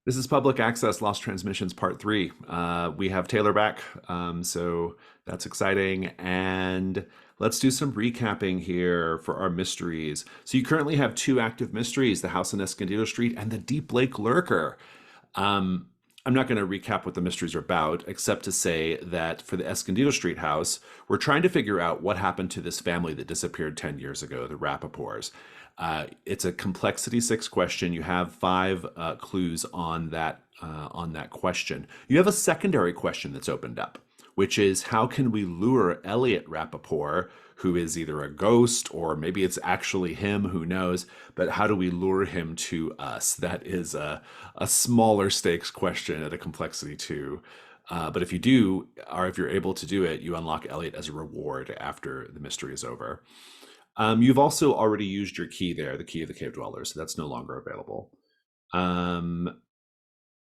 This is Public Access Lost Transmissions Part 3. We have Taylor back, so that's exciting. And let's do some recapping here for our mysteries. So you currently have two active mysteries, the House on Escondido Street and the Deep Lake Lurker. Um, I'm not going to recap what the mysteries are about, except to say that for the Escondido Street house, we're trying to figure out what happened to this family that disappeared 10 years ago, the Rappaports. It's a complexity 6 question. You have 5 clues on that question. You have a secondary question that's opened up, which is how can we lure Elliot Rappaport, who is either a ghost or maybe it's actually him, who knows, but how do we lure him to us? That is a smaller stakes question at a complexity 2. But if you do, or if you're able to do it, you unlock Elliot as a reward after the mystery is over. You've also already used your key there, the key of the cave dwellers, so that's no longer available.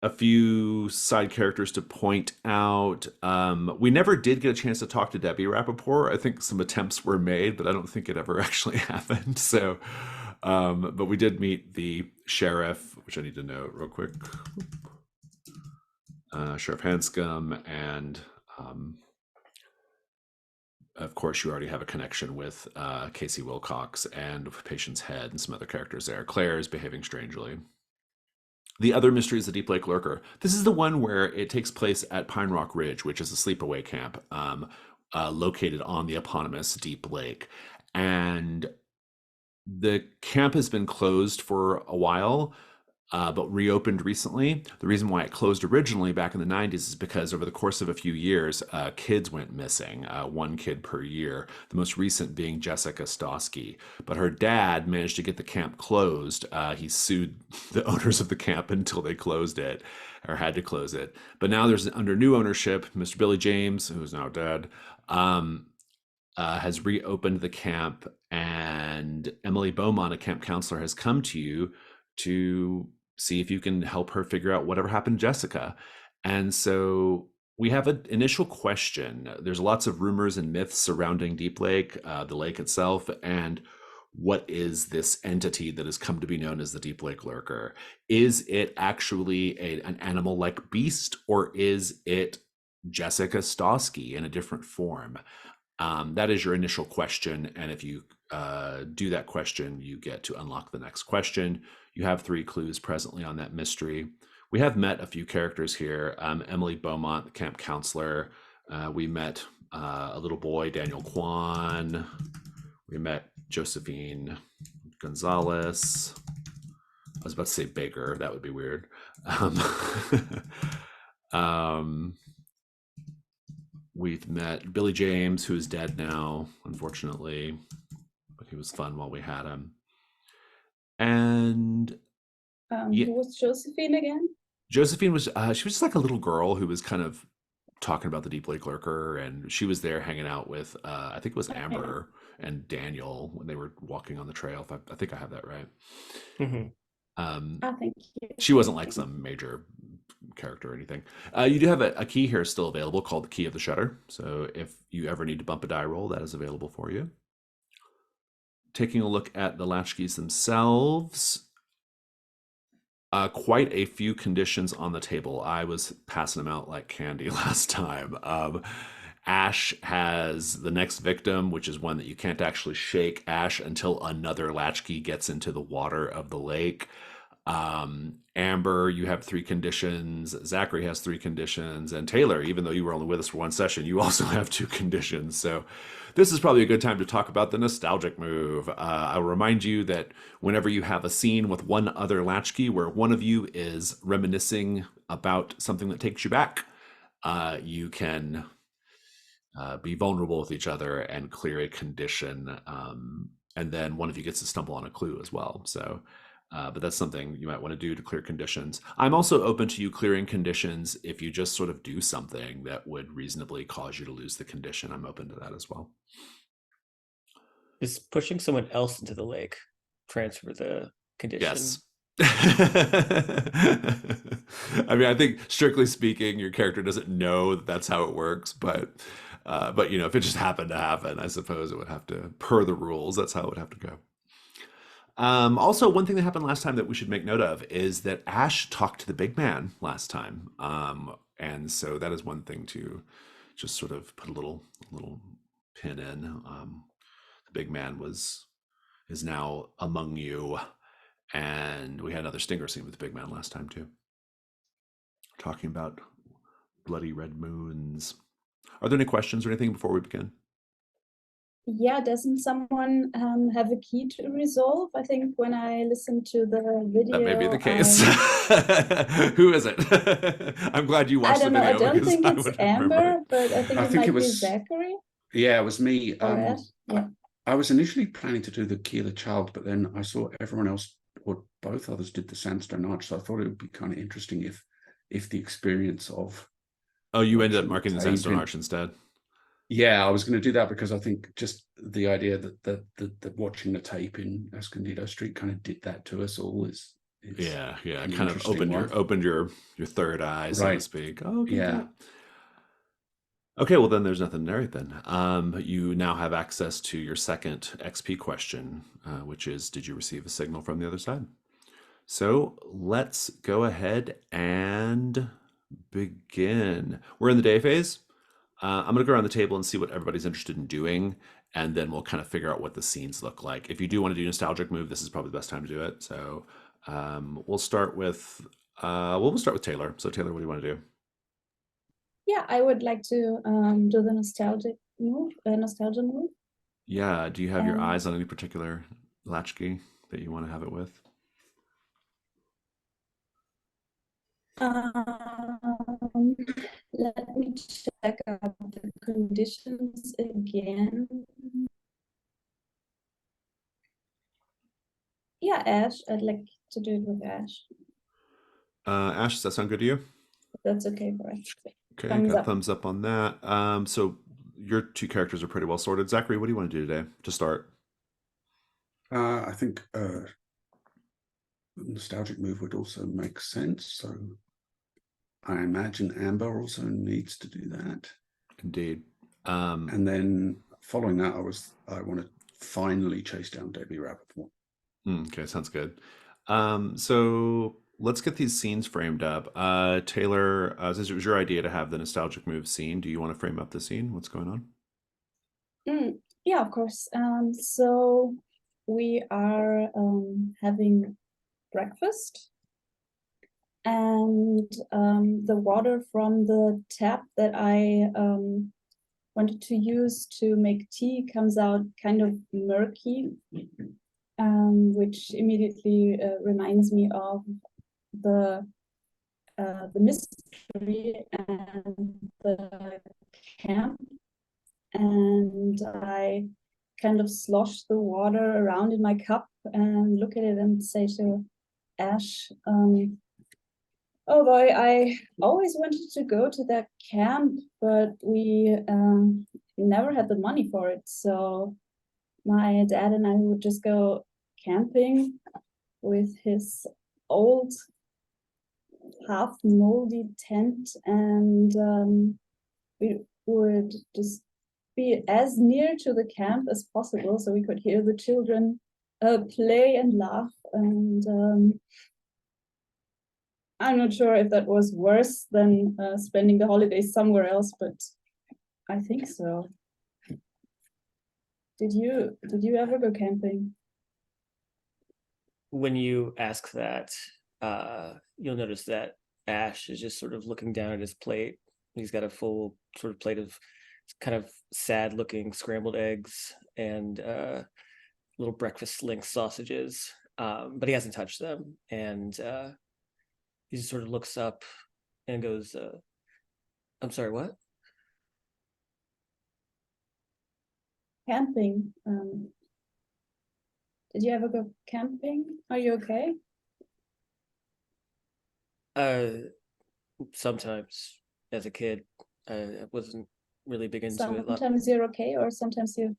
A few side characters to point out. We never did get a chance to talk to Debbie Rappaport. I think some attempts were made, but I don't think it ever actually happened. So, but we did meet the sheriff, which I need to note real quick. Sheriff Hanscom, and of course, you already have a connection with Casey Wilcox and Patience Head and some other characters there. Claire is behaving strangely. The other mystery is the Deep Lake Lurker. This is the one where it takes place at Pine Rock Ridge, which is a sleepaway camp located on the eponymous Deep Lake. And the camp has been closed for a while, but reopened recently. The reason why it closed originally back in the 90s is because over the course of a few years, kids went missing, 1 kid per year, the most recent being Jessica Stosky. But her dad managed to get the camp closed. He sued the owners of the camp until they closed it, or had to close it. But now there's under new ownership, Mr. Billy James, who's now dead, has reopened the camp, and Emily Beaumont, a camp counselor, has come to you to see if you can help her figure out whatever happened to Jessica. And so we have an initial question. There's lots of rumors and myths surrounding Deep Lake, the lake itself, and what is this entity that has come to be known as the Deep Lake Lurker? Is it actually an animal-like beast, or is it Jessica Stosky in a different form? That is your initial question, and if you do that question, you get to unlock the next question. You have 3 clues presently on that mystery. We have met a few characters here. Emily Beaumont, the camp counselor. We met a little boy, Daniel Kwan. We met Josephine Gonzalez. I was about to say Baker. That would be weird. We've met Billy James, who is dead now, unfortunately, but he was fun while we had him. And yeah, who was Josephine again? Josephine was she was just like a little girl who was kind of talking about the Deep Lake Lurker, and she was there hanging out with I think it was Okay. Amber and Daniel when they were walking on the trail. I think I have that right. Mm-hmm. Thank you. She wasn't like some major character or anything. You do have a key here still available called the Key of the Shutter. So if you ever need to bump a die roll, that is available for you. Taking a look at the Latchkeys themselves, quite a few conditions on the table. I was passing them out like candy last time. Ash has the next victim, which is one that you can't actually shake Ash until another Latchkey gets into the water of the lake. Amber, you have 3 conditions. Zachary has 3 conditions. And Taylor, even though you were only with us for 1 session, you also have 2 conditions. So this is probably a good time to talk about the nostalgic move. I'll remind you that whenever you have a scene with one other Latchkey where one of you is reminiscing about something that takes you back, you can be vulnerable with each other and clear a condition. And then one of you gets to stumble on a clue as well. So but that's something you might want to do to clear conditions. I'm also open to you clearing conditions if you just sort of do something that would reasonably cause you to lose the condition. I'm open to that as well. Is pushing someone else into the lake transfer the condition? Yes. I mean, I think strictly speaking, your character doesn't know that that's how it works, but you know, if it just happened to happen, I suppose it would have to, per the rules, that's how it would have to go. Also, one thing that happened last time that we should make note of is that Ash talked to the big man last time, and so that is one thing to just sort of put a little pin in. The big man is now among you, and we had another stinger scene with the big man last time too, talking about bloody red moons. Are there any questions or anything before we begin? Yeah, doesn't someone have a key to resolve? I think when I listened to the video, That may be the case. Who is it? I'm glad you I watched the don't know. I video don't because think I it's would remember Amber, it. but I think I it think it might be was, Zachary yeah, it was me. or Ash. Yeah. I was initially planning to do the Key of the Child, but then I saw everyone else, or both others, did the Sandstone Arch, so I thought it would be kind of interesting if the experience of Oh, you ended up watching marking the tape Sandstone in- Arch instead. Yeah, I was going to do that because I think just the idea that watching the tape in Escondido Street kind of did that to us all is Yeah, an kind of interesting one. opened your third eye, so to Right. speak. Oh, okay, Yeah. great. Okay, well then there's nothing there then. You now have access to your second XP question, which is, did you receive a signal from the other side? So let's go ahead and begin. We're in the day phase. I'm going to go around the table and see what everybody's interested in doing, and then we'll kind of figure out what the scenes look like. If you do want to do nostalgic move, this is probably the best time to do it. So we'll start with we'll start with Taylor. So Taylor, what do you want to do? Yeah, I would like to do the nostalgia move. Yeah. Do you have your Um, eyes on any particular latchkey that you want to have it with? Let me check out the conditions again. Yeah, Ash. I'd like to do it with Ash. Ash, does that sound good to you? If that's okay for us. Okay, Thumbs got up. thumbs up on that. So your two characters are pretty well sorted. Zachary, what do you want to do today to start? I think a nostalgic move would also make sense. So I imagine Amber also needs to do that. Indeed. And then following that, I want to finally chase down Debbie Rappaport. Okay, sounds good. So let's get these scenes framed up. Taylor, since it was your idea to have the nostalgic move scene, do you want to frame up the scene? What's going on? Yeah, of course. So we are having breakfast, and the water from the tap that I wanted to use to make tea comes out kind of murky, which immediately reminds me of the mystery and the camp. And I kind of slosh the water around in my cup and look at it and say to Ash, oh boy, I always wanted to go to that camp, but we never had the money for it. So my dad and I would just go camping with his old half moldy tent, and we would just be as near to the camp as possible so we could hear the children play and laugh. And I'm not sure if that was worse than spending the holidays somewhere else, but I think so. Did you ever go camping? When you ask that, you'll notice that Ash is just sort of looking down at his plate. He's got a full sort of plate of kind of sad looking scrambled eggs and little breakfast link sausages, but he hasn't touched them. And he just sort of looks up and goes, I'm sorry, what? Camping. Did you ever go camping? Are you okay? Sometimes as a kid, I wasn't really big into it. Sometimes you're okay, or sometimes you.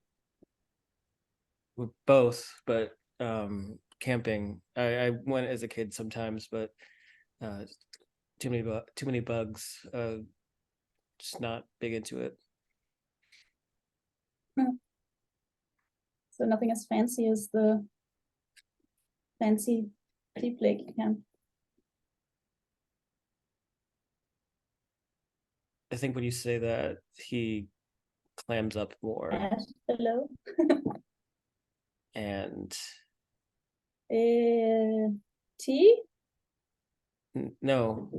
Both, but camping. I went as a kid sometimes, but too many bugs. Just not big into it. So nothing as fancy as the fancy flea flake camp. I think when you say that, he clams up more Ash, hello. and Tea? no.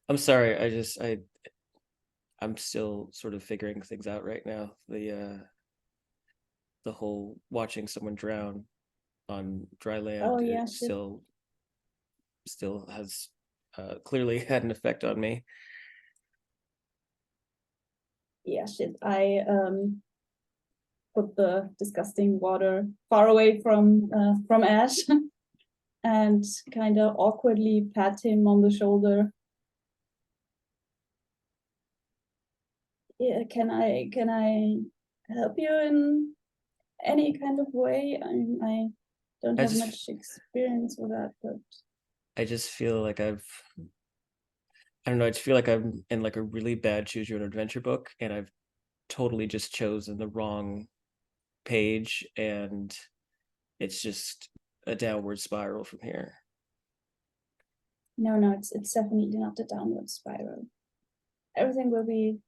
I'm sorry, I'm still sort of figuring things out right now. The whole watching someone drown on dry land, Oh yeah, it shit. still has clearly had an effect on me. Yeah, shit. I put the disgusting water far away from Ash and kind of awkwardly pat him on the shoulder. Yeah, can I help you in any kind of way? I don't I have just- much experience with that, but I just feel like I don't know, I just feel like I'm in like a really bad choose your own adventure book and I've totally just chosen the wrong page and it's just a downward spiral from here. no, it's definitely not a downward spiral. Everything will be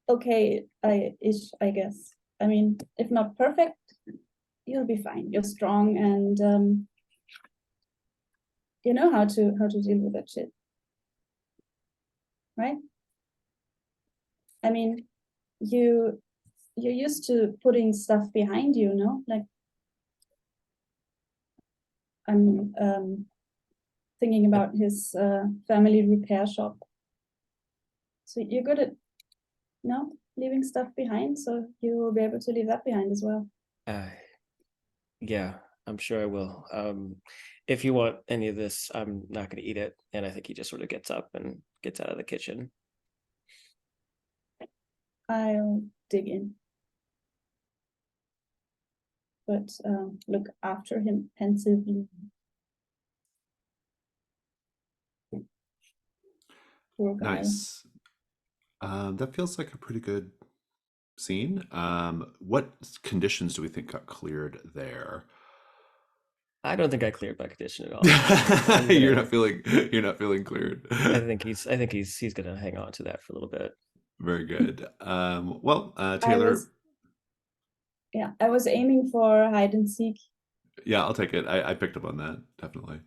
okay, I guess. I mean, if not perfect, you'll be fine. You're strong and you know how to deal with that shit. Right? I mean, you're used to putting stuff behind you, no? Like I'm thinking about his family repair shop. So you're good at leaving stuff behind, so you will be able to leave that behind as well. Yeah, I'm sure I will. If you want any of this, I'm not going to eat it. And I think he just sort of gets up and gets out of the kitchen. I'll dig in. But look after him pensively. Poor guy. Nice. That feels like a pretty good scene. What conditions do we think got cleared there? I don't think I cleared my condition at all. You're not feeling cleared. I think he's gonna hang on to that for a little bit. Very good. Taylor. I was aiming for hide and seek. Yeah, I'll take it. I picked up on that, definitely.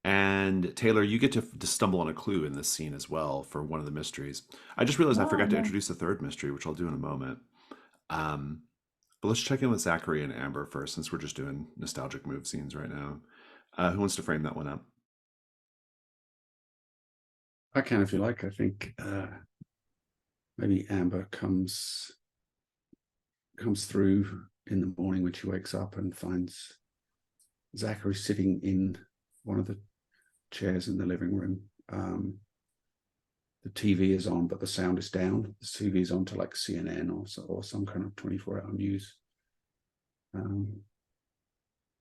And Taylor, you get to stumble on a clue in this scene as well for one of the mysteries. I just realized I forgot to introduce the third mystery, which I'll do in a moment. But let's check in with Zachary and Amber first, since we're just doing nostalgic move scenes right now. Who wants to frame that one up? I can, if you like. I think maybe Amber comes through in the morning when she wakes up and finds Zachary sitting in one of the chairs in the living room. The TV is on, but the sound is down. The TV is on to like CNN or some kind of 24-hour news.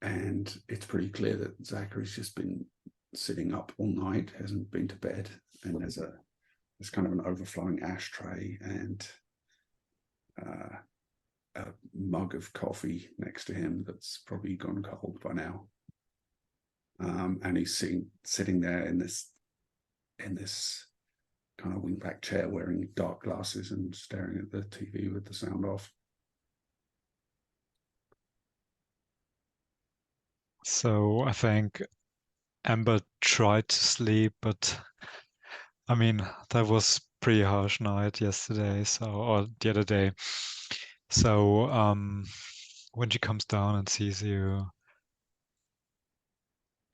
And it's pretty clear that Zachary's just been sitting up all night, hasn't been to bed, and there's kind of an overflowing ashtray and a mug of coffee next to him that's probably gone cold by now. And he's sitting there in this kind of wingback chair wearing dark glasses and staring at the TV with the sound off. So I think Amber tried to sleep, but I mean, that was pretty harsh night yesterday, or the other day. So when she comes down and sees you,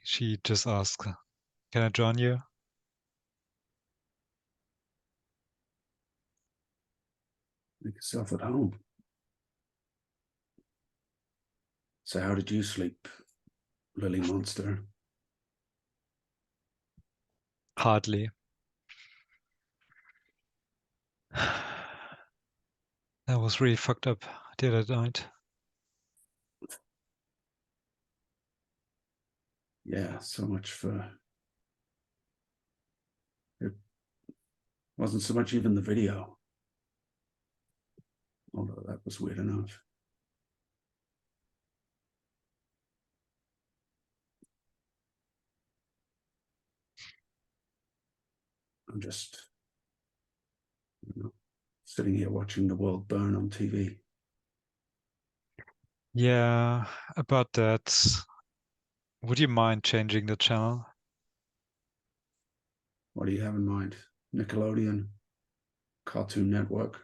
she just asks, "Can I join you?" Make yourself at home. So how did you sleep, Lily Monster? Hardly. That was really fucked up the other night. Yeah, so much for... It wasn't so much even the video. Although that was weird enough. I'm just sitting here watching the world burn on TV. Yeah, about that. Would you mind changing the channel? What do you have in mind? Nickelodeon, Cartoon Network?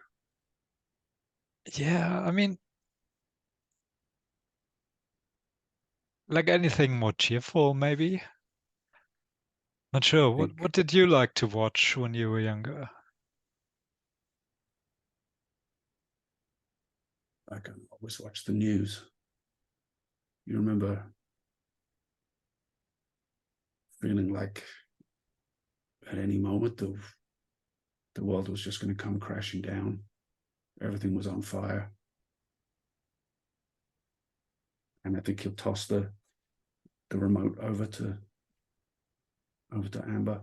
Yeah, I mean, like anything more cheerful, maybe. Not sure. What did you like to watch when you were younger? I can always watch the news. You remember feeling like at any moment the world was just going to come crashing down. Everything was on fire. And I think he'll toss the remote over to Amber.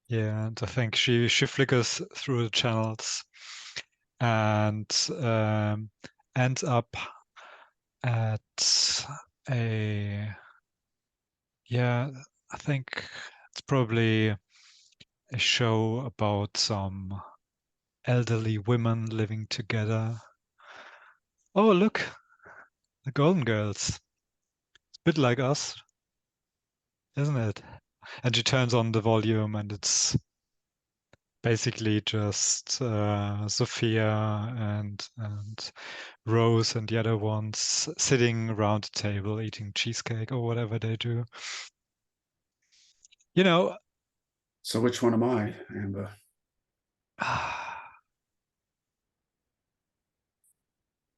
Yeah, and I think she flickers through the channels and ends up at a, yeah, I think it's probably a show about some elderly women living together. Oh, look, the Golden Girls. It's a bit like us, isn't it? And she turns on the volume and it's basically just Sophia and Rose and the other ones sitting around the table eating cheesecake or whatever they do. You know, So which one am I, Amber?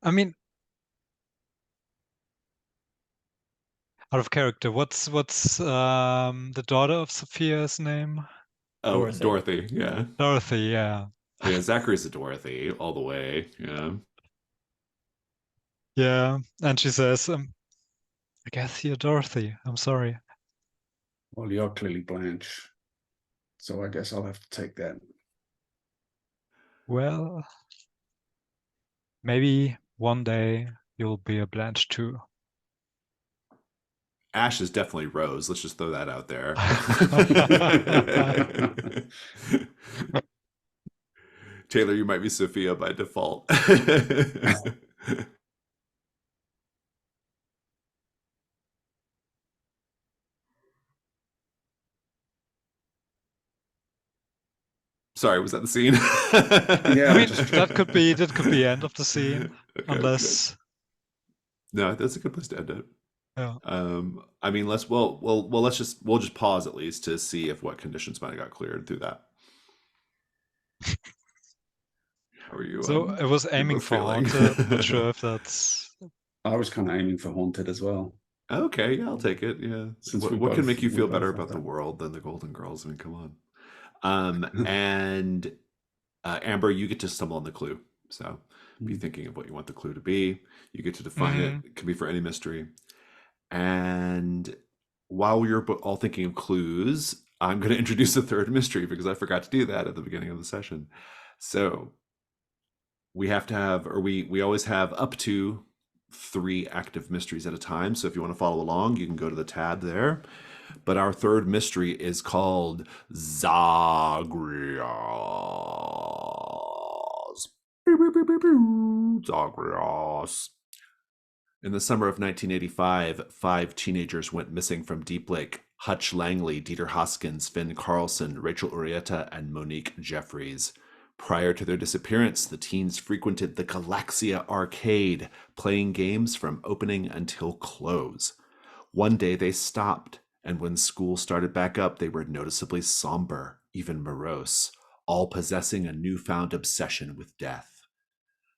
I mean, out of character, what's the daughter of Sophia's name? Oh, Dorothy. Dorothy. Yeah. Dorothy, yeah. Yeah, Xxaagreus is Dorothy all the way. Yeah. Yeah, and she says, I guess you're Dorothy. I'm sorry. Well, you're clearly Blanche. So I guess I'll have to take that. Well, maybe one day you'll be a Blanche too. Ash is definitely Rose. Let's just throw that out there. Taylor, you might be Sophia by default. Sorry, was that the scene? Yeah, I mean, just that could be the end of the scene, Okay, unless no, that's a good place to end it. yeah. I mean, let's we'll just pause at least to see if what conditions might have got cleared through that. How are you? So I was you aiming both for feeling? Haunted. I'm not sure if that's I was kind of aiming for Haunted as well. Okay, yeah, I'll take it. Yeah. Since What can make you feel better have about the that. world than the Golden Girls? I mean, come on. And Amber, you get to stumble on the clue. So be thinking of what you want the clue to be. You get to define it. It can be for any mystery. And while you're all thinking of clues, I'm going to introduce a third mystery because I forgot to do that at the beginning of the session. So we have to have, or we always have up to 3 active mysteries at a time. So if you want to follow along, you can go to the tab there. But our third mystery is called Xxaagreus. Xxaagreus. In the summer of 1985, 5 teenagers went missing from Deep Lake. Hutch Langley, Dieter Hoskins, Finn Carlson, Rachel Urieta, and Monique Jeffries. Prior to their disappearance, the teens frequented the Galaxia Arcade, playing games from opening until close. One day they stopped, and when school started back up, they were noticeably somber, even morose, all possessing a newfound obsession with death.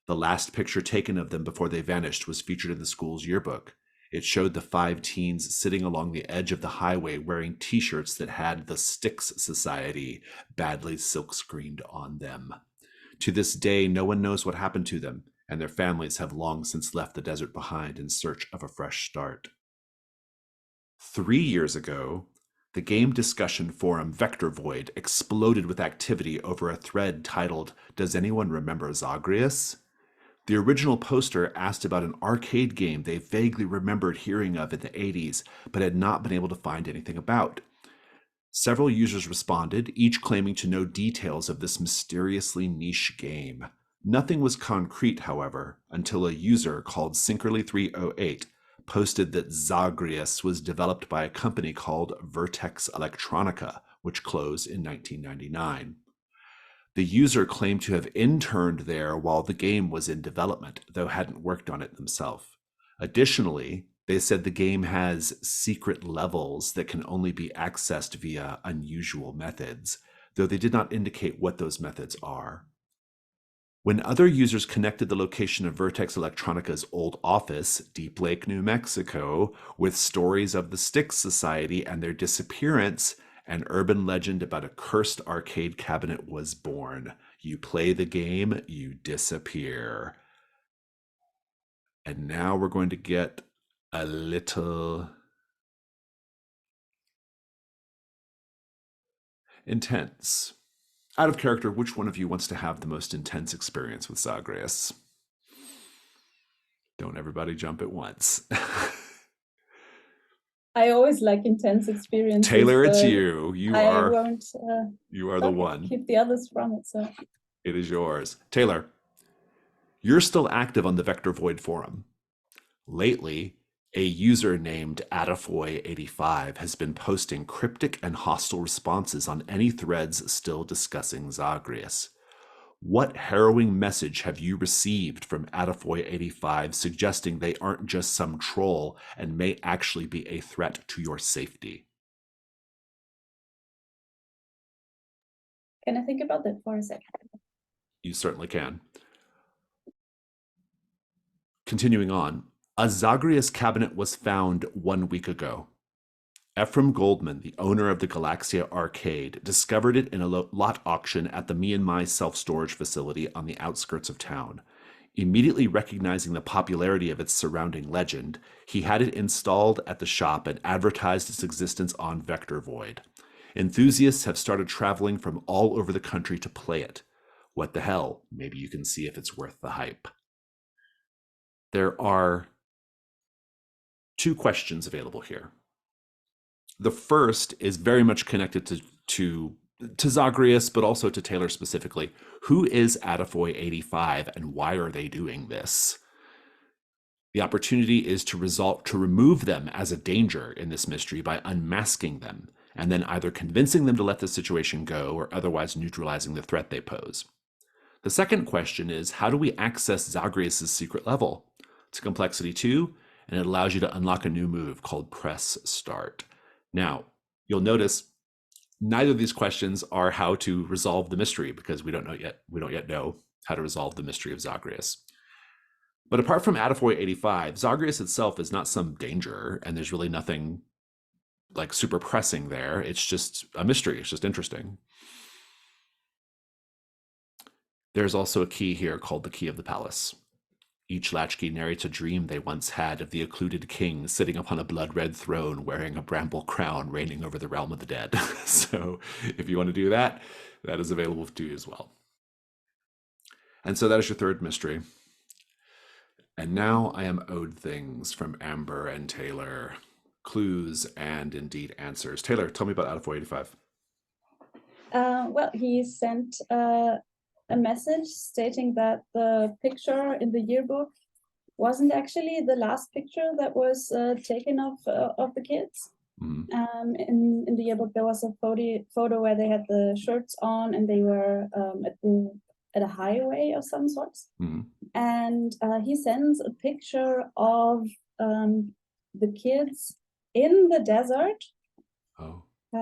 The last picture taken of them before they vanished was featured in the school's yearbook. It showed the 5 teens sitting along the edge of the highway wearing t-shirts that had the Styx Society badly silkscreened on them. To this day, no one knows what happened to them, and their families have long since left the desert behind in search of a fresh start. 3 years ago, the game discussion forum Vector Void exploded with activity over a thread titled, "Does anyone remember Xxaagreus?" The original poster asked about an arcade game they vaguely remembered hearing of in the 80s, but had not been able to find anything about. Several users responded, each claiming to know details of this mysteriously niche game. Nothing was concrete, however, until a user called Synchroly308 posted that Xxaagreus was developed by a company called Vertex Electronica, which closed in 1999. The user claimed to have interned there while the game was in development, though hadn't worked on it themselves. Additionally, they said the game has secret levels that can only be accessed via unusual methods, though they did not indicate what those methods are. When other users connected the location of Vertex Electronica's old office, Deep Lake, New Mexico, with stories of the Styx Society and their disappearance, an urban legend about a cursed arcade cabinet was born. You play the game, you disappear. And now we're going to get a little intense. Out of character, which one of you wants to have the most intense experience with Xxaagreus? Don't everybody jump at once. I always like intense experiences. Taylor, it's you. You are the one. Keep the others from it. So it is yours. Taylor, you're still active on the Vector Void forum. Lately, a user named Adafoy85 has been posting cryptic and hostile responses on any threads still discussing Xxaagreus. What harrowing message have you received from Adafoy85 suggesting they aren't just some troll and may actually be a threat to your safety? can I think about that for a second? You certainly can. Continuing on, a Xxaagreus cabinet was found 1 week ago. Ephraim Goldman, the owner of the Galaxia Arcade, discovered it in a lot auction at the Myanmar self-storage facility on the outskirts of town. Immediately recognizing the popularity of its surrounding legend, he had it installed at the shop and advertised its existence on Vector Void. Enthusiasts have started traveling from all over the country to play it. What the hell? Maybe you can see if it's worth the hype. There are 2 questions available here. The first is very much connected to Xxaagreus, but also to Taylor specifically. Who is Adafoy85 and why are they doing this? The opportunity is to remove them as a danger in this mystery by unmasking them, and then either convincing them to let the situation go or otherwise neutralizing the threat they pose. The second question is, how do we access Xxaagreus' secret level? It's a complexity 2, and it allows you to unlock a new move called Press Start. Now, you'll notice neither of these questions are how to resolve the mystery because we don't yet know how to resolve the mystery of Xxaagreus. But apart from Adafoy85, Xxaagreus itself is not some danger, and there's really nothing like super pressing there. It's just a mystery. It's just interesting. There's also a key here called the Key of the Palace. Each latchkey narrates a dream they once had of the occluded king sitting upon a blood-red throne wearing a bramble crown reigning over the realm of the dead. So if you want to do that, that is available to you as well. And so that is your third mystery. And now I am owed things from Amber and Taylor. Clues and indeed answers. Taylor, tell me about Adafoy85. Well, he sent a message stating that the picture in the yearbook wasn't actually the last picture that was taken of the kids. Mm-hmm. In the yearbook, there was a photo where they had the shirts on and they were at a highway of some sorts. Mm-hmm. And he sends a picture of the kids in the desert,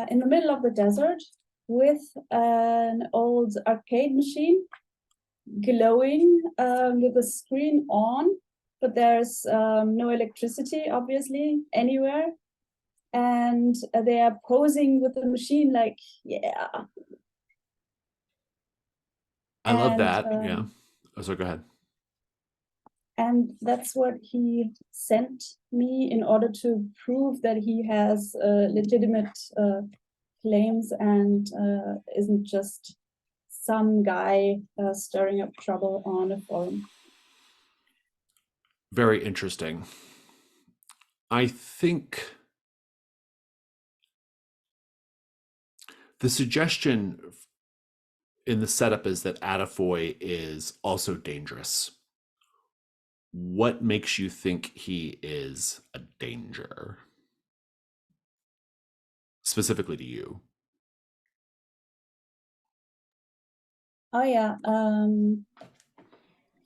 in the middle of the desert, with an old arcade machine glowing with the screen on, but there's no electricity, obviously, anywhere. And they are posing with the machine like, yeah. I love that, yeah. Oh, so go ahead. And that's what he sent me in order to prove that he has legitimate claims and isn't just some guy stirring up trouble on a forum. Very interesting. I think the suggestion in the setup is that Adafoy is also dangerous. What makes you think he is a danger? Specifically to you. Oh yeah,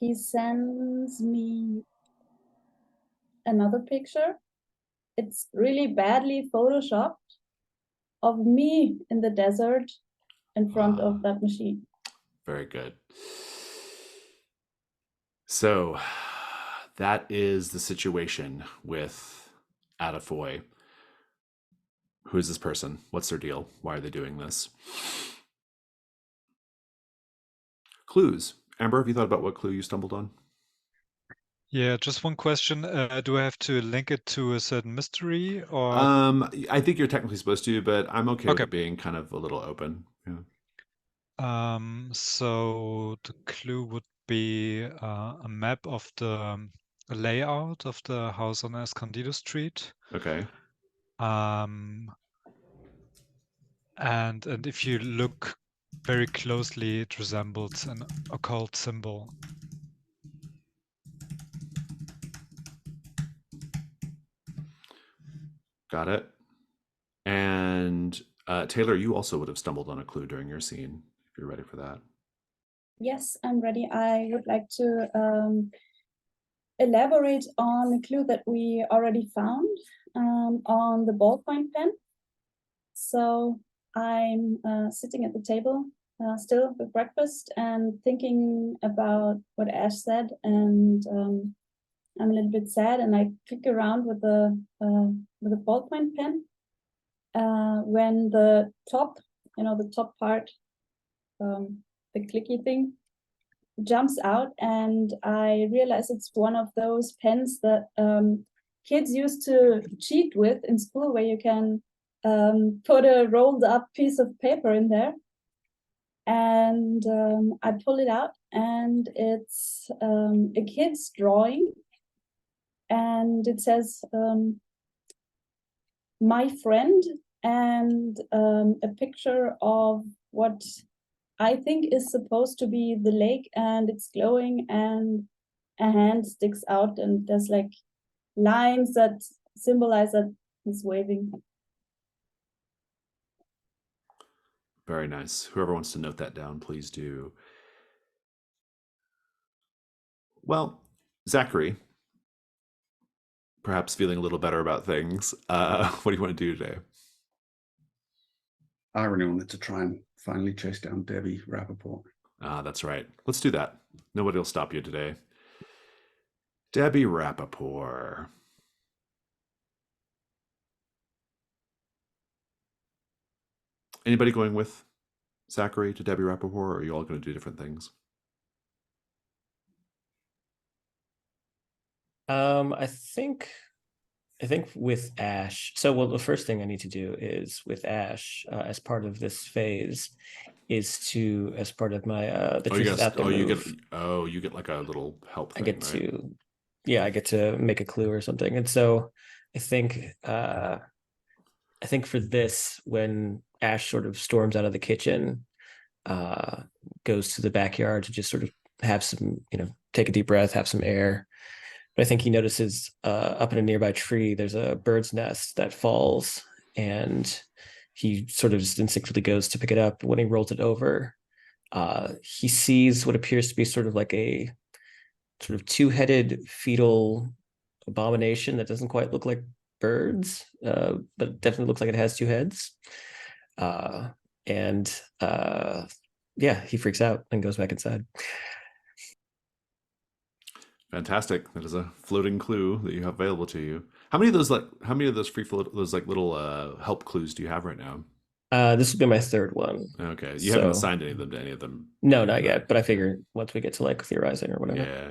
he sends me another picture. It's really badly photoshopped of me in the desert in front of that machine. Very good. So that is the situation with Adafoy. Who is this person? What's their deal? Why are they doing this? Clues. Amber, have you thought about what clue you stumbled on? Yeah, just one question. Do I have to link it to a certain mystery or? I think you're technically supposed to, but I'm okay with Okay. it being kind of a little open. Yeah. So the clue would be a map of the layout of the house on Escondido Street. Okay. And if you look very closely, it resembles an occult symbol. Got it. And Taylor, you also would have stumbled on a clue during your scene, if you're ready for that. Yes, I'm ready. I would like to elaborate on a clue that we already found on the ballpoint pen. So I'm sitting at the table still with breakfast and thinking about what Ash said, and I'm a little bit sad, and I click around with the ballpoint pen. When the top, the top part, the clicky thing, jumps out, and I realize it's one of those pens that kids used to cheat with in school, where you can put a rolled up piece of paper in there. And I pull it out, and it's a kid's drawing, and it says my friend, and a picture of what I think is supposed to be the lake, and it's glowing, and a hand sticks out, and there's like lines that symbolize that he's waving. Very nice. Whoever wants to note that down, please do. Well, Zachary, perhaps feeling a little better about things. What do you want to do today? I really wanted to try and finally chase down Debbie Rappaport. That's right. Let's do that. Nobody will stop you today. Debbie Rappaport. Anybody going with Zachary to Debbie Rappaport, or are you all going to do different things? I think with Ash. So, well, the first thing I need to do is with Ash, as part of this phase, is to, as part of my the truth without the move. You get like a little help thing, I get right? to, yeah, I get to make a clue or something. And so I think for this, when Ash sort of storms out of the kitchen, goes to the backyard to just sort of have some, take a deep breath, have some air. But I think he notices up in a nearby tree, there's a bird's nest that falls, and he sort of just instinctively goes to pick it up. When he rolls it over, he sees what appears to be sort of like a sort of two-headed fetal abomination that doesn't quite look like birds, but definitely looks like it has two heads. Yeah, he freaks out and goes back inside. Fantastic. That is a floating clue that you have available to you. How many of those free float, those like little help clues do you have right now? This will be my third one. Okay. You haven't assigned any of them to any of them. No, not yet. But I figure once we get to like theorizing or whatever. Yeah.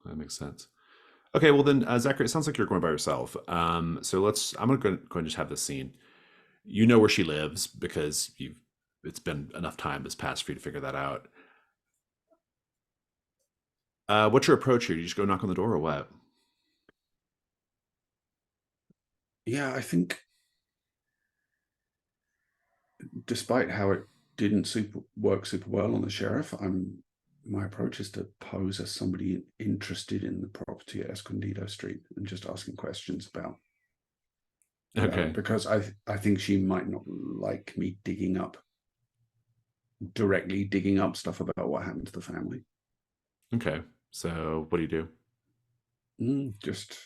That makes sense. Okay, well then, Zachary, it sounds like you're going by yourself. So I'm going to go and just have this scene. You know where she lives because it's been enough time has passed for you to figure that out. What's your approach here? You just go knock on the door or what? Yeah, I think despite how it didn't work super well on the sheriff, my approach is to pose as somebody interested in the property at Escondido Street and just asking questions about Okay. it, because I think she might not like me directly digging up stuff about what happened to the family. Okay. So what do you do? Just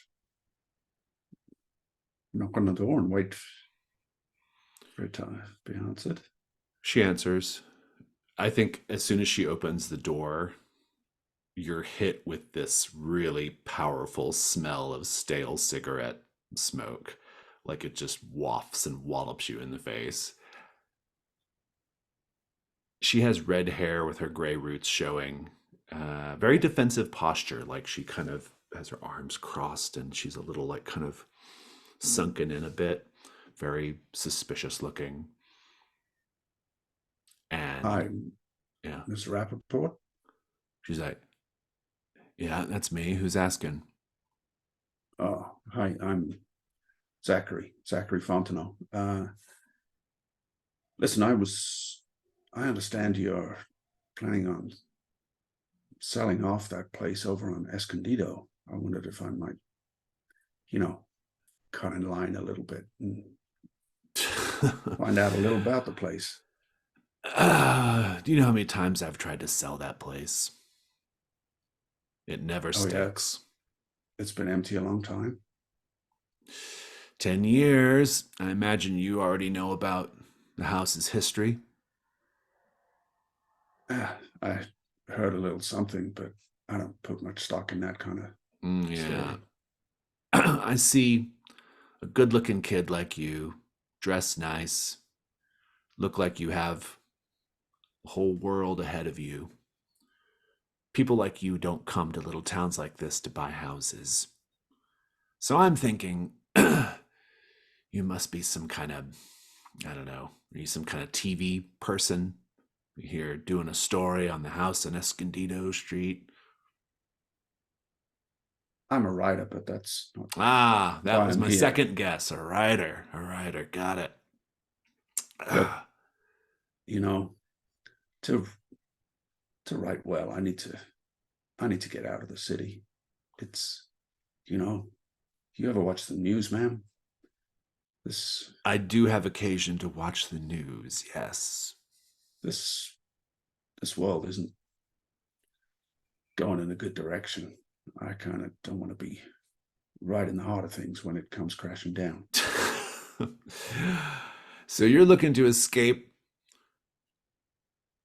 knock on the door and wait for it to be answered. She answers. I think as soon as she opens the door, you're hit with this really powerful smell of stale cigarette smoke. Like it just wafts and wallops you in the face. She has red hair with her gray roots showing. Very defensive posture, like she kind of has her arms crossed and she's a little like kind of sunken in a bit. Very suspicious looking. And Hi, yeah, Mr. Rappaport. she's like, yeah, that's me. Who's asking? Oh, hi, I'm Zachary Fontenot. Listen, I understand you're planning on selling off that place over on Escondido. I wondered if I might, cut in line a little bit and find out a little about the place. Do you know how many times I've tried to sell that place? It never sticks. Yeah. It's been empty a long time. 10 years. I imagine you already know about the house's history. I heard a little something, but I don't put much stock in that kind of Yeah. story. I see a good-looking kid like you, dressed nice, look like you have a whole world ahead of you. People like you don't come to little towns like this to buy houses. So I'm thinking you must be some kind of, I don't know, are you some kind of TV person? You're here doing a story on the house on Escondido Street. I'm a writer, but that's not That why was I'm my here. second guess. A writer, got it. But to write well, I need to get out of the city. It's, you ever watch the news, man? I do have occasion to watch the news, yes. This world isn't going in a good direction. I kind of don't want to be right in the heart of things when it comes crashing down. So you're looking to escape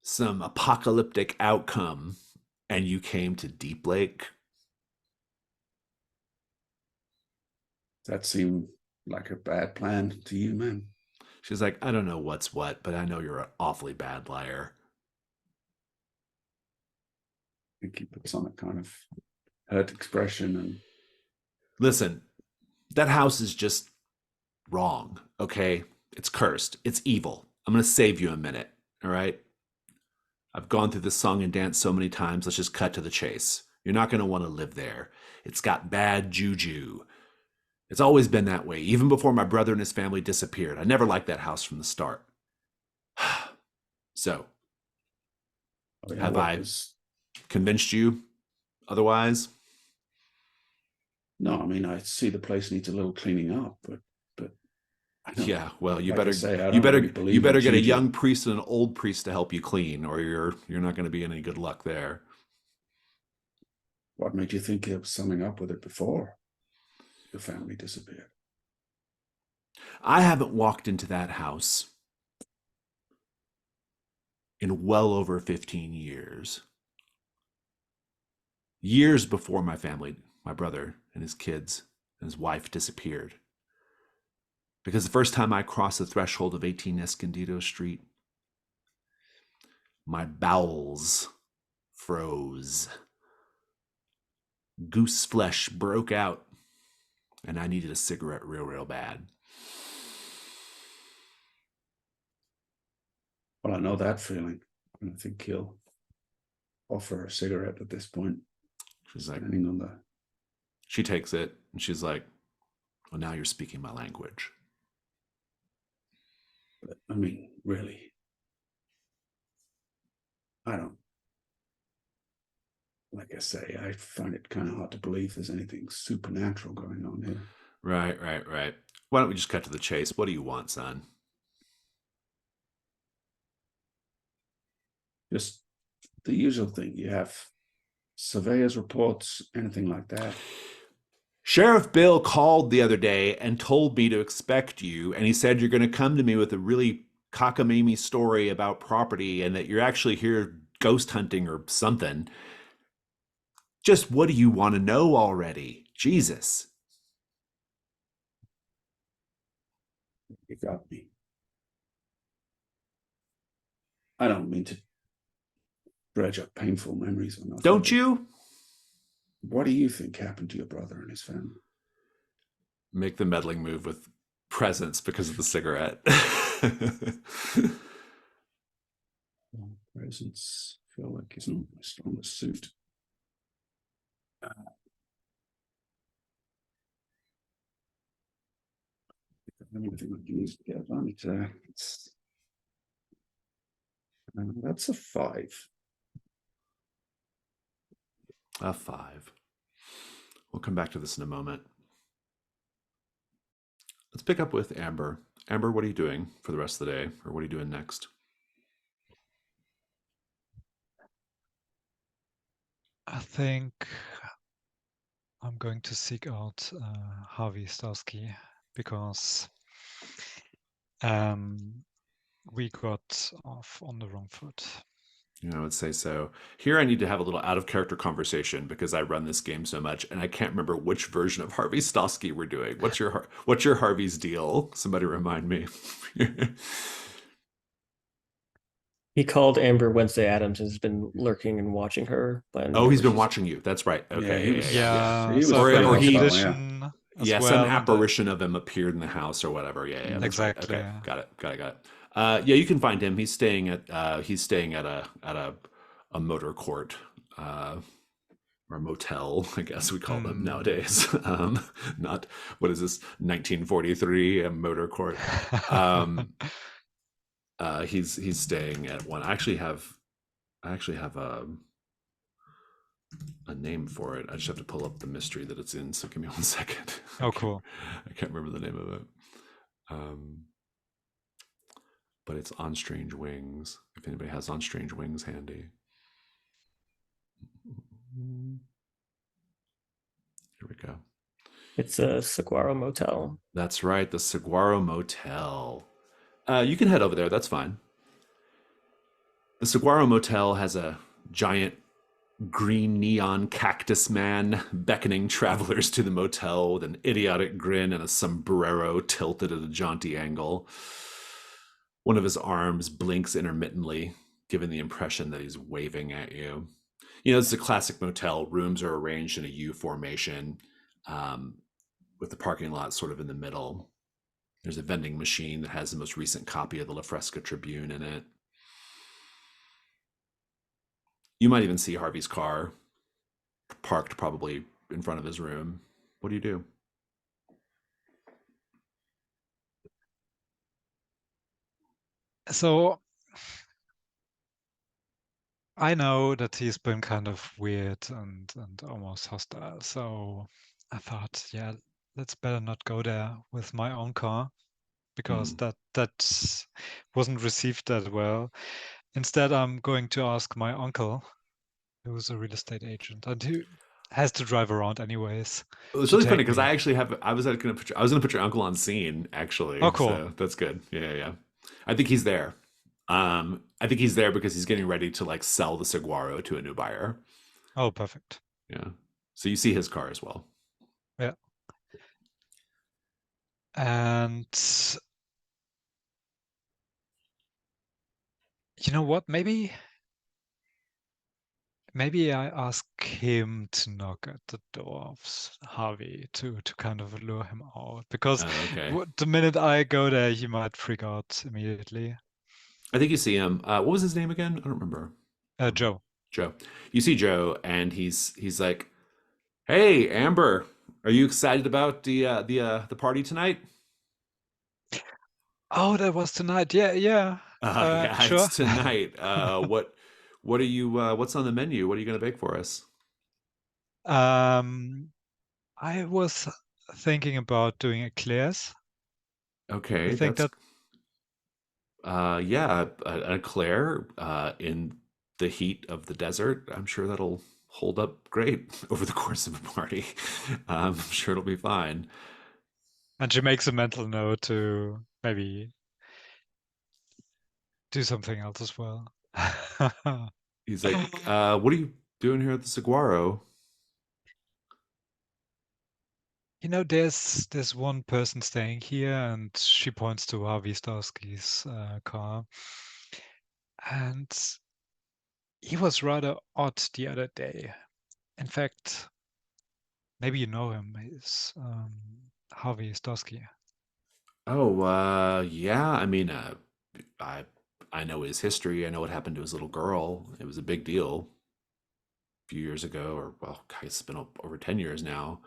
some apocalyptic outcome, and you came to Deep Lake? That seemed like a bad plan to you, man? She's like, I don't know what's what, but I know you're an awfully bad liar. I think he puts on a kind of hurt expression and... Listen, that house is just wrong, okay? It's cursed. It's evil. I'm going to save you a minute, all right? I've gone through this song and dance so many times. Let's just cut to the chase. You're not going to want to live there. It's got bad juju. It's always been that way, even before my brother and his family disappeared. I never liked that house from the start. So, have I convinced you otherwise? No, I mean, I see the place needs a little cleaning up, but yeah, well, you like better really get a young priest and an old priest to help you clean, or you're not going to be in any good luck there. What made you think of summing up with it before your family disappeared? I haven't walked into that house in well over 15 years. Years before my family, my brother and his kids and his wife disappeared. Because the first time I crossed the threshold of 18 Escondido Street, my bowels froze. Goose flesh broke out, and I needed a cigarette real bad. Well, I know that feeling. I don't think he'll offer a cigarette at this point. She's like, standing on the... she takes it, and she's like, Well, now you're speaking my language. But, I mean, really, I don't. Like I say, I find it kind of hard to believe there's anything supernatural going on here. Right. Why don't we just cut to the chase? What do you want, son? Just the usual thing. You have surveyors' reports, anything like that. Sheriff Bill called the other day and told me to expect you, and he said you're going to come to me with a really cockamamie story about property and that you're actually here ghost hunting or something. Just what do you want to know already? Jesus. You got me. I don't mean to dredge up painful memories or nothing. Don't you? What do you think happened to your brother and his family? Make the meddling move with presence because of the cigarette. Presence. Feel like he's not my strongest suit. Everything I can use to get advantage there. That's a 5. A 5. We'll come back to this in a moment. Let's pick up with Amber. Amber, what are you doing for the rest of the day? Or what are you doing next? I think I'm going to seek out Harvey Starsky because we got off on the wrong foot. I would say so. Here I need to have a little out-of-character conversation because I run this game so much and I can't remember which version of Harvey Stosky we're doing. What's your Harvey's deal? Somebody remind me. He called Amber Wednesday Adams and has been lurking and watching her. But Oh, he's been watching you. That's right. Okay. Yeah, He was so pretty or he- hostile, yeah. Some apparition of him appeared in the house or whatever. Yeah, that's Exactly, right. Okay, yeah. got it. Yeah, you can find him. He's staying at a motor court or motel, I guess we call them nowadays. Not what is this 1943 a motor court. He's staying at one. I actually have a name for it. I just have to pull up the mystery that it's in. So give me 1 second. Oh, cool. I can't remember the name of it. But it's On Strange Wings. If anybody has On Strange Wings handy. Here we go. It's a Saguaro Motel. That's right, the Saguaro Motel. You can head over there. That's fine. The Saguaro Motel has a giant green neon cactus man beckoning travelers to the motel with an idiotic grin and a sombrero tilted at a jaunty angle. One of his arms blinks intermittently, giving the impression that he's waving at you. It's a classic motel. Rooms are arranged in a U formation, with the parking lot sort of in the middle. There's a vending machine that has the most recent copy of the La Fresca Tribune in it. You might even see Harvey's car parked probably in front of his room. What do you do? So I know that he's been kind of weird and almost hostile. So I thought, yeah, let's better not go there with my own car because that wasn't received that well. Instead, I'm going to ask my uncle, who's a real estate agent and who has to drive around anyways. It's to really funny take because me. I was going to put your uncle on scene actually. Oh, cool. So that's good. Yeah. I think he's there. I think he's there because he's getting ready to sell the Saguaro to a new buyer. Oh, perfect. Yeah. So you see his car as well. Yeah. And you know what? Maybe I ask him to knock at the door of Harvey to kind of lure him out because Okay. the minute I go there, he might freak out immediately. I think you see him. What was his name again? I don't remember. Joe. Joe. You see Joe, and he's like, "Hey, Amber, Are you excited about the party tonight? Oh, that was tonight. Yeah, yeah. Yeah, it's Sure. tonight. What are you? What's on the menu? What are you going to bake for us? Um, I was thinking about doing eclairs. You Okay, think that's that? yeah, an eclair in the heat of the desert. I'm sure that'll hold up great over the course of a party. I'm sure it'll be fine. And she makes a mental note to maybe do something else as well. He's like, "What are you doing here at the Saguaro?" You know, there's one person staying here, and she points to Harvey Starsky's car, and he was rather odd the other day. In fact, maybe you know him. He's Harvey Starsky. Oh, yeah. I mean, I I know his history. I know what happened to his little girl. It was a big deal a few years ago, or well, I guess it's been over 10 years now.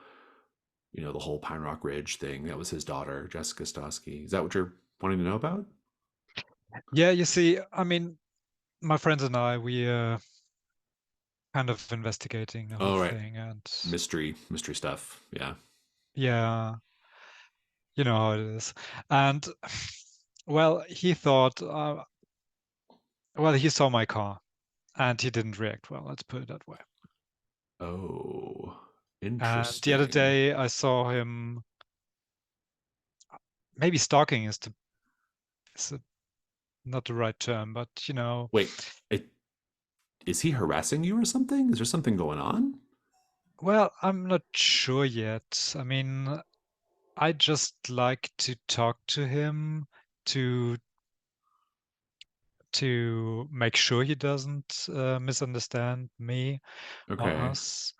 You know, the whole Pine Rock Ridge thing. That was his daughter, Jessica Stosky. Is that what you're wanting to know about? Yeah, you see, I mean, my friends and I, we kind of investigating the whole Oh, right. thing, and Mystery stuff. Yeah. yeah, you know how it is. And well, he thought, well, he saw my car, and he didn't react well. Let's put it that way. Oh, And the other interesting. day, I saw him. Maybe stalking is not the right term, but you know, Wait, it, is he harassing you or something? Is there something going on? well, I'm not sure yet. I mean, I just like to talk to him to make sure he doesn't misunderstand me or Okay. us.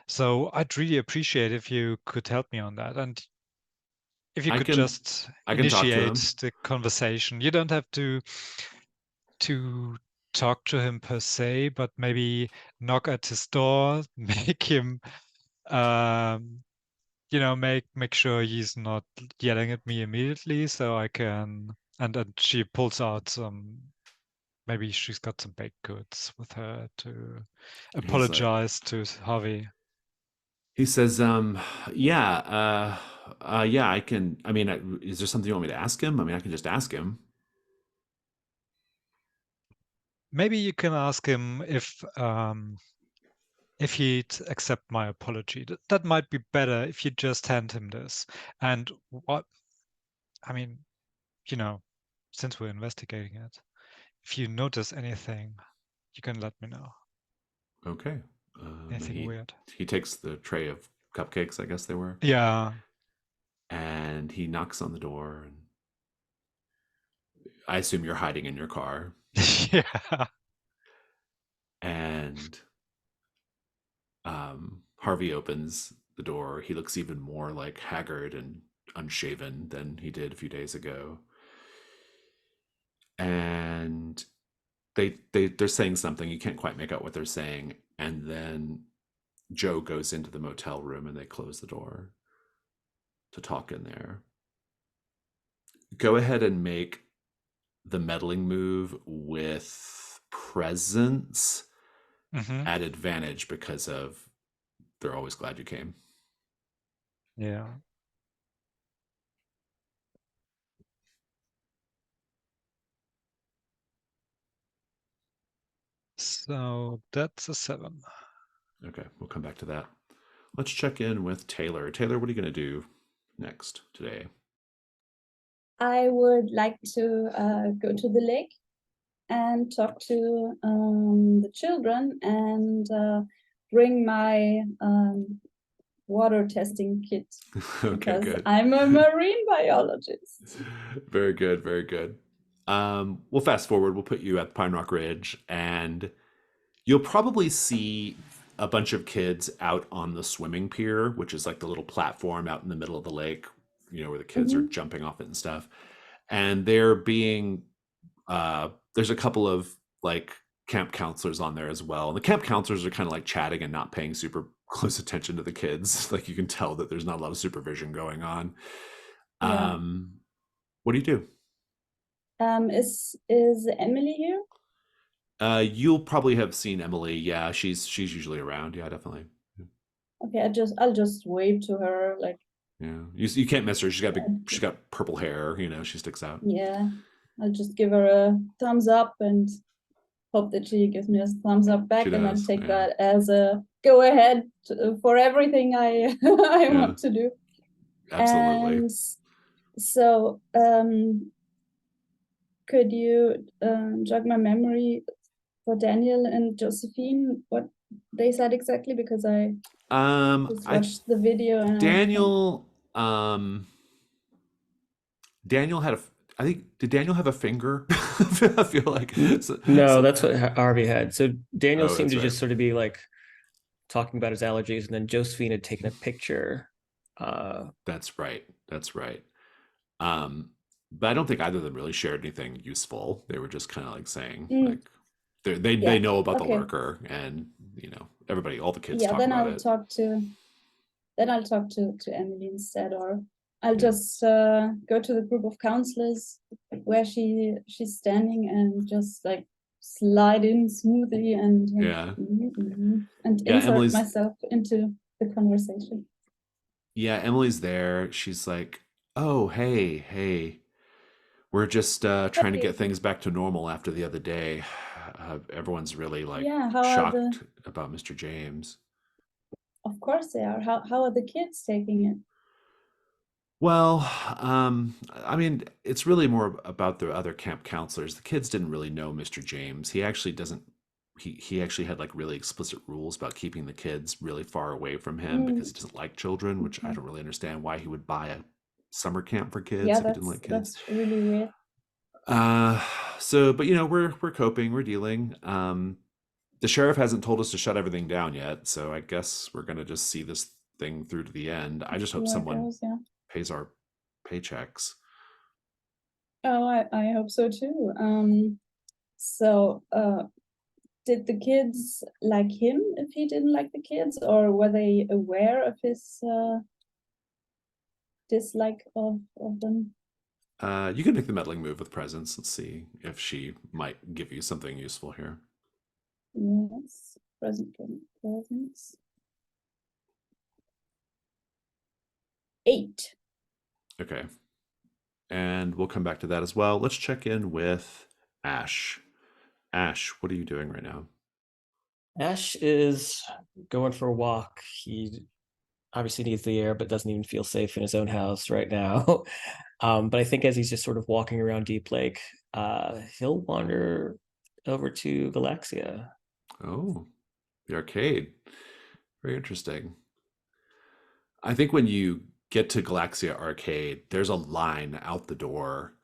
So I'd really appreciate if you could help me on that. And if you I could can just I can talk to him. initiate the conversation. You don't have to talk to him per se, but maybe knock at his door, make him you know, make sure he's not yelling at me immediately so I can and then she pulls out some maybe she's got some baked goods with her to He's like, apologize to Harvey. he says, yeah, yeah, I can. I mean, is there something you want me to ask him? I mean, I can just ask him. Maybe you can ask him if he'd accept my apology. That might be better if you just hand him this. And what I mean, you know, since we're investigating it, if you notice anything, you can let me know. Okay. Anything weird. He takes the tray of cupcakes, I guess they were, Yeah. and he knocks on the door. And I assume you're hiding in your car. Yeah. And Harvey opens the door. He looks even more like haggard and unshaven than he did a few days ago. And they're saying something. You can't quite make out what they're saying. And then Joe goes into the motel room and they close the door to talk in there. Go ahead and make the meddling move with presence Hmm. at advantage because of they're always glad you came. Yeah. So that's a 7. Okay, we'll come back to that. Let's check in with Taylor. Taylor, what are you going to do next today? I would like to go to the lake and talk to the children and bring my water testing kit Okay, because good. I'm a marine biologist. Very good, very good. We'll fast forward. We'll put you at Pine Rock Ridge, and you'll probably see a bunch of kids out on the swimming pier, which is like the little platform out in the middle of the lake, you know, where the kids are Mhm. jumping off it and stuff. And they're being there's a couple of like camp counselors on there as well. And the camp counselors are kind of like chatting and not paying super close attention to the kids. Like you can tell that there's not a lot of supervision going on. Yeah. What do you do? Is Emily here? You'll probably have seen Emily. Yeah, she's usually around. Yeah, definitely. Okay, I'll just wave to her, like, Yeah, you can't miss her. She's got purple hair. She sticks out. yeah. I'll just give her a thumbs up and hope that she gives me a thumbs up back, She and then does, take yeah. that as a go ahead for everything I I Yeah. want to do. Absolutely. And so, could you jog my memory for Daniel and Josephine, what they said exactly? Because I just watched the video and Daniel Daniel had I think, did Daniel have a finger? I feel like No, that's what Harvey had. So Daniel seemed that's to right. just sort of be like talking about his allergies, and then Josephine had taken a picture. That's right. That's right. But I don't think either of them really shared anything useful. They were just kind of like saying like they know about the lurker, and everybody, all the kids talk then about I'll it. I'll talk to Emily instead, or I'll just go to the group of counselors where she's standing and just like slide in smoothly and insert Emily's myself into the conversation. Yeah, Emily's there. She's like, "Oh, hey. We're just trying to get things back to normal after the other day. Everyone's really like shocked about Mr. James." Of course they are. How are the kids taking it? Well, I mean, it's really more about the other camp counselors. The kids didn't really know Mr. James. He actually doesn't. He actually had like really explicit rules about keeping the kids really far away from him because he doesn't like children, which I don't really understand why he would buy a summer camp for kids if he didn't like kids. That's really weird. But we're coping, we're dealing. The sheriff hasn't told us to shut everything down yet, so I guess we're gonna just see this thing through to the end. I just hope someone pays our paychecks. Oh, I hope so too. Did the kids like him if he didn't like the kids, or were they aware of his dislike of them? You can make the meddling move with presence. Let's see if she might give you something useful here. Yes, presence. 8. Okay. And we'll come back to that as well. Let's check in with Ash. Ash, what are you doing right now? Ash is going for a walk. He obviously needs the air, but doesn't even feel safe in his own house right now. But I think as he's just sort of walking around Deep Lake, he'll wander over to Galaxia. Oh, the arcade. Very interesting. I think when you get to Galaxia Arcade, there's a line out the door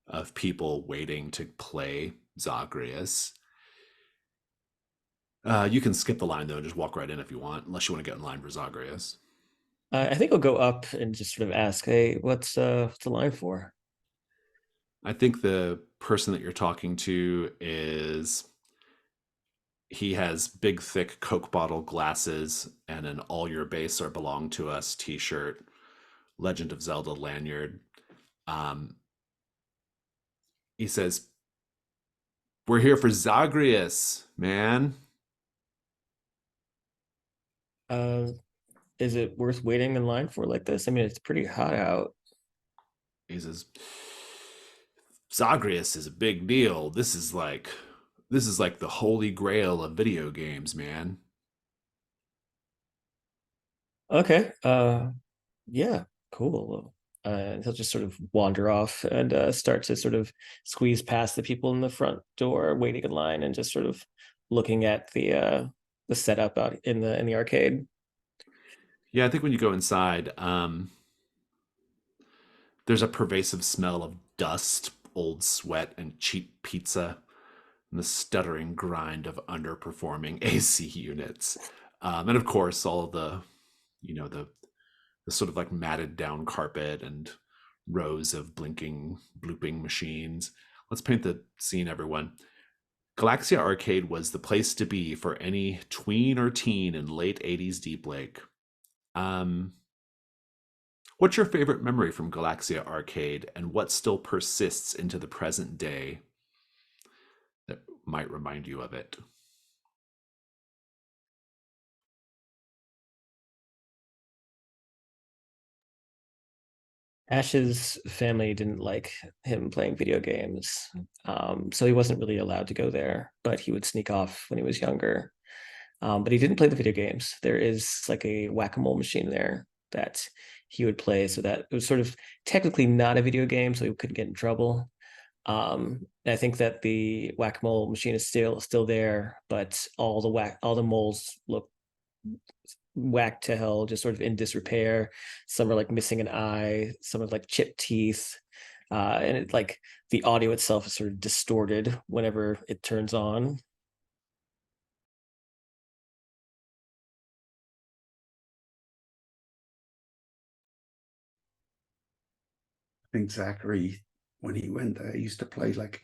of people waiting to play Xxaagreus. You can skip the line though and just walk right in if you want, unless you want to get in line for Xxaagreus. I think I'll go up and just sort of ask, "Hey, what's the line for?" I think the person that you're talking to he has big, thick Coke bottle glasses and an "All Your Base Are Belong to Us" t-shirt, Legend of Zelda lanyard. He says, "We're here for Xxaagreus, man." Is it worth waiting in line for like this? I mean, it's pretty hot out. He says, "Xxaagreus is a big deal. This is like the holy grail of video games, man." Okay. Yeah, cool. He'll just sort of wander off and start to sort of squeeze past the people in the front door waiting in line and just sort of looking at the setup out in the arcade. Yeah, I think when you go inside, there's a pervasive smell of dust, old sweat, and cheap pizza, and the stuttering grind of underperforming AC units. And of course, all of the sort of like matted down carpet and rows of blinking, blooping machines. Let's paint the scene, everyone. Galaxia Arcade was the place to be for any tween or teen in late 80s Deep Lake. What's your favorite memory from Galaxia Arcade, and what still persists into the present day that might remind you of it? Ash's family didn't like him playing video games, so he wasn't really allowed to go there, but he would sneak off when he was younger. But he didn't play the video games. There is like a whack-a-mole machine there that he would play, so that it was sort of technically not a video game, so he couldn't get in trouble. And I think that the whack-a-mole machine is still there, but all the moles look whacked to hell, just sort of in disrepair. Some are like missing an eye, some are like chipped teeth. And it like the audio itself is sort of distorted whenever it turns on. I think Zachary, when he went there, he used to play like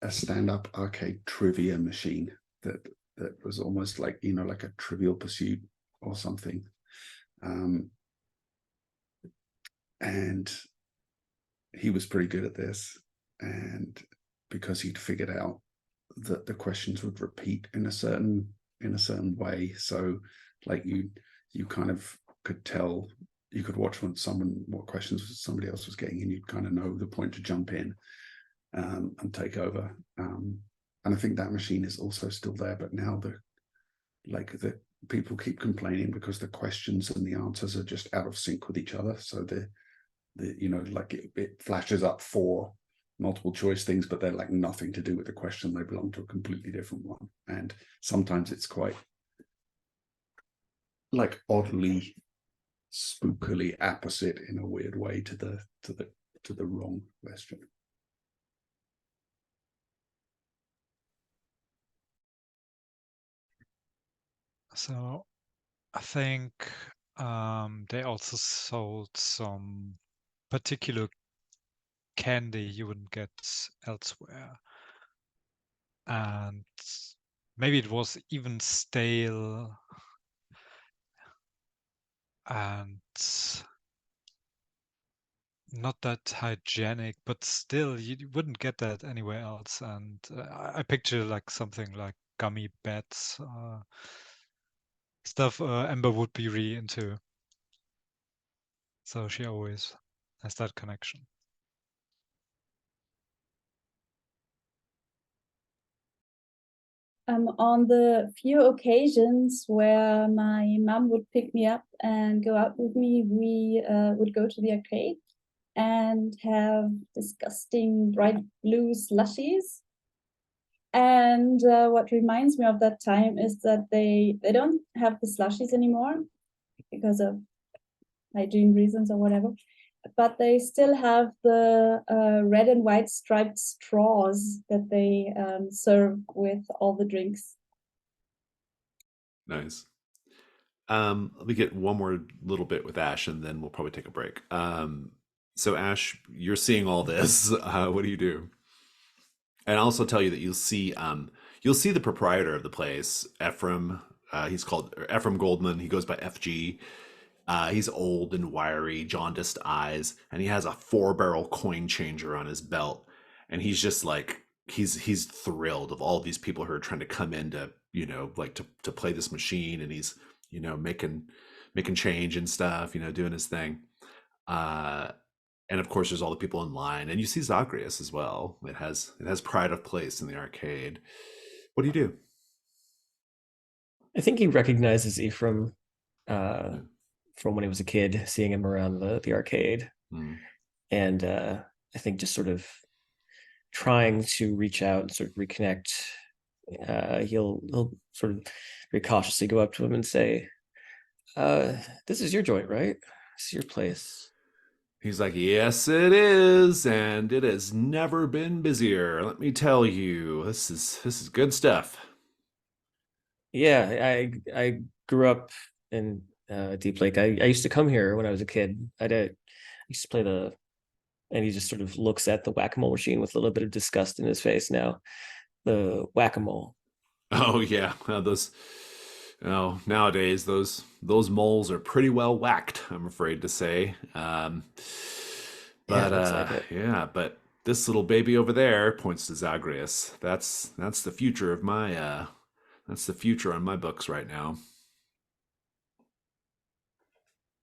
a stand-up arcade trivia machine that was almost like, you know, like a Trivial Pursuit or something. And he was pretty good at this, and because he'd figured out that the questions would repeat in a certain way, so like you kind of could tell, you could watch what questions somebody else was getting, and you'd kind of know the point to jump in and take over. And I think that machine is also still there, but now the people keep complaining because the questions and the answers are just out of sync with each other. So the you know, like it flashes up 4 multiple choice things, but they're like nothing to do with the question. They belong to a completely different one. And sometimes it's quite like oddly, spookily opposite in a weird way to the wrong question. So I think they also sold some particular candy you wouldn't get elsewhere. And maybe it was even stale and not that hygienic, but still you wouldn't get that anywhere else. And I picture like something like gummy bats, stuff Ember would be really into. So she always has that connection. On the few occasions where my mom would pick me up and go out with me, we would go to the arcade and have disgusting bright blue slushies. And what reminds me of that time is that they don't have the slushies anymore because of hygiene reasons or whatever, but they still have the red and white striped straws that they serve with all the drinks. Nice. Let me get one more little bit with Ash, and then we'll probably take a break. So Ash, you're seeing all this. What do you do? And I'll also tell you that you'll see the proprietor of the place, Ephraim. He's called Ephraim Goldman. He goes by FG. He's old and wiry, jaundiced eyes, and he has a 4-barrel coin changer on his belt. And he's just like, he's thrilled of all these people who are trying to come in to, you know, like to play this machine, and he's, you know, making change and stuff, you know, doing his thing. And of course, there's all the people in line, and you see Xxaagreus as well. It has pride of place in the arcade. What do you do? I think he recognizes Ephraim from when he was a kid, seeing him around the arcade. And I think just sort of trying to reach out and sort of reconnect. He'll sort of very cautiously go up to him and say, "This is your joint, right? This is your place." He's like, "Yes, it is, and it has never been busier. Let me tell you, this is good stuff." Yeah, I grew up in Deep Lake. I used to come here when I was a kid. I used to play and he just sort of looks at the whack-a-mole machine with a little bit of disgust in his face now. the whack-a-mole. Oh yeah, those. Oh, nowadays those moles are pretty well whacked, I'm afraid to say. Yeah, But it looks like it. yeah, but this little baby over there points to Xxaagreus. That's the future of my that's the future on my books right now.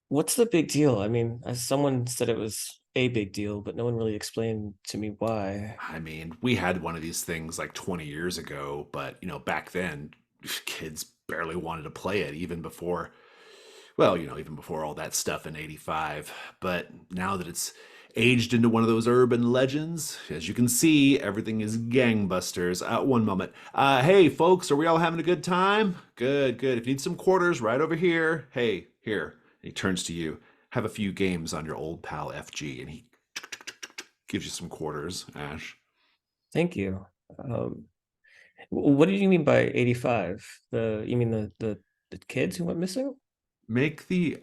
What's the big deal? I mean, as someone said it was a big deal, but no one really explained to me why. I mean, we had one of these things like 20 years ago, but back then kids barely wanted to play it even before, well, even before all that stuff in 85. But now that it's aged into one of those urban legends, as you can see, everything is gangbusters. One moment. Hey, folks, are we all having a good time? Good, good. If you need some quarters, right over here. Hey, here. And he turns to you. Have a few games on your old pal FG, and he gives you some quarters, Ash. Thank you. What did you mean by 85? You mean the kids who went missing? Make the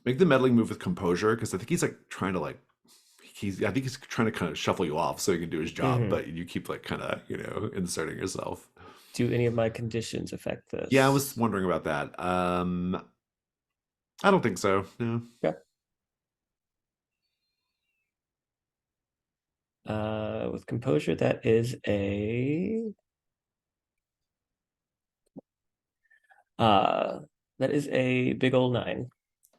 meddling move with composure, because I think he's like trying to like I think he's trying to kind of shuffle you off so he can do his job, but you keep like kind of inserting yourself. Do any of my conditions affect this? Yeah, I was wondering about that. I don't think so. No. Okay. With composure, that is a big old 9.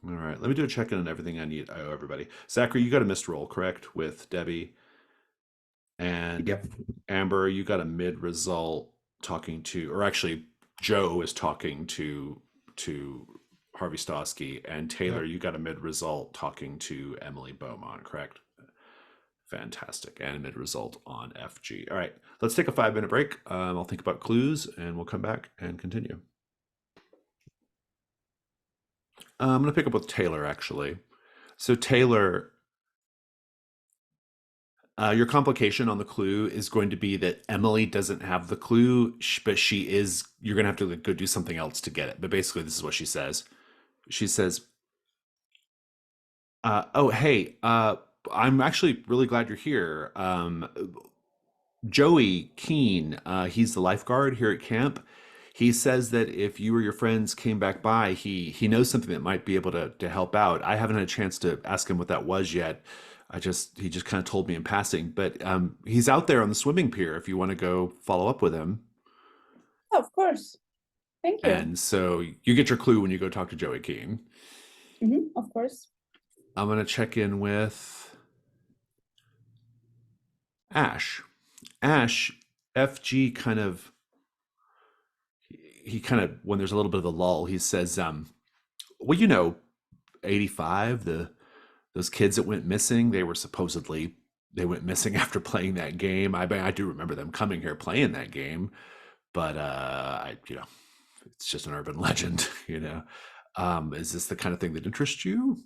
All right, let me do a check-in on everything I need. I owe everybody. Zachary, you got a missed roll, correct? With Debbie. And Yep. Amber, you got a mid result talking to, or actually Joe is talking to Harvey Stosky, and Taylor, you got a mid result talking to Emily Beaumont, correct? Fantastic. And a mid result on FG. All right, let's take a 5-minute break. I'll think about clues and we'll come back and continue. I'm going to pick up with Taylor, actually. So Taylor, your complication on the clue is going to be that Emily doesn't have the clue, but you're going to have to go do something else to get it. But basically, this is what she says. She says, oh, hey, I'm actually really glad you're here. Joey Keene, he's the lifeguard here at camp. He says that if you or your friends came back by, he knows something that might be able to help out. I haven't had a chance to ask him what that was yet. He just kind of told me in passing, but he's out there on the swimming pier if you want to go follow up with him. Oh, of course. Thank you. And so you get your clue when you go talk to Joey Keene. Of course. I'm going to check in with Ash. Ash, FG kind of, he kind of, when there's a little bit of a lull, he says, well, 85, those kids that went missing, they went missing after playing that game. I do remember them coming here playing that game, but it's just an urban legend, Is this the kind of thing that interests you?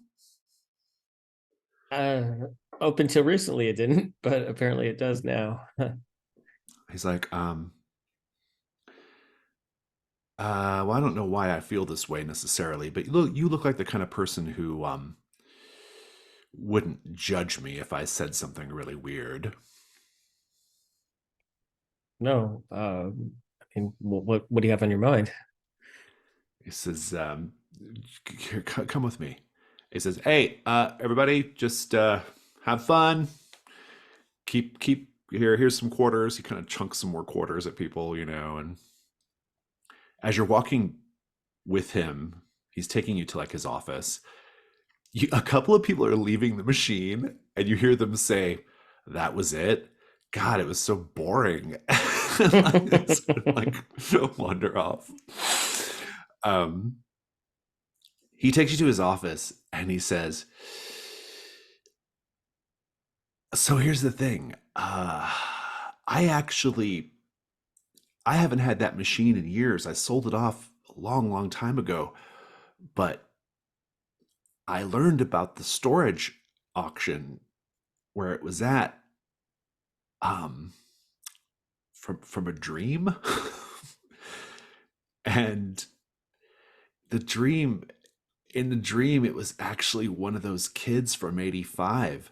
Up until recently it didn't, but apparently it does now. He's like, well, I don't know why I feel this way necessarily, but you look like the kind of person who wouldn't judge me if I said something really weird. No, I mean, what do you have on your mind? He says, here, come with me. He says, hey, everybody, just have fun. Keep here's some quarters. He kind of chunks some more quarters at people, and as you're walking with him, he's taking you to like his office. A couple of people are leaving the machine and you hear them say, that was it. God, it was so boring. like wander off. He takes you to his office and he says, so here's the thing. I haven't had that machine in years. I sold it off a long, long time ago, but I learned about the storage auction where it was at from a dream. And in the dream it was actually one of those kids from 85.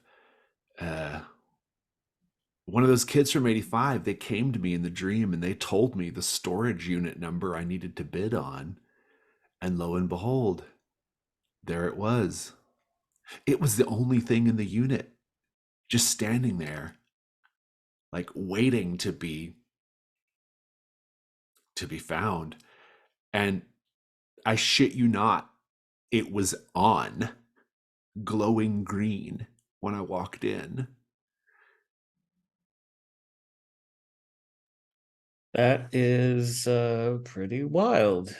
one of those kids from 85, they came to me in the dream and they told me the storage unit number I needed to bid on. And lo and behold, there it was. It was the only thing in the unit, just standing there, like waiting to be found. And I shit you not, it was on, glowing green when I walked in. That is pretty wild.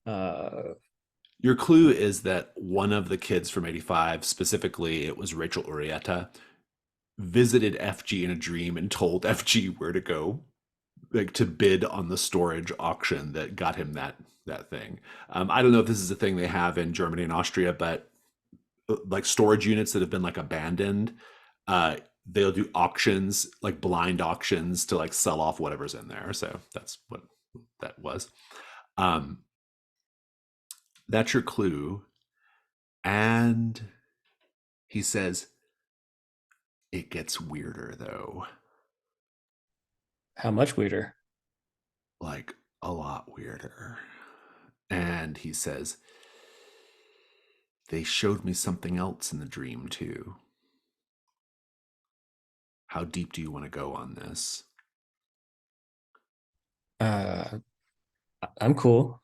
Your clue is that one of the kids from 85, specifically it was Rachel Urieta, visited FG in a dream and told FG where to go, like to bid on the storage auction that got him that thing. I don't know if this is a thing they have in Germany and Austria, but like storage units that have been like abandoned, they'll do auctions, like blind auctions, to like sell off whatever's in there. So that's what that was. That's your clue. And he says, it gets weirder though. How much weirder? Like a lot weirder. And he says, they showed me something else in the dream too. How deep do you want to go on this? I'm cool.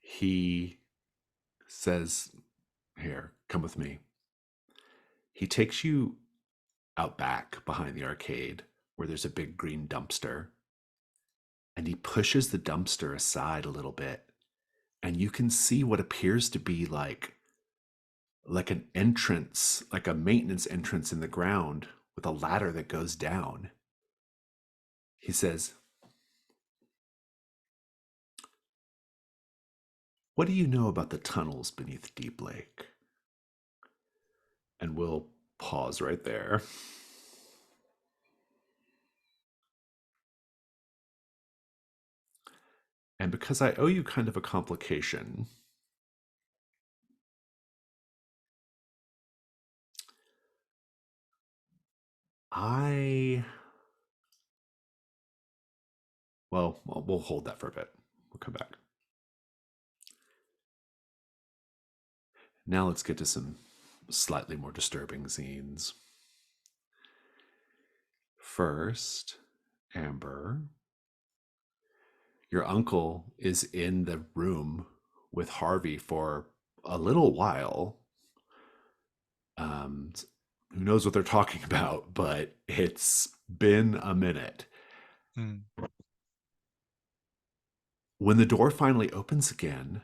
He says, here, come with me. He takes you out back behind the arcade where there's a big green dumpster. And he pushes the dumpster aside a little bit. And you can see what appears to be like an entrance, like a maintenance entrance in the ground with a ladder that goes down. He says, what do you know about the tunnels beneath Deep Lake? And we'll pause right there. And because I owe you kind of a complication, well, we'll hold that for a bit. We'll come back. Now let's get to some slightly more disturbing scenes. First, Amber, your uncle is in the room with Harvey for a little while. Who knows what they're talking about, but it's been a minute. When the door finally opens again,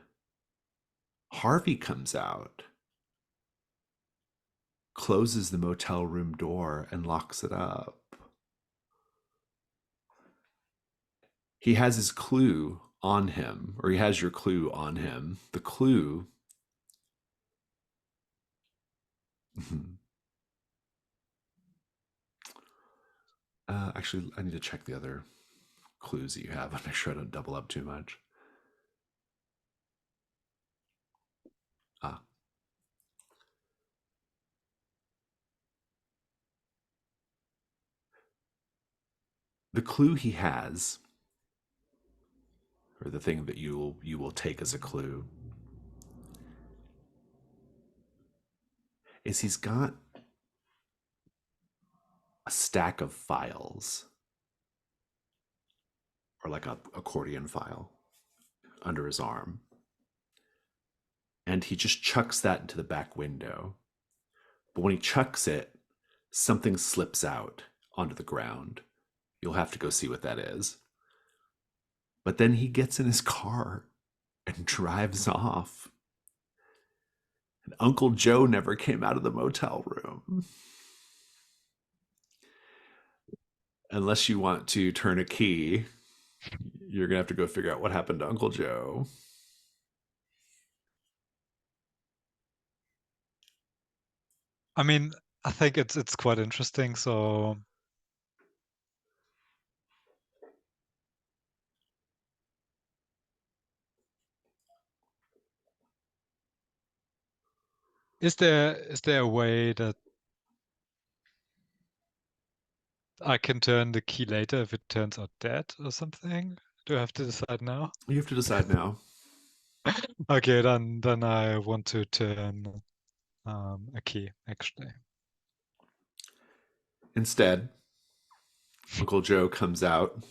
Harvey comes out, closes the motel room door, and locks it up. He has his clue on him, or he has your clue on him. The clue actually, I need to check the other clues that you have. I'll make sure I don't double up too much. The clue he has, or the thing that you will take as a clue, is he's got a stack of files, or like a accordion file, under his arm. And he just chucks that into the back window. But when he chucks it, something slips out onto the ground. You'll have to go see what that is. But then he gets in his car and drives off. And Uncle Joe never came out of the motel room. Unless you want to turn a key, you're going to have to go figure out what happened to Uncle Joe. I mean, I think it's quite interesting. So is there a way that I can turn the key later if it turns out dead or something. Do I have to decide now? You have to decide now. Okay, then I want to turn a key, actually. Instead, Uncle Joe comes out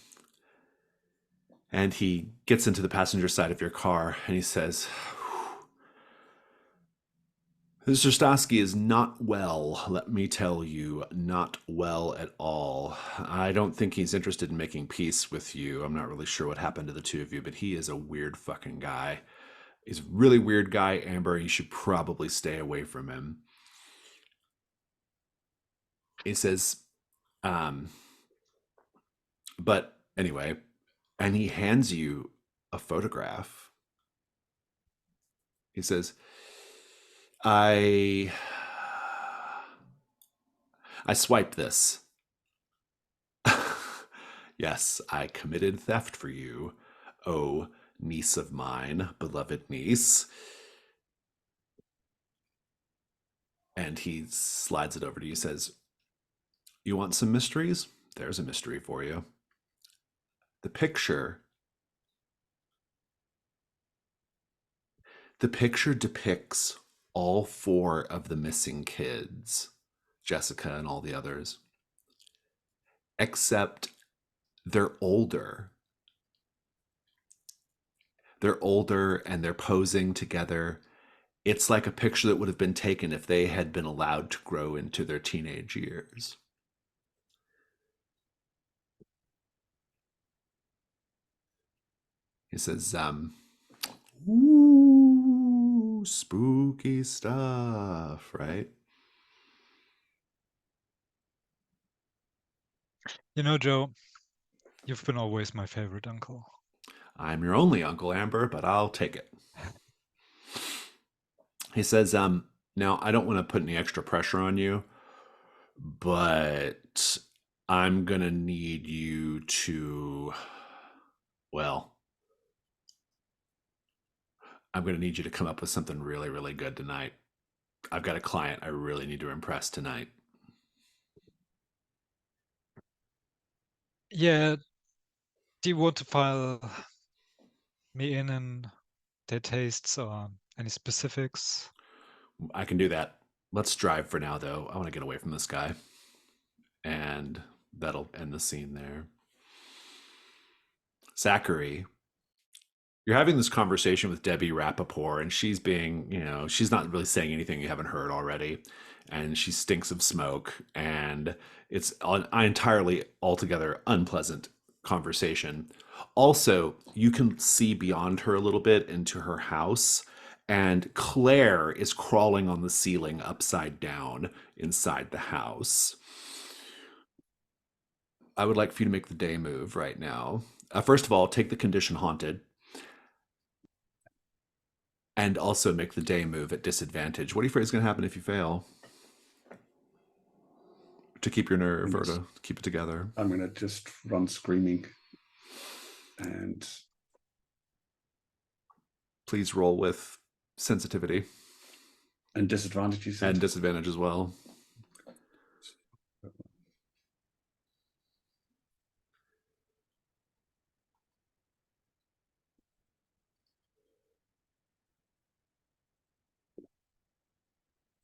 and he gets into the passenger side of your car and he says, Mr. Stosky is not well, let me tell you, not well at all. I don't think he's interested in making peace with you. I'm not really sure what happened to the two of you, but he is a weird fucking guy. He's a really weird guy, Amber. You should probably stay away from him. He says, but anyway, and he hands you a photograph. He says, I swiped this. Yes, I committed theft for you. Oh, niece of mine, beloved niece. And he slides it over to you, says, you want some mysteries? There's a mystery for you. The picture depicts all 4 of the missing kids, Jessica and all the others, except they're older. They're older and they're posing together. It's like a picture that would have been taken if they had been allowed to grow into their teenage years. He says, ooh, spooky stuff, right? You know, Joe, you've been always my favorite uncle. I'm your only uncle, Amber, but I'll take it. He says, now I don't want to put any extra pressure on you, but I'm going to need you to, well, I'm going to need you to come up with something really, really good tonight. I've got a client I really need to impress tonight. Yeah, do you want to file me in their tastes or any specifics? I can do that. Let's drive for now, though. I want to get away from this guy. And that'll end the scene there. Zachary, you're having this conversation with Debbie Rappaport, and she's being, she's not really saying anything you haven't heard already. And she stinks of smoke. And it's an entirely, altogether unpleasant conversation. Also, you can see beyond her a little bit into her house. And Claire is crawling on the ceiling upside down inside the house. I would like for you to make the day move right now. First of all, take the condition haunted. And also make the day move at disadvantage. What do you afraid is going to happen if you fail? To keep your nerve or to keep it together? I'm going to just run screaming. And please roll with sensitivity. And disadvantage, you said? And disadvantage as well.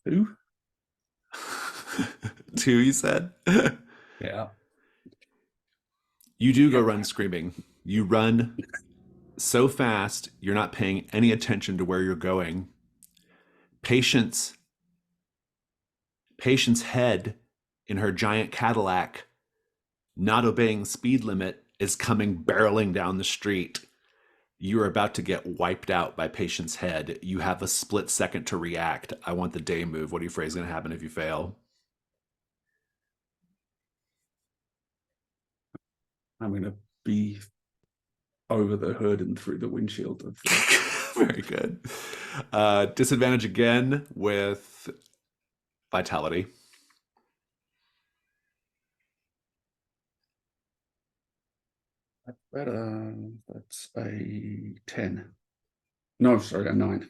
Who? 2, you said? Yeah. You do go run screaming. You run so fast, you're not paying any attention to where you're going. Patience Patient's head in her giant Cadillac, not obeying the speed limit, is coming barreling down the street. You are about to get wiped out by Patient's head. You have a split second to react. I want the day move. What do you afraid is going to happen if you fail? I'm going to be over the hood and through the windshield of the... Very good. Disadvantage again with vitality. That's a 10. No, sorry, a 9.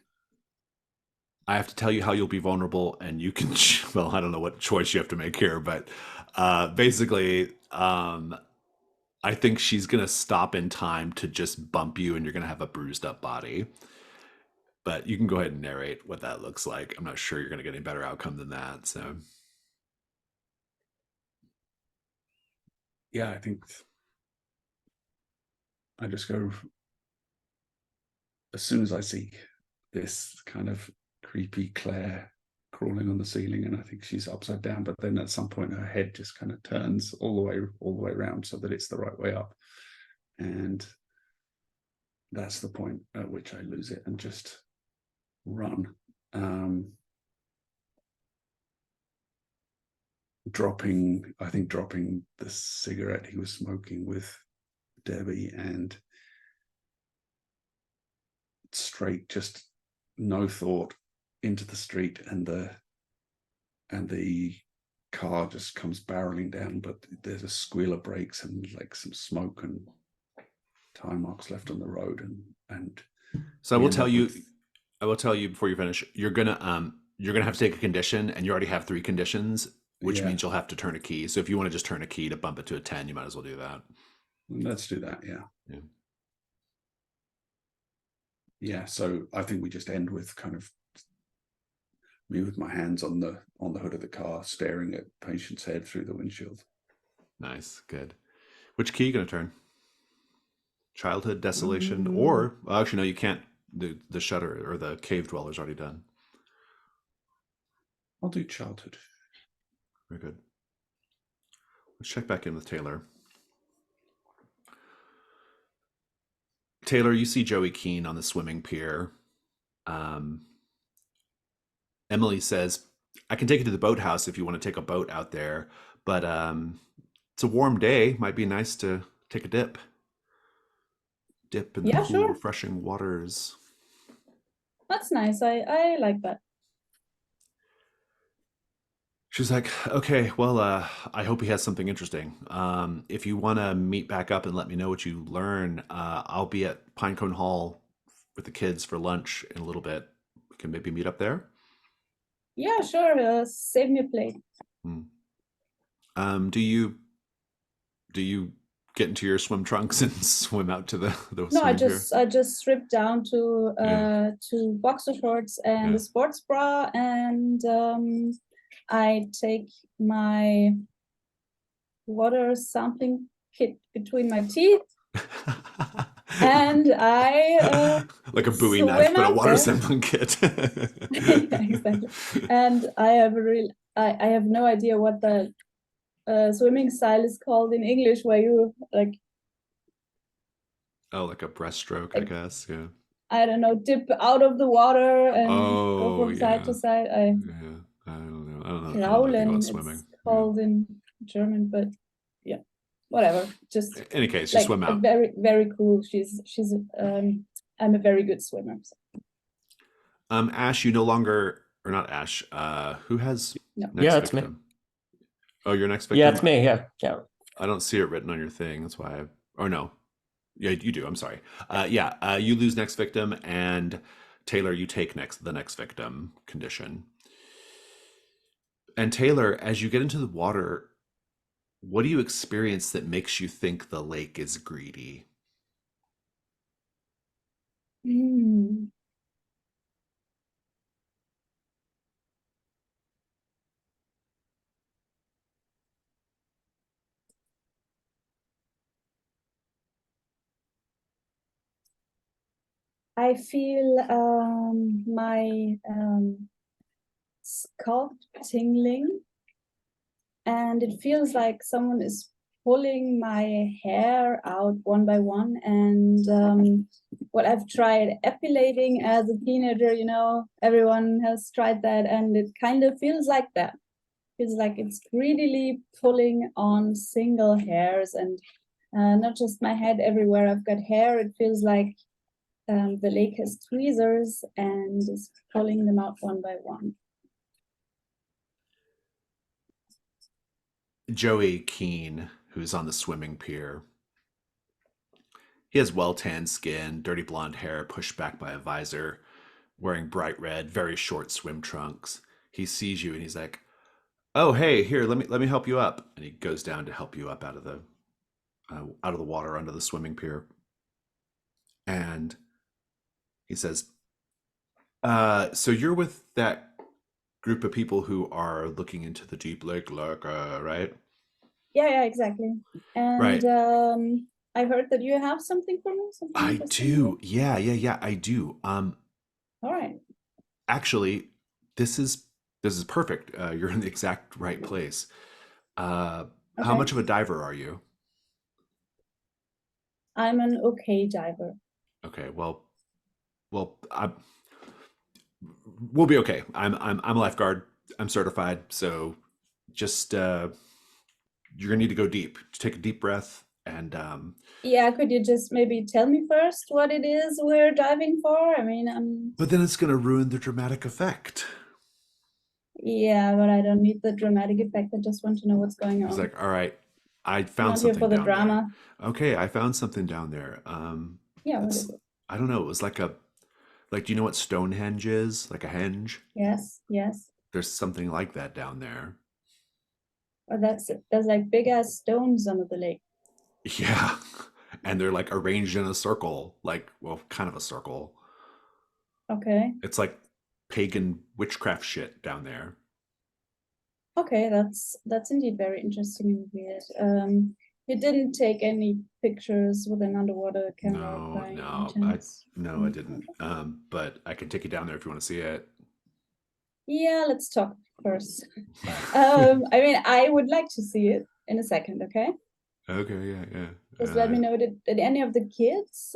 I have to tell you how you'll be vulnerable, and you can, well, I don't know what choice you have to make here, but Basically, I think she's gonna stop in time to just bump you, and you're gonna have a bruised up body. But you can go ahead and narrate what that looks like. I'm not sure you're gonna get any better outcome than that. So Yeah, I think I just go, as soon as I see this kind of creepy Claire crawling on the ceiling, and I think she's upside down, but then at some point her head just kind of turns all the way around so that it's the right way up. And that's the point at which I lose it and just run. Dropping the cigarette he was smoking with Debbie, and straight, just no thought, into the street, and the car just comes barreling down, but there's a squeal of brakes and like some smoke and tire marks left on the road, and so I we will end tell up you, with- I will tell you before you finish, you're gonna have to take a condition, and you already have 3 conditions, which Yeah. means you'll have to turn a key. So if you want to just turn a key to bump it to a 10, you might as well do that. Let's do that. Yeah. Yeah, so I think we just end with kind of me with my hands on the hood of the car, staring at patient's head through the windshield. Nice, good. Which key are you gonna turn? Childhood, desolation, or well, actually no, you can't. The shutter or the cave dweller's already done. I'll do childhood. Very good. Let's check back in with Taylor. Taylor, you see Joey Keene on the swimming pier. Emily says, I can take you to the boathouse if you want to take a boat out there, but it's a warm day. Might be nice to take a dip. Dip in the Yeah, cool, sure. refreshing waters. That's nice. I like that. She's like, okay, well, I hope he has something interesting. If you want to meet back up and let me know what you learn, I'll be at Pinecone Hall with the kids for lunch in a little bit. We can maybe meet up there. Yeah, sure. Save me a plate. Do you get into your swim trunks and swim out to the No, I swimming pier? just stripped down to Yeah. to boxer shorts and Yeah. a sports bra, and I take my water sampling kit between my teeth, and I like a Bowie knife, swim but a out water there. sampling kit. Yeah, exactly. And I have no idea what the swimming style is called in English, where you like, Oh, like a breaststroke, I Like- guess. Yeah. I don't know, dip out of the water and go Oh, from side yeah. to side. Yeah. I don't know. I don't know anything Kraulen, about it's swimming. called in German, but yeah, whatever. Just In any case, you like swim a out. very, very cool. I'm a very good swimmer. So. Ash, you no longer, or not Ash. Who has No. next Yeah, it's me. victim? Oh, your next victim. Yeah, it's me. Yeah, yeah. I don't see it written on your thing. That's why. Or no. Yeah, you do. I'm sorry. You lose next victim, and Taylor, you take the next victim condition. And Taylor, as you get into the water, what do you experience that makes you think the lake is greedy? I feel my scalp tingling, and it feels like someone is pulling my hair out one by one. And what I've tried epilating as a teenager, everyone has tried that, and it kind of feels like that. Feels like it's greedily pulling on single hairs, and not just my head, everywhere I've got hair. It feels like the lake has tweezers and is pulling them out one by one. Joey Keene, who's on the swimming pier. He has well-tanned skin, dirty blonde hair pushed back by a visor, wearing bright red, very short swim trunks. He sees you and he's like, Oh, hey, here, let me help you up. And he goes down to help you up out of the water under the swimming pier. And he says, so you're with that group of people who are looking into the deep lake lurker, right? Yeah, exactly. And Right. I heard that you have something for me, something I interesting. do. Yeah, I do. All right. Actually, this is perfect. You're in the exact right place. Uh, how Okay. much of a diver are you? I'm an okay diver. Okay, well, we'll be okay. I'm a lifeguard. I'm certified. So just you're gonna need to go deep. Take a deep breath, and Yeah, could you just maybe tell me first what it is we're diving for? I mean, but then it's gonna ruin the dramatic effect. yeah, but I don't need the dramatic effect. I just want to know what's going He's on. like, all right, I I'm found not here something for the down there. drama. Okay, I found something down there. Yeah, what is It's it? I don't know. It was like, do you know what Stonehenge is? Like a henge? Yes. There's something like that down there. Oh, there's like big ass stones under the lake. Yeah. And they're like arranged in a circle, like, well, kind of a circle. Okay. It's like pagan witchcraft shit down there. Okay, that's indeed very interesting and weird. You didn't take any pictures with an underwater camera No, by any no, chance? no, I didn't. But I can take you down there if you want to see it. Yeah, let's talk first. I mean, I would like to see it in a second, okay? Okay, yeah. Just let me know, did any of the kids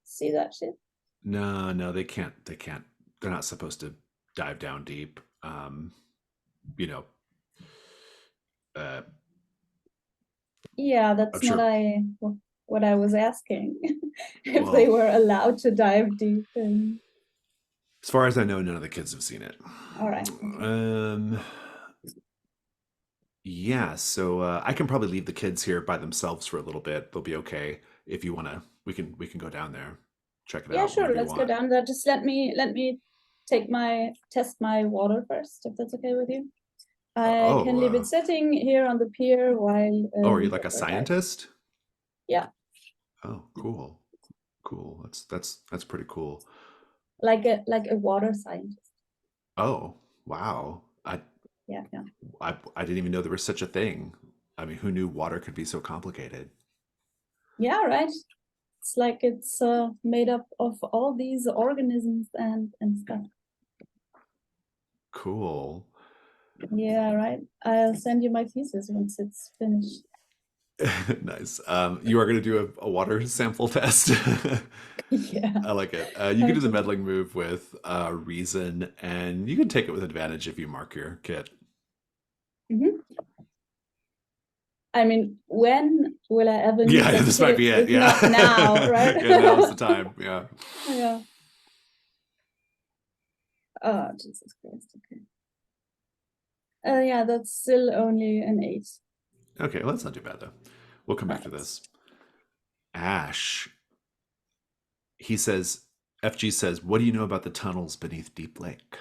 see that shit? No, they can't. They can't. They're not supposed to dive down deep. You know, uh, Yeah, I'm that's not sure. what I was asking. If they Well, were allowed to dive deep in. as far as I know, none of the kids have seen it. All right, okay. Yeah. So I can probably leave the kids here by themselves for a little bit. They'll be okay. If you wanna, we can go down there, check it Yeah, out sure, whenever you let's go want. down there. Just let me test my water first, if that's okay with you. I can leave it sitting here on the pier while Oh, are you we like go a for a dive. scientist? Yeah, Oh, cool. That's pretty cool. like a water scientist. Oh, wow. Yeah. I didn't even know there was such a thing. I mean, who knew water could be so complicated? Yeah, right. It's like it's made up of all these organisms and stuff. Cool. Yeah, right. I'll send you my thesis once it's finished. Nice. You are going to do a water sample test. Yeah. I like it. You can do the Okay. meddling move with reason, and you can take it with advantage if you mark your kit. Mhm. I mean, when will I ever need Yeah, that this might kit be it. if Yeah. not now, right? Yeah, now's the time. Yeah. Yeah. Oh, Jesus Christ. Okay. Yeah, that's still only an 8. Okay, well, that's not too bad, though. We'll come back to Right. this. Ash, he says, FG says, what do you know about the tunnels beneath Deep Lake?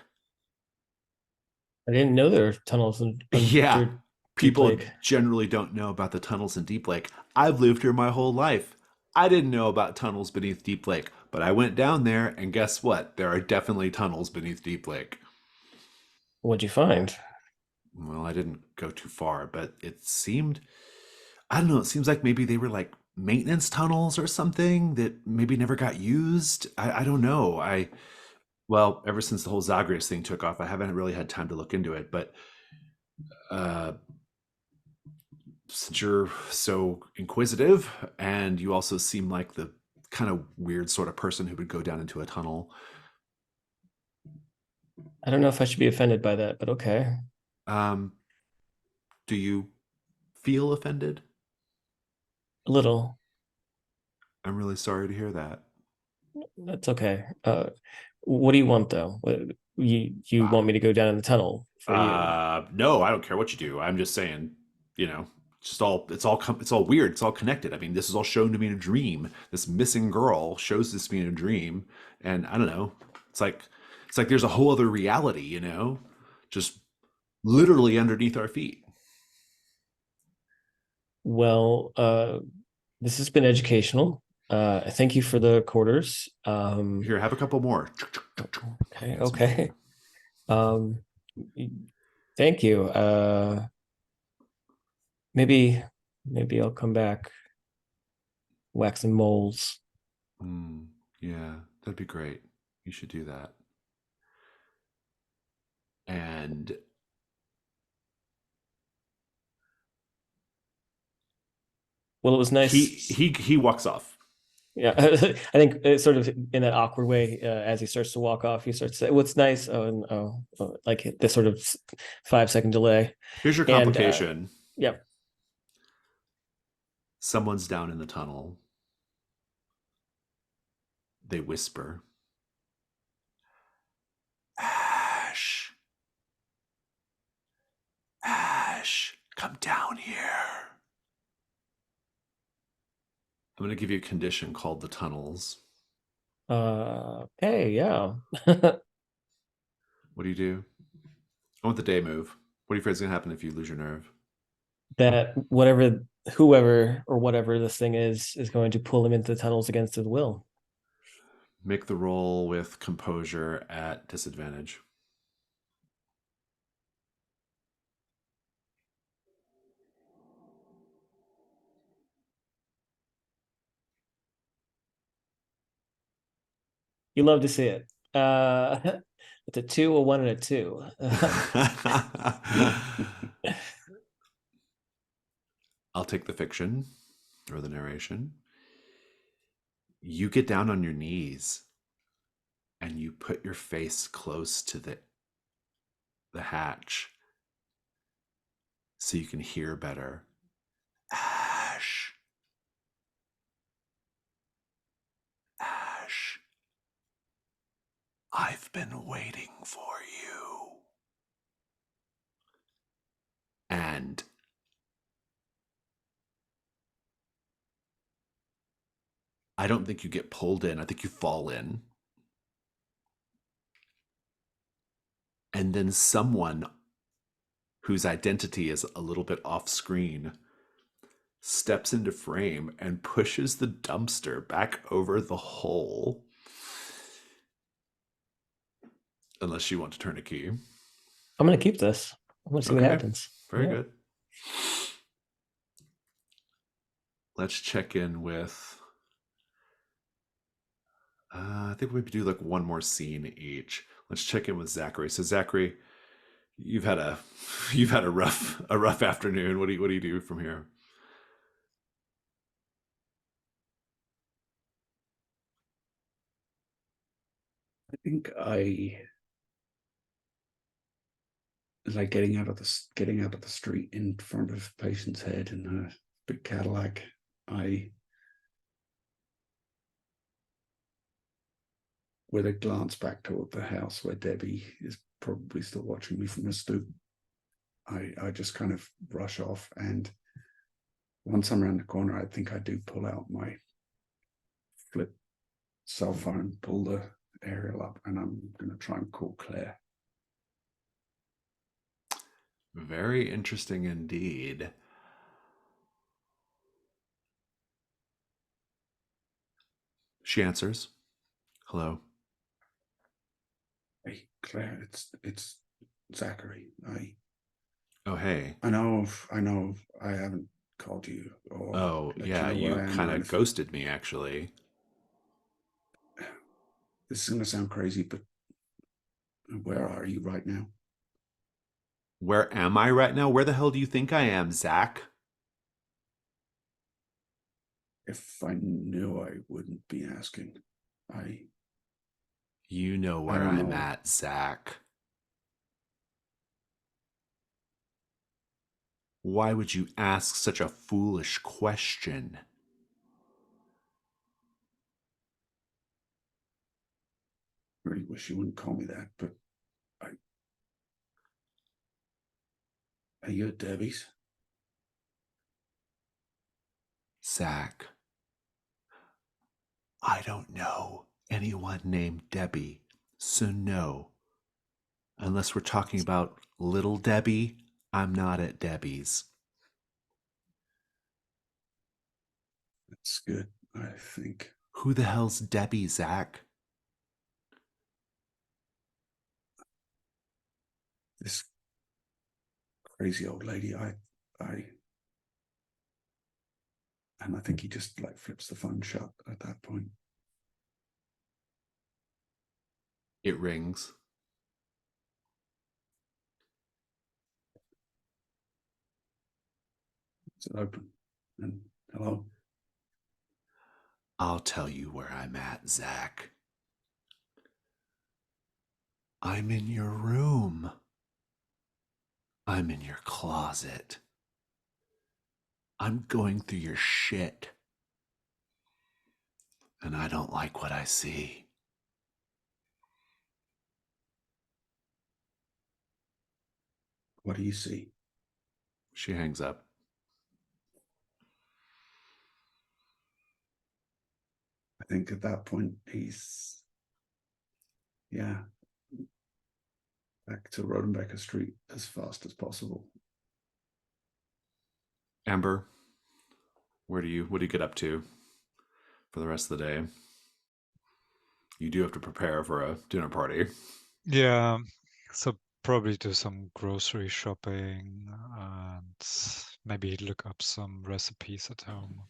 I didn't know there were tunnels Yeah, under Deep people Lake. generally don't know about the tunnels in Deep Lake. I've lived here my whole life. I didn't know about tunnels beneath Deep Lake, but I went down there, and guess what? There are definitely tunnels beneath Deep Lake. What'd you find? Well, I didn't go too far, but I don't know, it seems like maybe they were like maintenance tunnels or something that maybe never got used. I don't know. Well, ever since the whole Xxaagreus thing took off, I haven't really had time to look into it, but uh, since you're so inquisitive and you also seem like the kind of weird sort of person who would go down into a tunnel. I don't know if I should be offended by that, but okay. Do you feel offended? A little. I'm really sorry to hear that. That's okay. What do you want though? You want me to go down in the tunnel for you? No, I don't care what you do. I'm just saying, you know, it's all weird. It's all connected. I mean, this is all shown to me in a dream. This missing girl shows this to me in a dream, and I don't know. It's like there's a whole other reality, you know, just literally underneath our feet. Well, this has been educational. Thank you for the quarters. Here, have a couple more. Okay, Get some okay. food. Thank you. Maybe I'll come back, wax some moles. Yeah, that'd be great. You should do that. And Well, it was nice. he walks off. Yeah, I think it's sort of in that awkward way as he starts to walk off. He starts to say, "What's nice?" Oh, and like this sort of 5-second delay. Here's your And complication. yeah, Someone's down in the tunnel. They whisper, Ash, Ash, come down here. I'm going to give you a condition called the tunnels. okay, yeah. What do you do? I want the day move. What do you afraid is going to happen if you lose your nerve? That whoever or whatever this thing is going to pull him into the tunnels against his will. Make the roll with composure at disadvantage. You love to see it. It's a 2, a 1, and a 2. I'll take the fiction or the narration. You get down on your knees and you put your face close to the hatch so you can hear better. Ash. Ash. I've been waiting for you. And I don't think you get pulled in. I think you fall in. And then someone whose identity is a little bit off screen steps into frame and pushes the dumpster back over the hole. Unless you want to turn a key. I'm going to keep this. I'm going to see what happens. Very good. Let's check in with... I think we do like one more scene each. Let's check in with Zachary. So Zachary, you've had a rough afternoon. What do you do from here? I think I like getting out of the street in front of Patient's head in a big Cadillac. With a glance back toward the house where Debbie is probably still watching me from the stoop, I just kind of rush off, and once I'm around the corner, I think I do pull out my flip cell phone, pull the aerial up, and I'm going to try and call Claire. Very interesting indeed. She answers. Hello. Hey, Claire, it's Zachary. Oh, hey. I know I haven't called you or Oh, yeah, you kind of ghosted me, actually. This is going to sound crazy, but where are you right now? Where am I right now? Where the hell do you think I am, Zach? If I knew, I wouldn't be asking. You know where I'm at, Zach. Why would you ask such a foolish question? I really wish you wouldn't call me that, but are you at Debbie's? Zach, I don't know anyone named Debbie, so no. Unless we're talking about Little Debbie, I'm not at Debbie's. That's good, I think. Who the hell's Debbie, Zach? This crazy old lady, and I think he just like flips the phone shut at that point. It rings. Is it open? And hello? I'll tell you where I'm at, Zach. I'm in your room. I'm in your closet. I'm going through your shit. And I don't like what I see. What do you see? She hangs up. I think at that point he's, yeah, back to Rodenbecker Street as fast as possible. Amber, what do you get up to for the rest of the day? You do have to prepare for a dinner party. Yeah, so probably do some grocery shopping and maybe look up some recipes at home.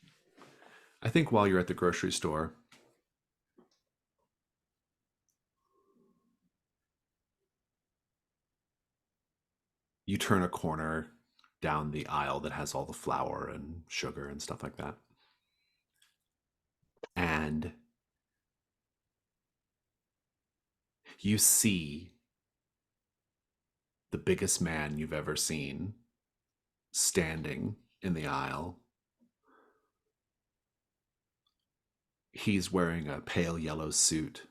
I think while you're at the grocery store, you turn a corner down the aisle that has all the flour and sugar and stuff like that. And you see the biggest man you've ever seen standing in the aisle. He's wearing a pale yellow suit,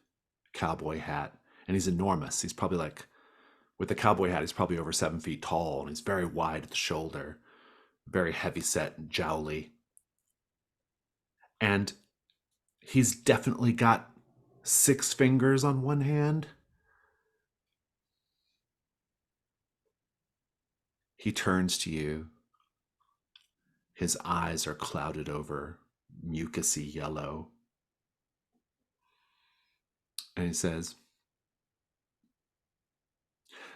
cowboy hat, and he's enormous. He's probably like, with the cowboy hat, he's probably over 7 feet tall, and he's very wide at the shoulder, very heavy set and jowly. And he's definitely got 6 fingers on one hand. He turns to you. His eyes are clouded over, mucusy yellow. And he says,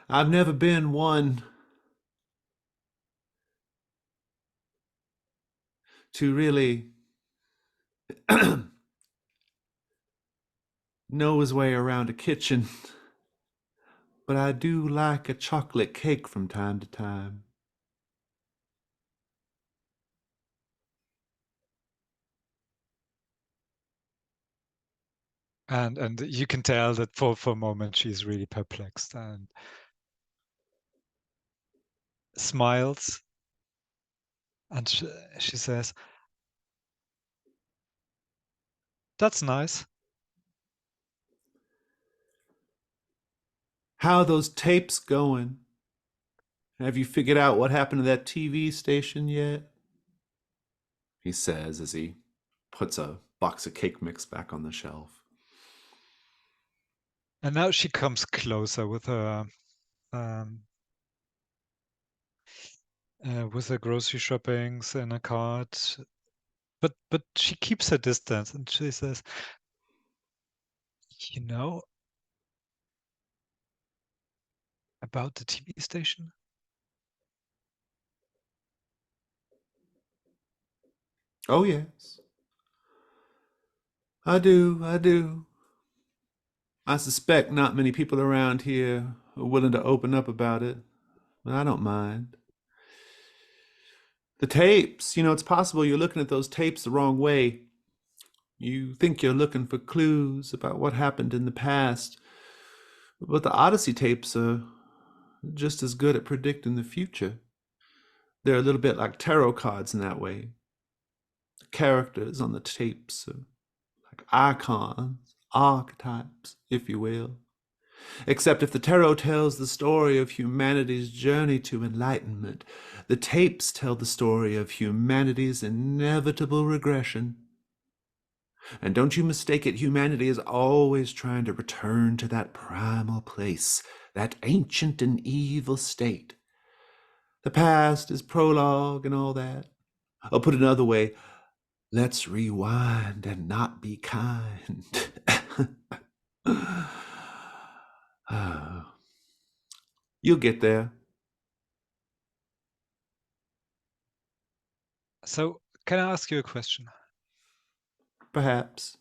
I've never been one to really know his way around a kitchen, but I do like a chocolate cake from time to time. And you can tell that for a moment she's really perplexed and smiles, and she says, "That's nice." How are those tapes going? Have you figured out what happened to that TV station yet? He says as he puts a box of cake mix back on the shelf. And now she comes closer with her grocery shoppings in a cart, but she keeps her distance, and she says, "You know about the TV station?" Oh, yes. I do. I suspect not many people around here are willing to open up about it, but I don't mind. The tapes, it's possible you're looking at those tapes the wrong way. You think you're looking for clues about what happened in the past, but the Odyssey tapes are just as good at predicting the future. They're a little bit like tarot cards in that way. The characters on the tapes are like icons, archetypes, if you will. Except if the tarot tells the story of humanity's journey to enlightenment, the tapes tell the story of humanity's inevitable regression. And don't you mistake it, humanity is always trying to return to that primal place that ancient and evil state. The past is prologue and all that. Or put another way, let's rewind and not be kind. You'll get there. So, can I ask you a question? Perhaps.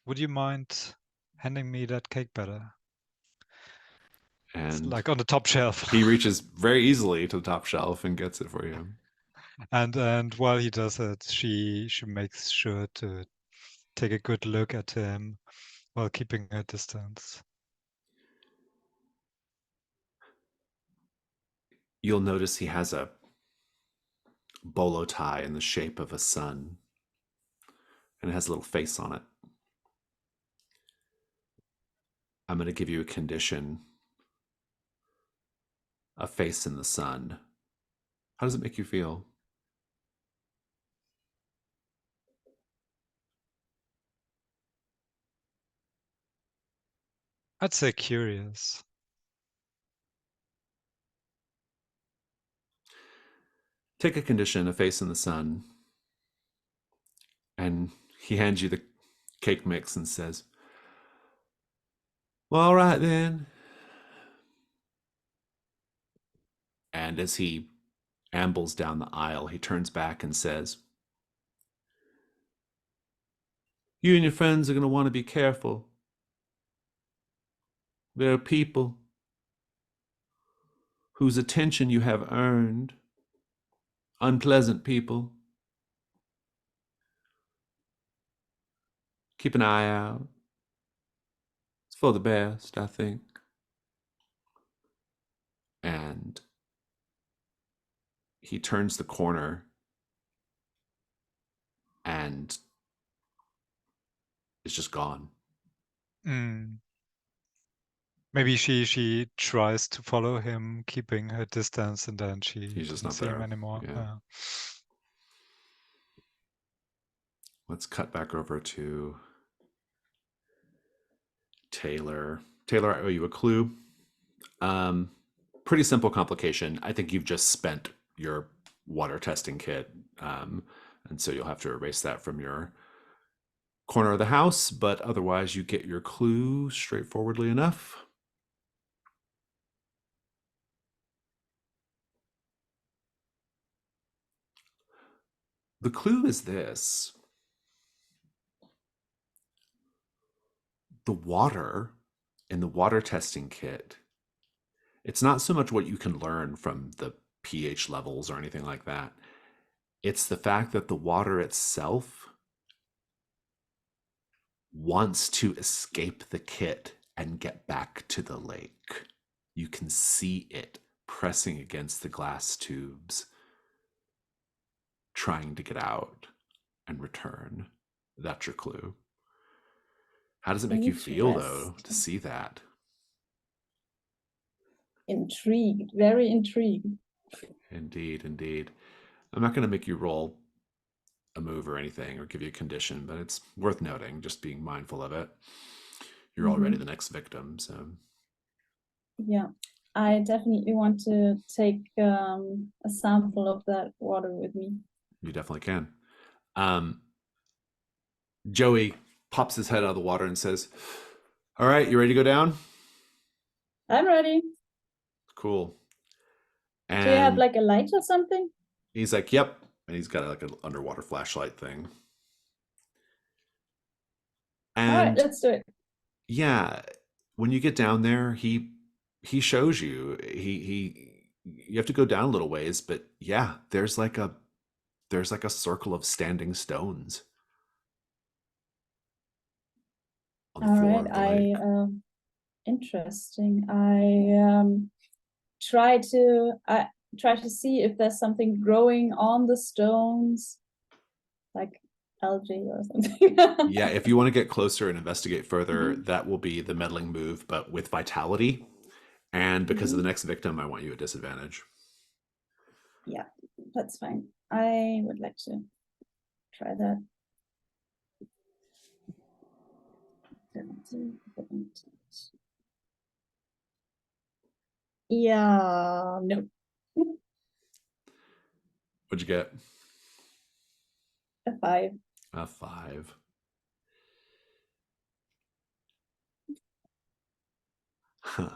Would you mind handing me that cake batter? It's And like on the top shelf. he reaches very easily to the top shelf and gets it for you. And while he does it, she makes sure to take a good look at him while keeping her distance. You'll notice he has a bolo tie in the shape of a sun, and it has a little face on it. I'm going to give you a condition. A face in the sun. How does it make you feel? I'd say curious. Take a condition, a face in the sun, and he hands you the cake mix and says, well, all right then. And as he ambles down the aisle, he turns back and says, you and your friends are going to want to be careful. There are people whose attention you have earned, unpleasant people. Keep an eye out. It's for the best, I think. And he turns the corner and is just gone. Mm. Maybe she tries to follow him, keeping her distance, and then she He's just doesn't not see him there. anymore. Yeah. Let's cut back over to Taylor. Taylor, I owe you a clue. Pretty simple complication. I think you've just spent your water testing kit. And so you'll have to erase that from your corner of the house, but otherwise you get your clue straightforwardly enough. The clue is this. The water in the water testing kit, it's not so much what you can learn from the pH levels or anything like that. It's the fact that the water itself wants to escape the kit and get back to the lake. You can see it pressing against the glass tubes, trying to get out and return. That's your clue. How does it make you feel, though, to see that? Intrigued, very intrigued. Indeed, indeed. I'm not going to make you roll a move or anything or give you a condition, but it's worth noting, just being mindful of it. You're already the next victim, so. Yeah, I definitely want to take a sample of that water with me. You definitely can. Joey pops his head out of the water and says, all right, you ready to go down? I'm ready. Cool. And do you have like a light or something? He's like, yep. And he's got like an underwater flashlight thing. And all right, let's do it. Yeah, when you get down there, he shows you. You have to go down a little ways, but yeah, there's like a circle of standing stones on the All floor right, of the lake. Interesting. I try to see if there's something growing on the stones, like algae or something. Yeah, if you want to get closer and investigate further, that will be the meddling move, but with vitality. And because of the next victim, I want you at disadvantage. Yeah, that's fine. I would like to try that. 17, 17. Yeah, no. What'd you get? A 5. A 5. Huh.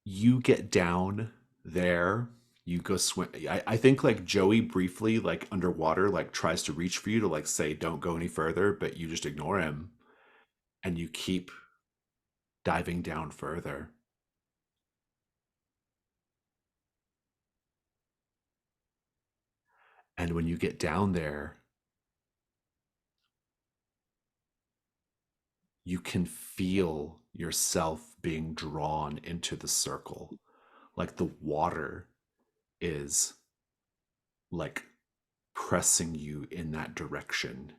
You get down there, you go swim. I think like Joey briefly, like underwater, like tries to reach for you to like say, don't go any further, but you just ignore him and you keep diving down further. And when you get down there, you can feel yourself being drawn into the circle. Like the water is like pressing you in that direction.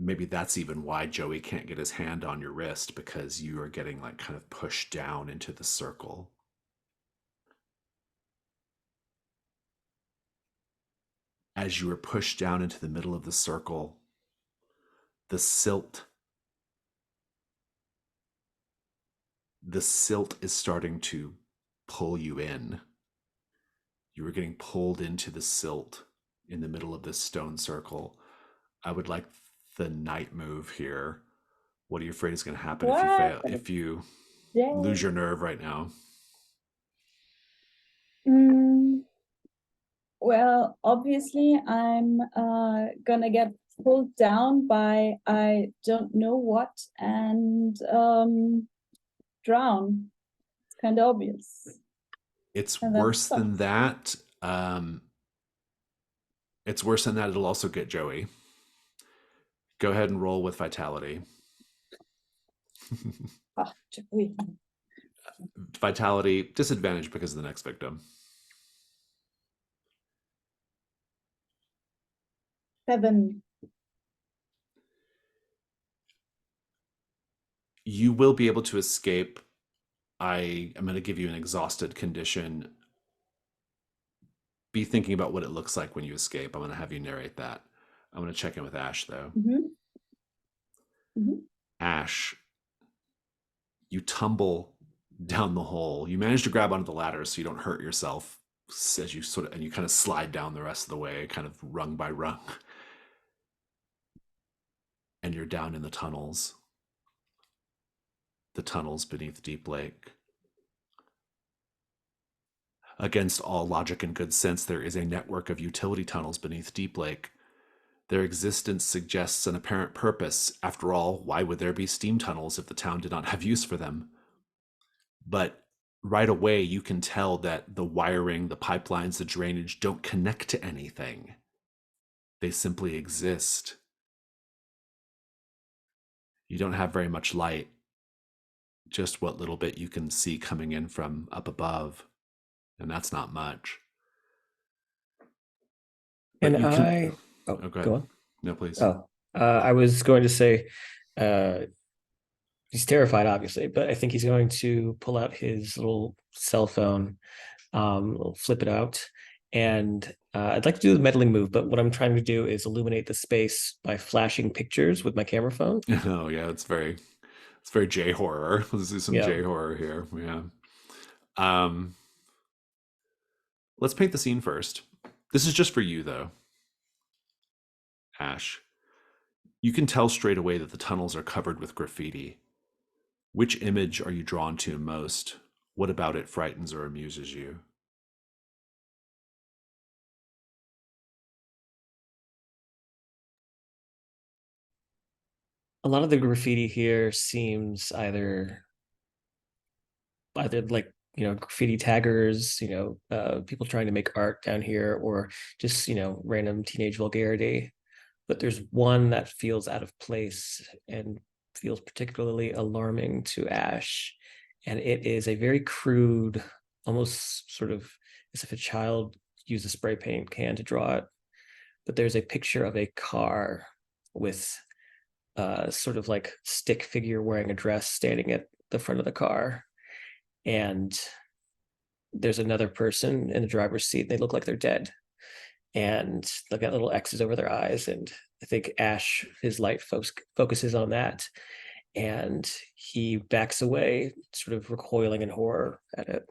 Maybe that's even why Joey can't get his hand on your wrist, because you are getting like kind of pushed down into the circle. As you are pushed down into the middle of the circle, the silt is starting to pull you in. You are getting pulled into the silt in the middle of this stone circle. I would like the night move here. What are you afraid is going to happen if you fail? If you lose your nerve right now? Well, obviously, I'm gonna get pulled down by I don't know what and drown. It's kind of obvious. It's And worse than sucks. that. It's worse than that. It'll also get Joey. Go ahead and roll with vitality. Ah, Joey. Vitality, disadvantage because of the next victim. 7. You will be able to escape. I am going to give you an exhausted condition. Be thinking about what it looks like when you escape. I'm going to have you narrate that. I'm going to check in with Ash, though. Ash, you tumble down the hole. You manage to grab onto the ladder so you don't hurt yourself as you and you kind of slide down the rest of the way, kind of rung by rung. And you're down in the tunnels beneath Deep Lake. Against all logic and good sense, there is a network of utility tunnels beneath Deep Lake. Their existence suggests an apparent purpose. After all, why would there be steam tunnels if the town did not have use for them? But right away, you can tell that the wiring, the pipelines, the drainage don't connect to anything. They simply exist. You don't have very much light, just what little bit you can see coming in from up above, and that's not much. But And you I, oh, go go ahead. on. No, please. I was going to say, he's terrified, obviously, but I think he's going to pull out his little cell phone, flip it out, and I'd like to do the meddling move, but what I'm trying to do is illuminate the space by flashing pictures with my camera phone. Oh yeah, it's very J horror. Let's do some J horror here. Yeah. Let's paint the scene first. This is just for you, though, Ash. You can tell straight away that the tunnels are covered with graffiti. Which image are you drawn to most? What about it frightens or amuses you? A lot of the graffiti here seems either like, graffiti taggers, people trying to make art down here, or just, random teenage vulgarity. But there's one that feels out of place and feels particularly alarming to Ash. And it is a very crude, almost sort of as if a child used a spray paint can to draw it. But there's a picture of a car with sort of like stick figure wearing a dress standing at the front of the car. And there's another person in the driver's seat. They look like they're dead. And they've got little X's over their eyes. And I think Ash, his light focuses on that, and he backs away, sort of recoiling in horror at it.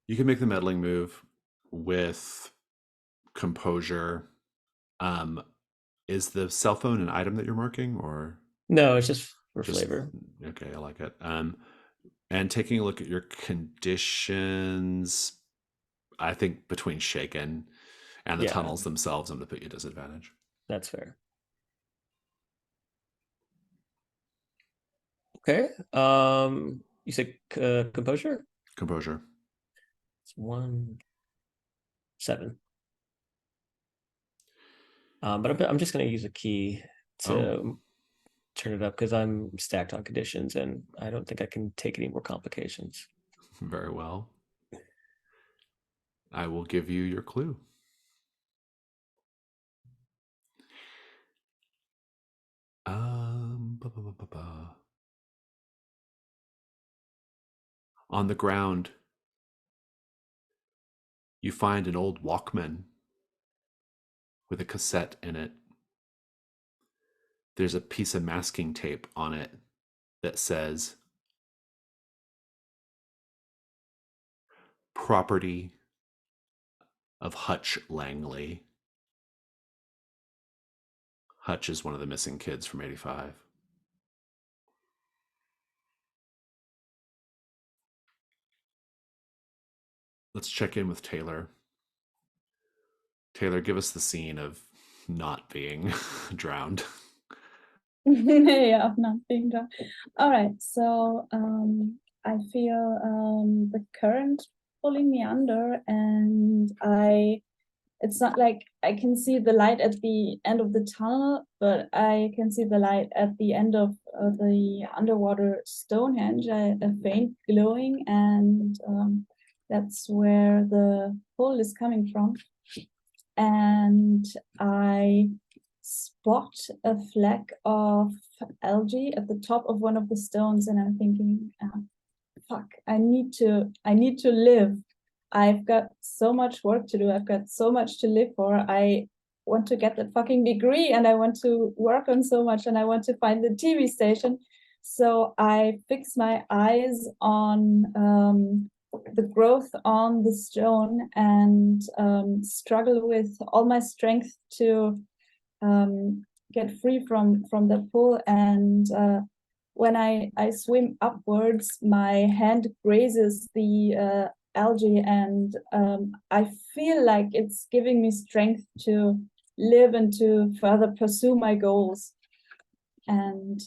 You can make the meddling move with composure. Is the cell phone an item that you're marking, or No, it's just for just flavor. okay? I like it. And taking a look at your conditions, I think between shaken and the Yeah. tunnels themselves, I'm going to put you at disadvantage. That's fair. Okay. You said composure? Composure. It's 1-7. But I'm just going to use a key to turn it up because I'm stacked on conditions and I don't think I can take any more complications. Very well. I will give you your clue. Ba, ba, ba, ba, ba. On the ground, you find an old Walkman with a cassette in it. There's a piece of masking tape on it that says, "Property of Hutch Langley." Hutch is one of the missing kids from '85. Let's check in with Taylor. Taylor, give us the scene of not being drowned. Yeah, of not being done. All right, so I feel the current pulling me under, and it's not like I can see the light at the end of the tunnel, but I can see the light at the end of the underwater Stonehenge, a faint glowing, and that's where the pull is coming from. And I spot a fleck of algae at the top of one of the stones, and I'm thinking, fuck, I need to live. I've got so much work to do. I've got so much to live for. I want to get that fucking degree, and I want to work on so much, and I want to find the TV station. So I fix my eyes on the growth on the stone and struggle with all my strength to get free from the pull. And when I swim upwards, my hand grazes the algae, and I feel like it's giving me strength to live and to further pursue my goals. And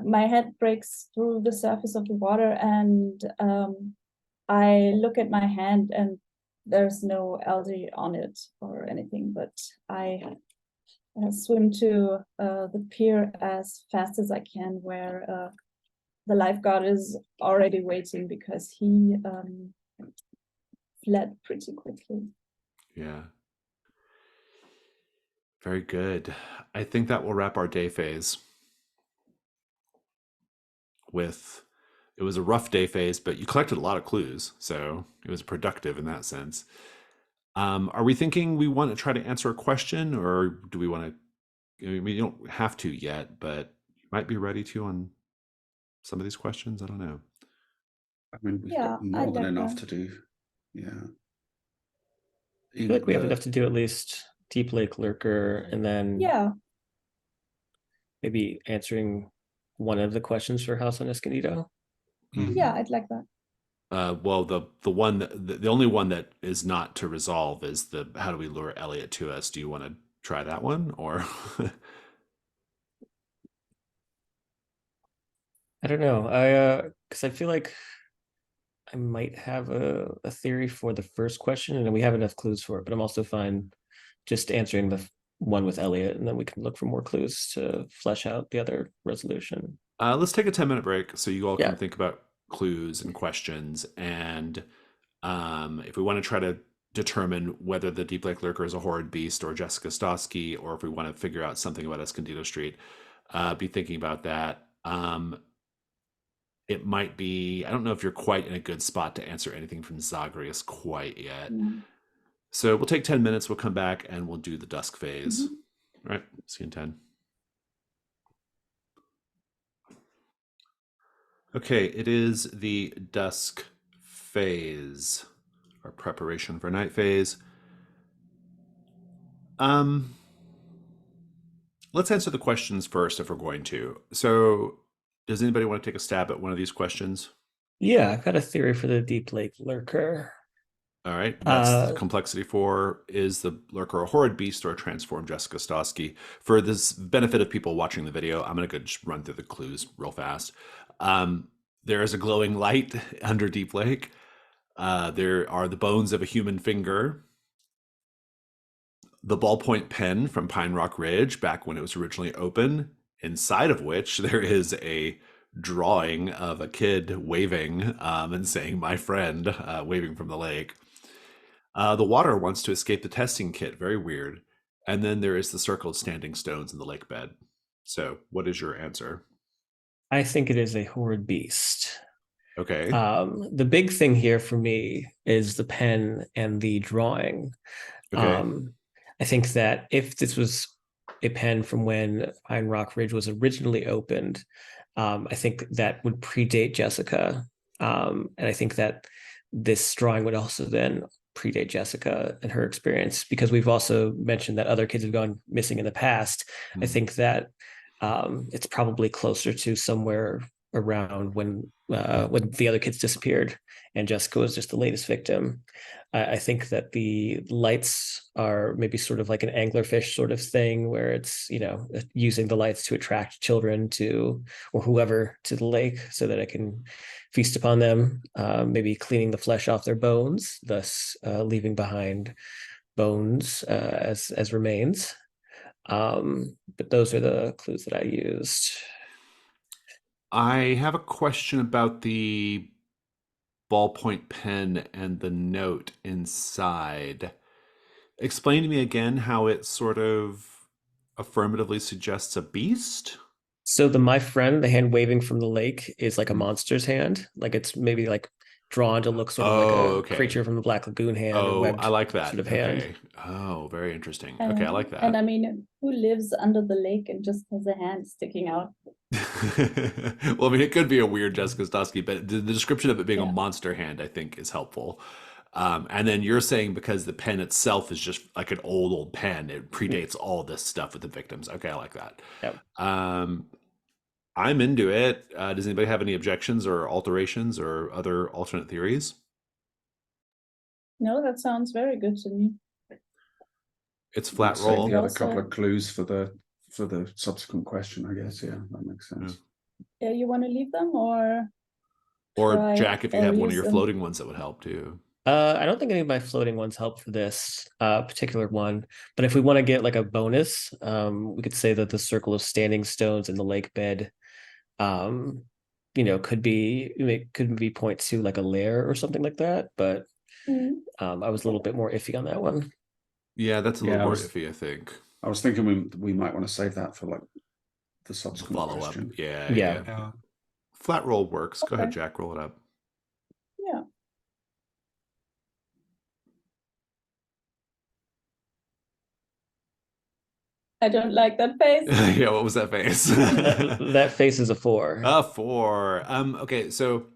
my head breaks through the surface of the water, and I look at my hand, and there's no algae on it or anything, but I swim to the pier as fast as I can, where the lifeguard is already waiting because he fled pretty quickly. Yeah. Very good. I think that will wrap our day phase with, it was a rough day phase, but you collected a lot of clues, so it was productive in that sense. Are we thinking we want to try to answer a question, or do we want to, I mean, you don't have to yet, but you might be ready to on some of these questions? I don't know. I mean, we've Yeah, got more I'd than like enough that. to do. Yeah. I feel like we have enough to do at least Deep Lake Lurker, and then Yeah, maybe answering one of the questions for House on Escondido. yeah, I'd like that. Well, the one the only one that is not to resolve is the how do we lure Elliot to us? Do you want to try that one, or? I don't know. Because I feel like I might have a theory for the first question, and then we have enough clues for it. But I'm also fine just answering the one with Elliot, and then we can look for more clues to flesh out the other resolution. Let's take a 10-minute break so you all Yeah. can think about clues and questions, and if we want to try to determine whether the Deep Lake Lurker is a horrid beast or Jessica Stosky, or if we want to figure out something about Escondido Street, be thinking about that. it might be, I don't know if you're quite in a good spot to answer anything from Xxaagreus quite yet. No. So we'll take 10 minutes, we'll come back and we'll do the dusk phase. Mhm. All right, see you in 10. Okay, it is the dusk phase, our preparation for night phase. Let's answer the questions first if we're going to. So, does anybody want to take a stab at one of these questions? Yeah, I've got a theory for the deep lake lurker. All right, that's complexity 4. Is the lurker a horrid beast or a transformed Jessica Stosky? For this benefit of people watching the video, I'm going to just run through the clues real fast. There is a glowing light under Deep Lake. There are the bones of a human finger. The ballpoint pen from Pine Rock Ridge back when it was originally open, inside of which there is a drawing of a kid waving and saying, "My friend," waving from the lake. The water wants to escape the testing kit. Very weird. And then there is the circled standing stones in the lake bed. So, what is your answer? I think it is a horrid beast. Okay. The big thing here for me is the pen and the drawing. Okay. I think that if this was a pen from when Pine Rock Ridge was originally opened, I think that would predate Jessica. And I think that this drawing would also then predate Jessica and her experience, because we've also mentioned that other kids have gone missing in the past. I think that it's probably closer to somewhere around when the other kids disappeared and Jessica was just the latest victim. I think that the lights are maybe sort of like an anglerfish sort of thing, where it's, you know, using the lights to attract children to, or whoever, to the lake so that it can feast upon them, maybe cleaning the flesh off their bones, thus leaving behind bones as remains. But those are the clues that I used. I have a question about the ballpoint pen and the note inside. Explain to me again how it sort of affirmatively suggests a beast. So my friend, the hand waving from the lake, is like a monster's hand. Like it's maybe like drawn to look sort of like a okay. creature from the Black Lagoon hand, or Oh, webbed I like that. sort of hand. Okay. Oh, very interesting. Okay, I like that. And I mean, who lives under the lake and just has a hand sticking out? Well, I mean, it could be a weird Jessica Stosky, but the description of it being a Yeah. monster hand, I think, is helpful. And then you're saying because the pen itself is just like an old pen, it predates all this stuff with the victims. Okay, I like that. Yep. I'm into it. Does anybody have any objections or alterations or other alternate theories? No, that sounds very good to me. It's flat Save roll. the other Also- couple of clues for the subsequent question, I guess. Yeah, that makes sense. Yeah, you want to leave them or Or Jack, if you have one of your use them? floating ones, that would help too. I don't think any of my floating ones help for this particular one, but if we want to get like a bonus, we could say that the circle of standing stones in the lake bed, you know, could be point to like a lair or something like that. But Mhm. I was a little bit more iffy on that one. Yeah, that's a Yeah, little I more was- iffy, I think. I was thinking we might want to save that for like the subsequent Follow up. question. Yeah. Yeah. Flat roll works. Go ahead, Okay. Jack, roll it up. Yeah. I don't like that face. Yeah, what was that face? That face is a 4. A 4. Okay, so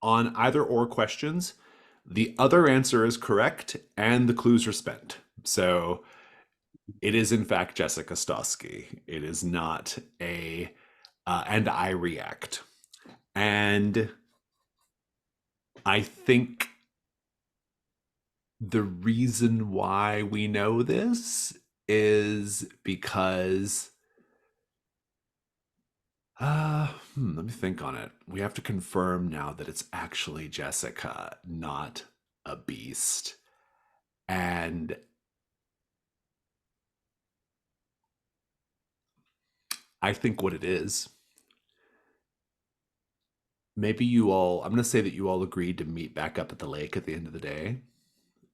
on either or questions, the other answer is correct and the clues are spent. So it is in fact Jessica Stosky. It is not a and I react. And I think the reason why we know this is because let me think on it. We have to confirm now that it's actually Jessica, not a beast. And I think what it is, maybe you all, I'm going to say that you all agreed to meet back up at the lake at the end of the day,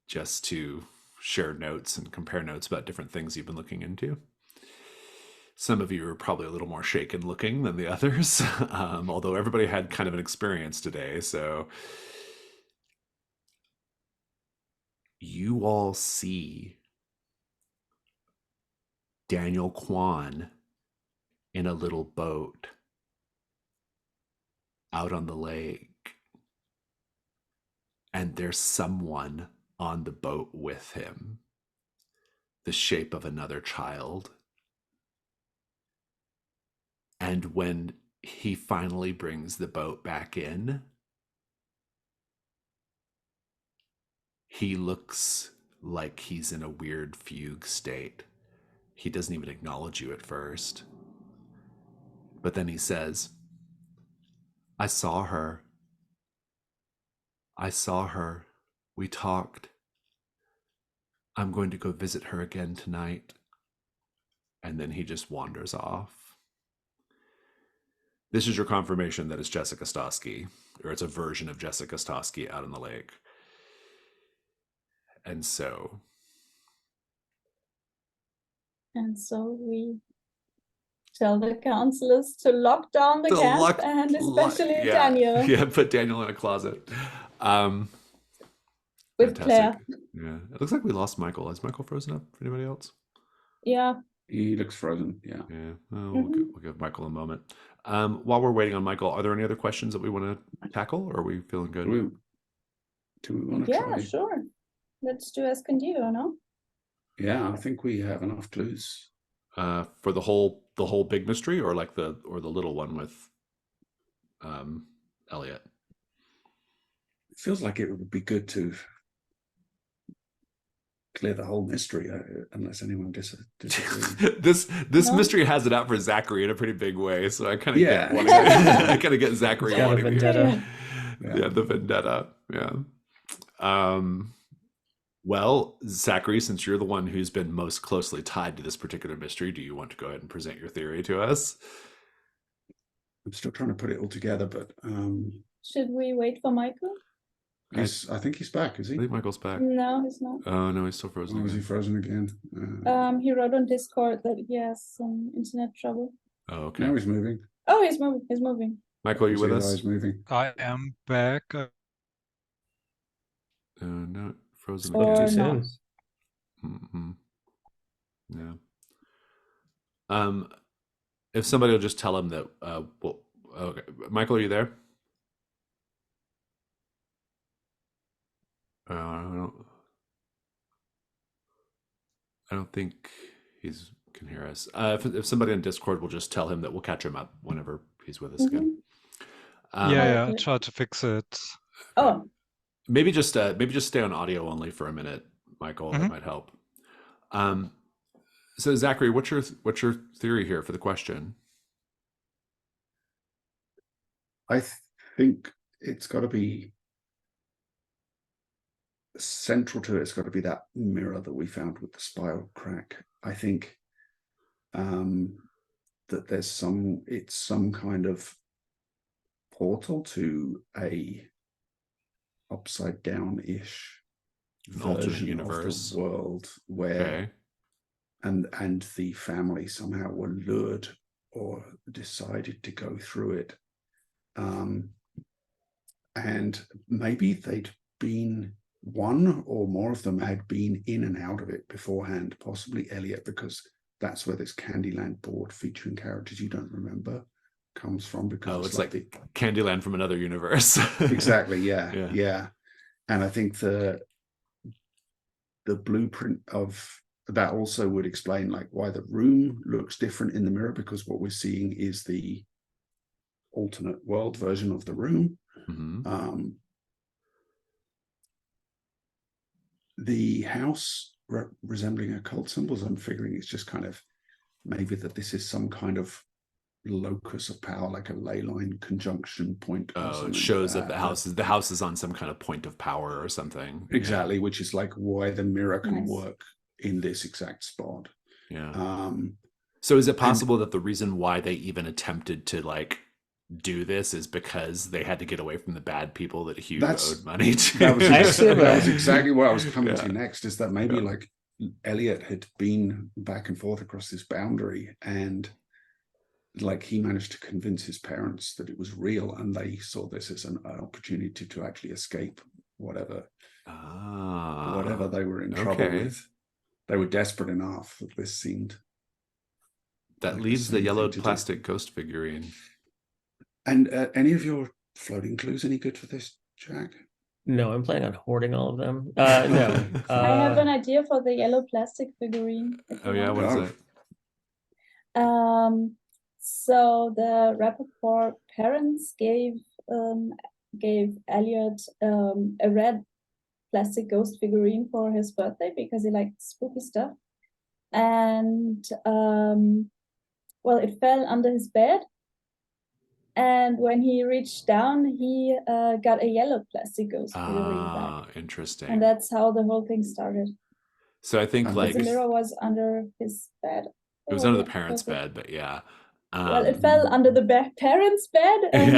just to share notes and compare notes about different things you've been looking into. Some of you are probably a little more shaken looking than the others, although everybody had kind of an experience today. So you all see Daniel Kwan in a little boat out on the lake. And there's someone on the boat with him, the shape of another child. And when he finally brings the boat back in, he looks like he's in a weird fugue state. He doesn't even acknowledge you at first. But then he says, I saw her. I saw her. We talked. I'm going to go visit her again tonight. And then he just wanders off. This is your confirmation that it's Jessica Stosky, or it's a version of Jessica Stosky out on the lake. And so we tell the counselors to lock down the camp, and especially Daniel. Yeah, put Daniel in a closet. With Claire. Yeah, it looks like we lost Michael. Is Michael frozen up for anybody else? Yeah. He looks frozen. Yeah. Yeah. Well, we'll give Michael a moment. While we're waiting on Michael, are there any other questions that we want to tackle, or are we feeling good? Do we want to try? Yeah, sure. Let's do Escondido, no? Yeah, I think we have enough clues. For the whole big mystery, or like the little one with Elliot? It feels like it would be good to clear the whole mystery, unless anyone disagrees. this mystery has it out for Zachary in a pretty big way, so I kind of I kind of get Zachary got a vendetta. Yeah, the vendetta. Yeah. Well, Zachary, since you're the one who's been most closely tied to this particular mystery, do you want to go ahead and present your theory to us? I'm still trying to put it all together, but should we wait for Michael? I think he's back, is he? I think Michael's back. No, he's not. Oh no, he's still frozen. Oh, is he frozen again? He wrote on Discord that he has some internet trouble. Oh, okay. Now he's moving. Oh, he's moving. He's moving. Michael, are you with us? He's moving. I am back. No, frozen Or again. Too soon. Mm-hmm. Yeah. If somebody will just tell him that. Well, okay. Michael, are you there? I don't think he's can hear us. If somebody on Discord will just tell him that we'll catch him up whenever he's with us again. Yeah, I tried to fix it. Oh, maybe just stay on audio only for a minute, Michael. That might help. So Zachary, what's your theory here for the question? I think it's got to be central to it. It's got to be that mirror that we found with the spiral crack. I think that there's some kind of portal to a upside down-ish version universe of the world where and the family somehow were lured or decided to go through it, and maybe they'd been, one or more of them had been in and out of it beforehand, possibly Elliot, because that's where this Candyland board featuring characters you don't remember comes from, because it's like the Candyland from another universe. Exactly. Yeah. And I think the blueprint of that also would explain like why the room looks different in the mirror, because what we're seeing is the alternate world version of the room. The house resembling occult symbols, I'm figuring it's just kind of maybe that this is some kind of locus of power, like a ley line conjunction point. Oh, it shows that the house is on some kind of point of power or something. Exactly, which is like why the mirror can work in this exact spot. Yeah. So is it possible that the reason why they even attempted to like do this is because they had to get away from the bad people that Hugh owed money to? That was exactly what I was coming to next, is that maybe like Elliot had been back and forth across this boundary, and like he managed to convince his parents that it was real, and they saw this as an opportunity to actually escape whatever they were in trouble okay. with. They were desperate enough that this seemed That like leaves the sane yellow thing to do. plastic ghost figurine. And any of your floating clues any good for this, Jack? No, I'm planning on hoarding all of them. No. I have an idea for the yellow plastic figurine. If Oh you yeah, want. what is it? So the Rappaport parents gave Elliot a red plastic ghost figurine for his birthday because he liked spooky stuff. And well, it fell under his bed. And when he reached down, he got a yellow plastic ghost figurine back. Interesting. And that's how the whole thing started. So I think like the mirror was under his bed. it was under the parents' bed, but yeah. Well, it fell under the parents' bed. And,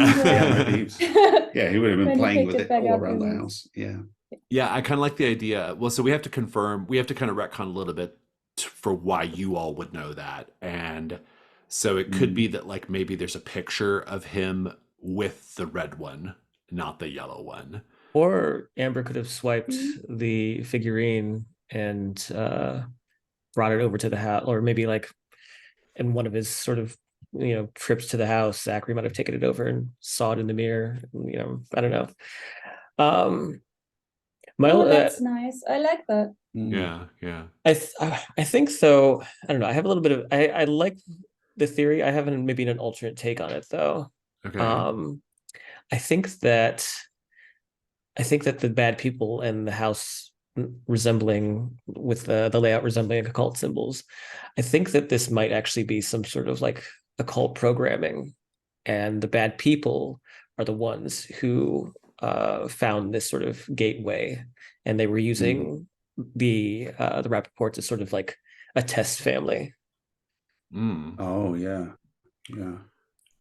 yeah, he would have been when he playing picked with it it back all up, around it the was- house. Yeah. Yeah, I kind of like the idea. Well, so we have to kind of retcon a little bit for why you all would know that. And so it could be that like maybe there's a picture of him with the red one, not the yellow one. Or Amber could have swiped the figurine and brought it over to the house, or maybe like in one of his sort of trips to the house, Zachary might have taken it over and saw it in the mirror. I don't know. That's nice. I like that. Yeah. I think so. I don't know. I have a little bit of I like the theory. I have maybe an alternate take on it though. Okay. I think that the bad people and the house resembling with the layout resembling occult symbols, I think that this might actually be some sort of like occult programming, and the bad people are the ones who found this sort of gateway, and they were using the Rappaports as sort of like a test family. Oh yeah.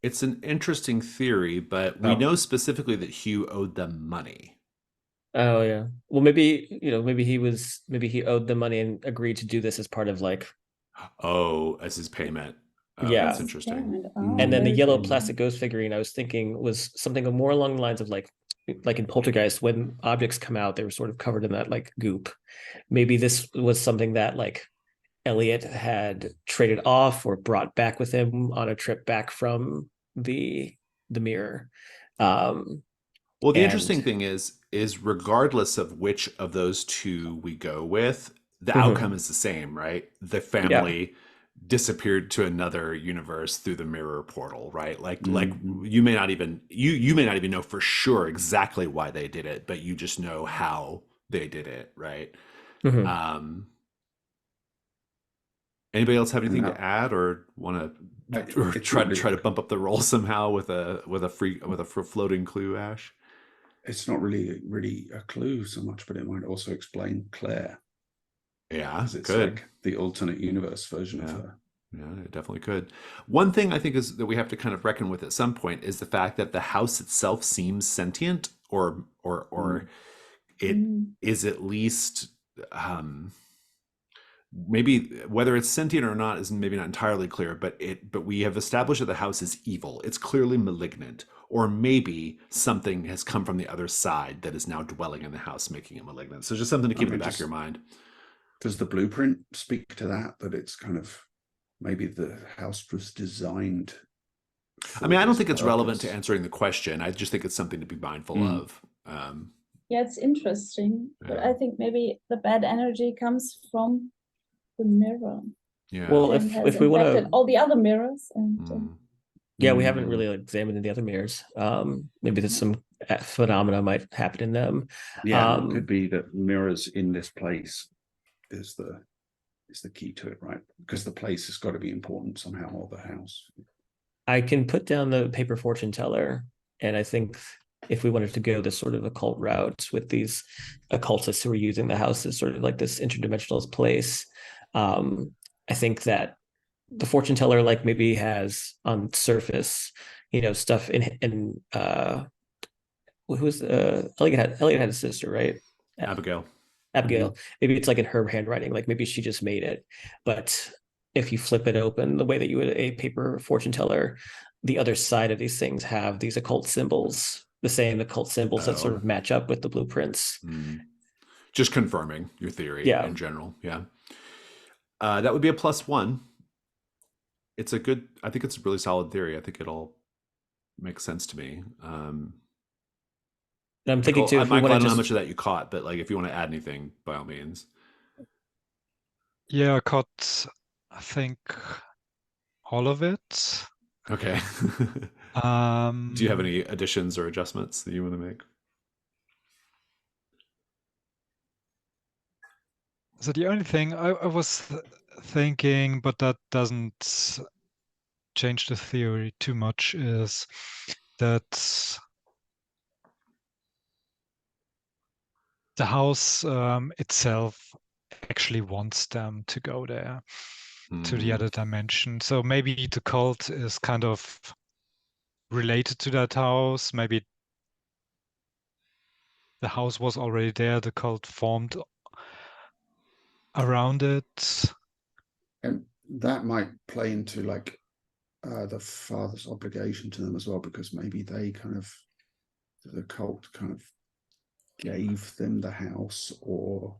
It's an interesting theory, but we know specifically that Hugh owed them money. Oh yeah. Well, maybe maybe he owed them money and agreed to do this as part of like. Oh, as his payment. Oh, Yeah, that's interesting. And then the yellow plastic ghost figurine, I was thinking, was something more along the lines of like in Poltergeist, when objects come out, they were sort of covered in that like goop. Maybe this was something that like Elliot had traded off or brought back with him on a trip back from the mirror. Well, the interesting thing is regardless of which of those two we go with, the outcome is the same, right? The family disappeared to another universe through the mirror portal, right? Like you may not even know for sure exactly why they did it, but you just know how they did it, right? Anybody else have anything to add or want to try to bump up the roll somehow with a floating clue, Ash? It's not really a clue so much, but it might also explain Claire. Yeah, it's like the alternate universe version of her. Yeah, it definitely could. One thing I think is that we have to kind of reckon with at some point is the fact that the house itself seems sentient, or it is at least maybe whether it's sentient or not is maybe not entirely clear, but we have established that the house is evil. It's clearly malignant, or maybe something has come from the other side that is now dwelling in the house, making it malignant. So just something to keep in the back of your mind. Does the blueprint speak to that? That it's kind of maybe the house was designed. I mean, I don't think it's relevant to answering the question. I just think it's something to be mindful of. Yeah, it's interesting, but I think maybe the bad energy comes from the mirror. Yeah. Well, if we want to all the other mirrors, and yeah, we haven't really examined the other mirrors. Maybe there's some phenomena might happen in them. Yeah, it could be that mirrors in this place is the key to it, right? Because the place has got to be important somehow, or the house. I can put down the paper fortune teller, and I think if we wanted to go this sort of occult route with these occultists who are using the house as sort of like this interdimensional place, I think that the fortune teller like maybe has on surface, stuff in who's Elliot had a sister, right? Abigail. Abigail. Maybe it's like in her handwriting, like maybe she just made it. But if you flip it open the way that you would a paper fortune teller, the other side of these things have these occult symbols, the same occult symbols that sort Oh. of match up with the blueprints. Just confirming your theory Yeah. in general. Yeah. That would be a +1. It's a good, I think it's a really solid theory. I think it all makes sense to me. And I'm thinking Michael, too, if we Michael, want I to don't know how just much of that you caught, but like if you want to add anything, by all means. Yeah, I caught, I think, all of it. Okay. Do you have any additions or adjustments that you want to make? So the only thing I was thinking, but that doesn't change the theory too much, is that the house itself actually wants them to go there, to the other dimension. So maybe the cult is kind of related to that house. Maybe the house was already there, the cult formed around it. And that might play into like the father's obligation to them as well, because maybe they kind of, the cult kind of gave them the house, or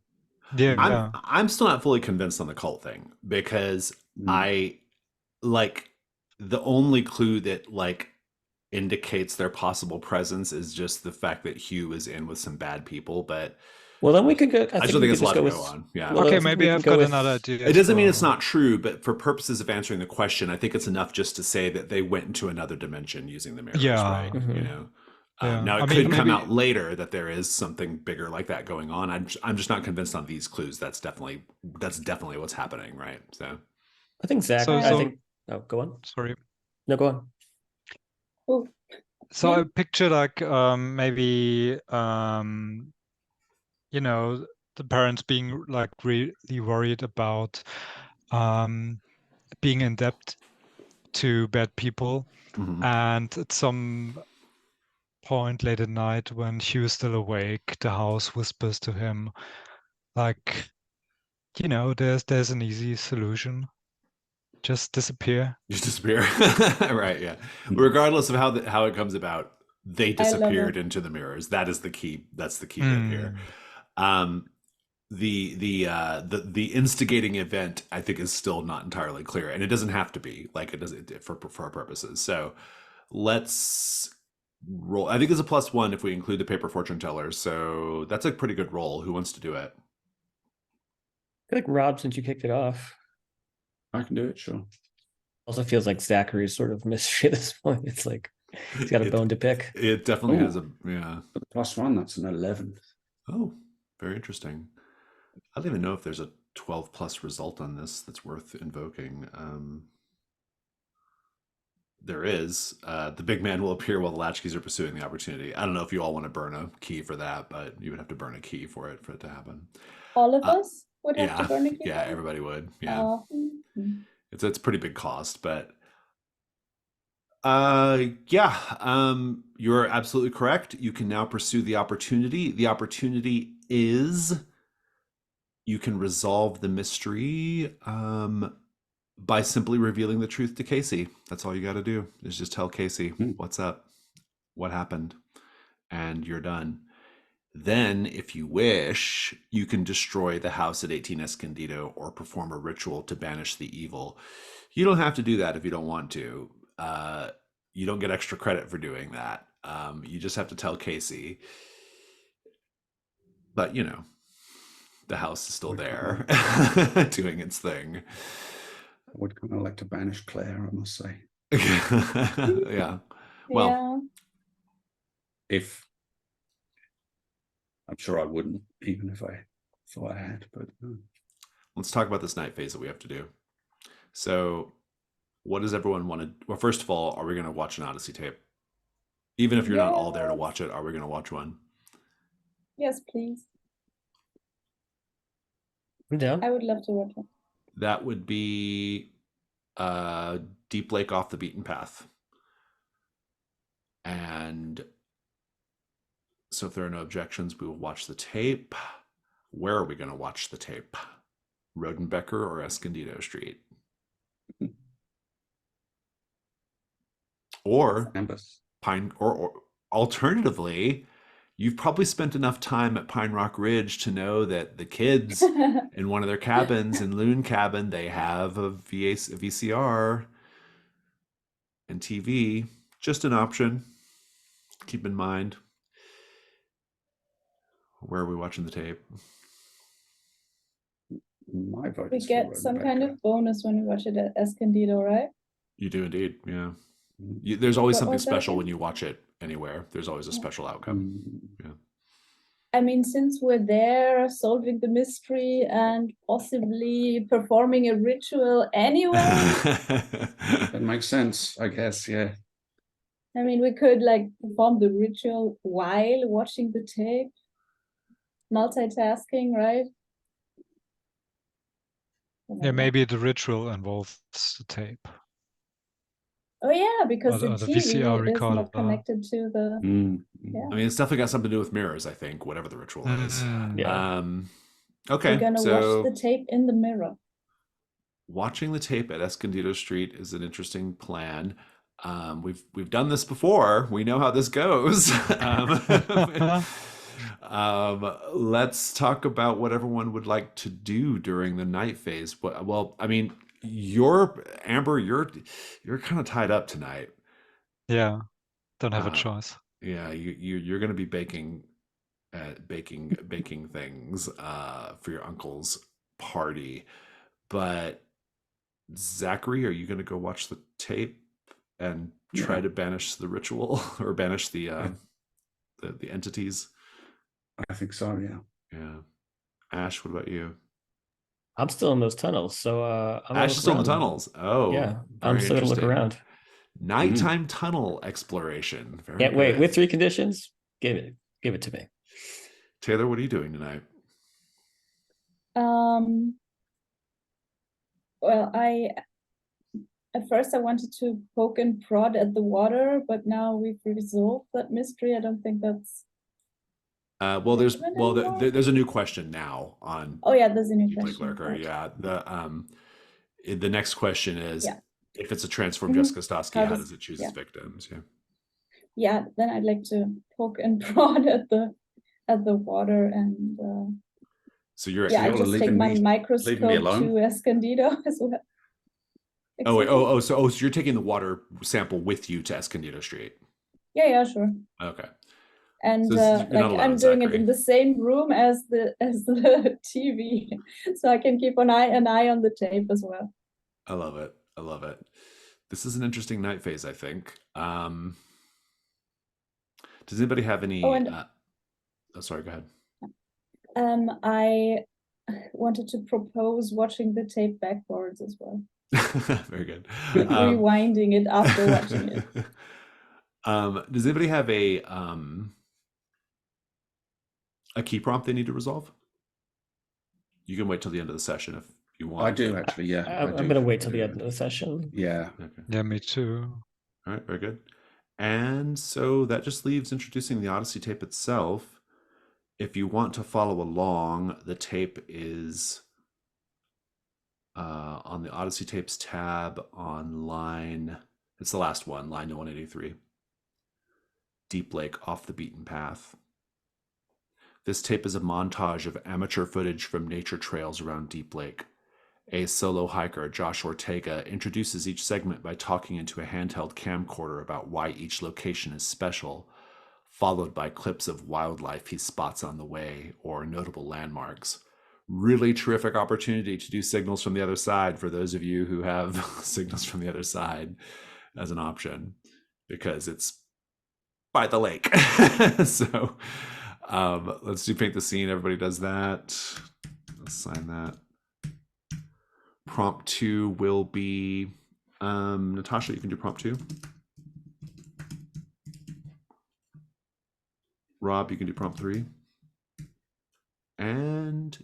Yeah. I'm still not fully convinced on the cult thing, because I like the only clue that like indicates their possible presence is just the fact that Hugh is in with some bad people, but well, then we could go. I still think it's a lot to go on. Yeah. Well, Okay, I think maybe we can I've go got with- another idea. It as doesn't mean it's well. not true, but for purposes of answering the question, I think it's enough just to say that they went into another dimension using the mirrors, Yeah. right? Mhm. You know, Yeah. now it I could mean, come maybe- out later that there is something bigger like that going on. I'm just not convinced on these clues. That's definitely what's happening, right? So I think Zach. So- I so- think. Oh, go on. Sorry. No, go on. Oh, So Yeah. I picture like maybe you know, the parents being like really worried about being in debt to bad people, and at some point late at night when Hugh's still awake, the house whispers to him like, you know, there's an easy solution. Just disappear. you disappear, right? Yeah. Regardless of how it comes about, they I love disappeared it. into the mirrors. That is the key. That's the key bit here. The instigating event, I think, is still not entirely clear, and it doesn't have to be, like it does for our purposes. So let's roll. I think it's a +1 if we include the paper fortune tellers. So that's a pretty good roll. Who wants to do it? I feel like Rob, since you kicked it off, I can do it, sure. also feels like Zachary's sort of mystery at this point. It's like he's got a bone to pick. It definitely Ooh. has a yeah. For the +1, that's an 11. Oh, very interesting. I don't even know if there's a 12+ result on this that's worth invoking. There is. The big man will appear while the Latchkeys are pursuing the opportunity. I don't know if you all want to burn a key for that, but you would have to burn a key for it to happen. all of us would have Yeah, to burn a key. yeah, everybody would. Yeah, Oh, it's a pretty big cost, but yeah, you're absolutely correct. You can now pursue the opportunity. The opportunity is you can resolve the mystery by simply revealing the truth to Casey. That's all you got to do is just tell Casey what's up, what happened, and you're done. Then, if you wish, you can destroy the house at 18 Escondido or perform a ritual to banish the evil. You don't have to do that if you don't want to. You don't get extra credit for doing that. You just have to tell Casey. But, you know, the house is still there doing its thing. I would kind of like to banish Claire, I must say. Yeah. Well, yeah. If I'm sure I wouldn't, even if I thought I had, but let's talk about this night phase that we have to do. So, what does everyone want to? Well, first of all, are we going to watch an Odyssey tape? Even if you're not all there to watch it, are we going to watch one? Yes, please. I'm down. I would love to watch it. That would be Deep Lake Off the Beaten Path. And so if there are no objections, we will watch the tape. Where are we going to watch the tape? Rodenbecker or Escondido Street? Or Ambus. or alternatively, you've probably spent enough time at Pine Rock Ridge to know that the kids in one of their cabins in Loon Cabin, they have a VCR and TV. Just an option. Keep in mind. Where are we watching the tape? My vote We is for get some kind Rodenbecker. of bonus when we watch it at Escondido, right? You do indeed, yeah. Mm. There's always What something was that special again? when you watch it anywhere. There's always a Yeah. special outcome. Mm. I mean, since we're there solving the mystery and possibly performing a ritual anyway, That makes sense, I guess. Yeah. I mean, we could like perform the ritual while watching the tape. Multitasking, right? Yeah, maybe the ritual involves the tape Oh yeah, because the or the TV VCR is recorder. not connected to the. Mm. Yeah. I mean, it's definitely got something to do with mirrors, I think, whatever the ritual is. Yeah. We're Okay, gonna so watch the tape in the mirror. watching the tape at Escondido Street is an interesting plan. We've done this before. We know how this goes. Let's talk about what everyone would like to do during the night phase. Well, I mean, Amber, you're kind of tied up tonight. Yeah, don't have a Uh, choice. Yeah, you're going to be baking things for your uncle's party. But Zachary, are you going to go watch the tape and try Yeah. to banish the ritual or banish the Yeah. the entities? I think so, yeah. Yeah. Ash, what about you? I'm still in those tunnels, so I'm gonna Ash look is still in the around. tunnels. Oh, Yeah, I'm very still gonna look interesting. around. Nighttime tunnel exploration. Very Can't wait. good. With 3 conditions, give it to me. Taylor, what are you doing tonight? Well, at first I wanted to poke and prod at the water, but now we've resolved that mystery. I don't think that's. Well, relevant anymore. there's a new question now on Oh yeah, there's a new Deep Lake question. Lurker. Right. Yeah. The next question is, Yeah. if it's a transformed Mhm. Jessica Stosky, How how does- does it choose yeah. its victims? Yeah. Yeah, then I'd like to poke and prod at the water and So you're yeah, I You're just take leaving my me microscope alone? to Escondido as well. Oh wait, Excuse me? so you're taking the water sample with you to Escondido Street. Yeah, sure. Okay. And So you're not like alone, I'm doing it Zachary. in the same room as the TV, so I can keep an eye on the tape as well. I love it. I love it. This is an interesting night phase, I think. Does anybody have any? Oh, and sorry, go ahead. I wanted to propose watching the tape backwards as well. Very good. Like rewinding it after watching it. Does anybody have a key prompt they need to resolve? You can wait till the end of the session if you want. I do actually, yeah. I'm gonna wait till the end of the session. Yeah. Okay. Yeah, me too. All right, very good. And so that just leaves introducing the Odyssey tape itself. If you want to follow along, the tape is on the Odyssey tapes tab on line, it's the last one, line 183. Deep Lake, Off the Beaten Path. This tape is a montage of amateur footage from nature trails around Deep Lake. A solo hiker, Josh Ortega, introduces each segment by talking into a handheld camcorder about why each location is special, followed by clips of wildlife he spots on the way or notable landmarks. Really terrific opportunity to do signals from the other side for those of you who have signals from the other side as an option, because it's by the lake. So let's do paint the scene. Everybody does that. Assign that. Prompt 2 will be Natasha, you can do prompt 2. Rob, you can do prompt 3. And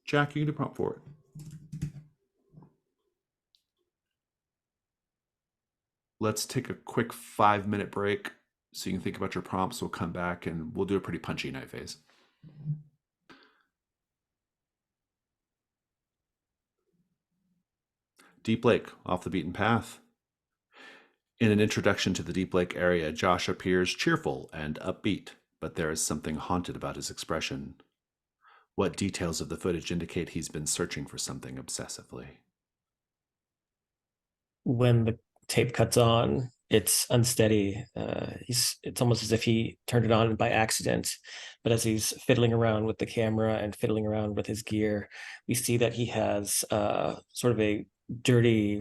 Jack, you can do prompt 4. Let's take a quick 5-minute break so you can think about your prompts. We'll come back and we'll do a pretty punchy night phase. Deep Lake, off the beaten path. In an introduction to the Deep Lake area, Josh appears cheerful and upbeat, but there is something haunted about his expression. What details of the footage indicate he's been searching for something obsessively? When the tape cuts on, it's unsteady. It's almost as if he turned it on by accident. But as he's fiddling around with the camera and fiddling around with his gear, we see that he has sort of a dirty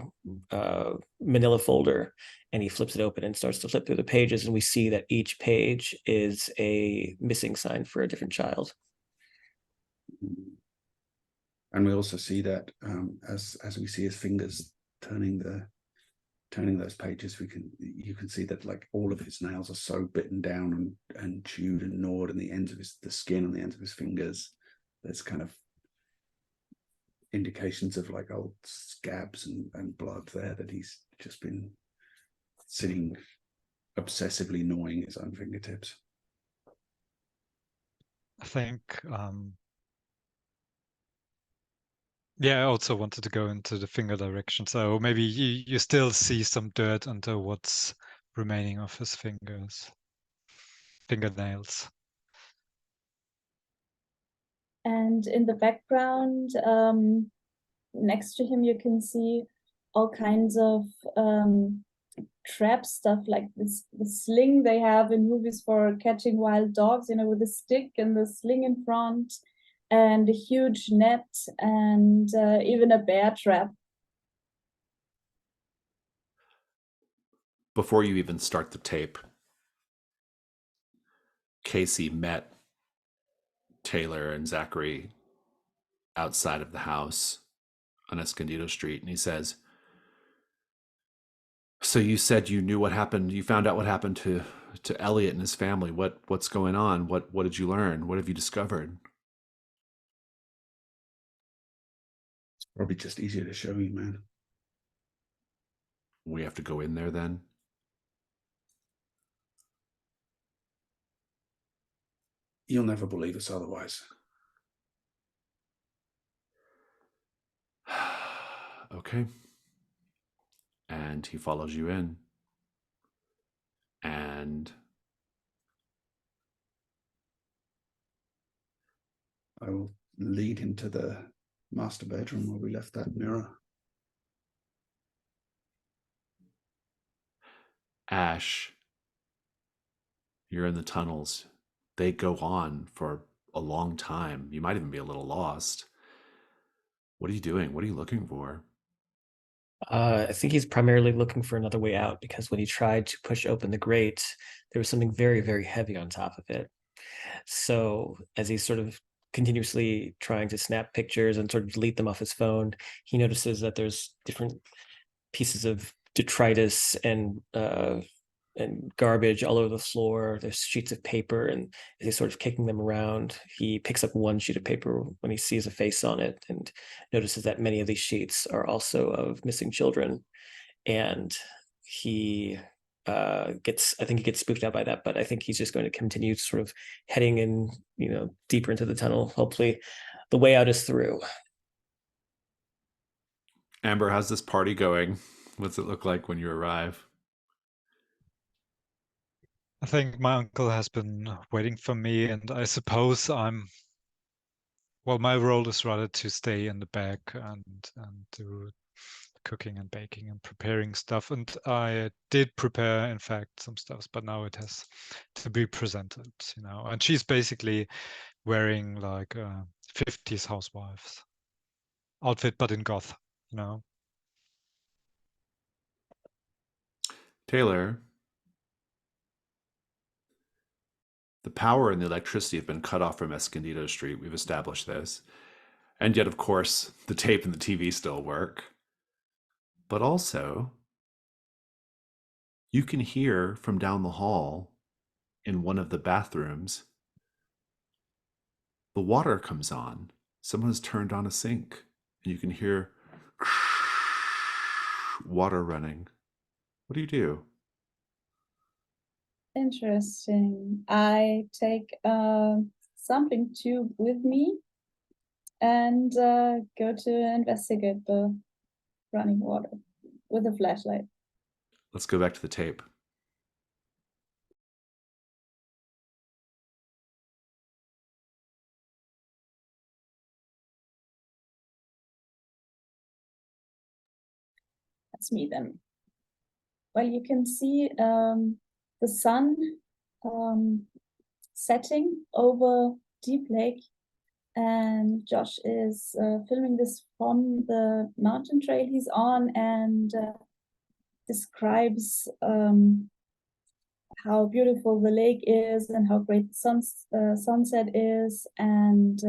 manila folder, and he flips it open and starts to flip through the pages, and we see that each page is a missing sign for a different child. And we also see that as we see his fingers turning those pages, you can see that like all of his nails are so bitten down and chewed and gnawed, and the skin on the ends of his fingers, there's kind of indications of like old scabs and blood there, that he's just been sitting obsessively gnawing his own fingertips. I think, yeah, I also wanted to go into the finger direction. So maybe you still see some dirt under what's remaining of his fingernails. And in the background, next to him, you can see all kinds of trap stuff, like the sling they have in movies for catching wild dogs, with a stick and the sling in front, and a huge net, and even a bear trap. Before you even start the tape, Casey met Taylor and Zachary outside of the house on Escondido Street, and he says, "So you said you knew what happened? You found out what happened to Elliot and his family. What's going on? What did you learn? What have you discovered?" It's probably just easier to show you, man. We have to go in there then? You'll never believe us otherwise. Okay. And he follows you in. And I will lead him to the master bedroom where we left that mirror. Ash, you're in the tunnels. They go on for a long time. You might even be a little lost. What are you doing? What are you looking for? I think he's primarily looking for another way out, because when he tried to push open the grate, there was something very, very heavy on top of it. So as he's sort of continuously trying to snap pictures and sort of delete them off his phone, he notices that there's different pieces of detritus and garbage all over the floor. There's sheets of paper, and as he's sort of kicking them around, he picks up one sheet of paper when he sees a face on it, and notices that many of these sheets are also of missing children. And he I think he gets spooked out by that, but I think he's just going to continue sort of heading in, deeper into the tunnel. Hopefully the way out is through. Amber, how's this party going? What's it look like when you arrive? I think my uncle has been waiting for me, and I suppose my role is rather to stay in the back and do cooking and baking and preparing stuff. And I did prepare, in fact, some stuff, but now it has to be presented, And she's basically wearing like a 50s housewives outfit, but in goth, Taylor, the power and the electricity have been cut off from Escondido Street. We've established this. And yet, of course, the tape and the TV still work. But also, you can hear from down the hall in one of the bathrooms, the water comes on. Someone has turned on a sink, and you can hear water running. What do you do? Interesting. I take a sampling tube with me and go to investigate the running water with a flashlight. Let's go back to the tape. That's me then. Well, you can see the sun setting over Deep Lake, and Josh is filming this from the mountain trail he's on and describes how beautiful the lake is and how great the sunset is, and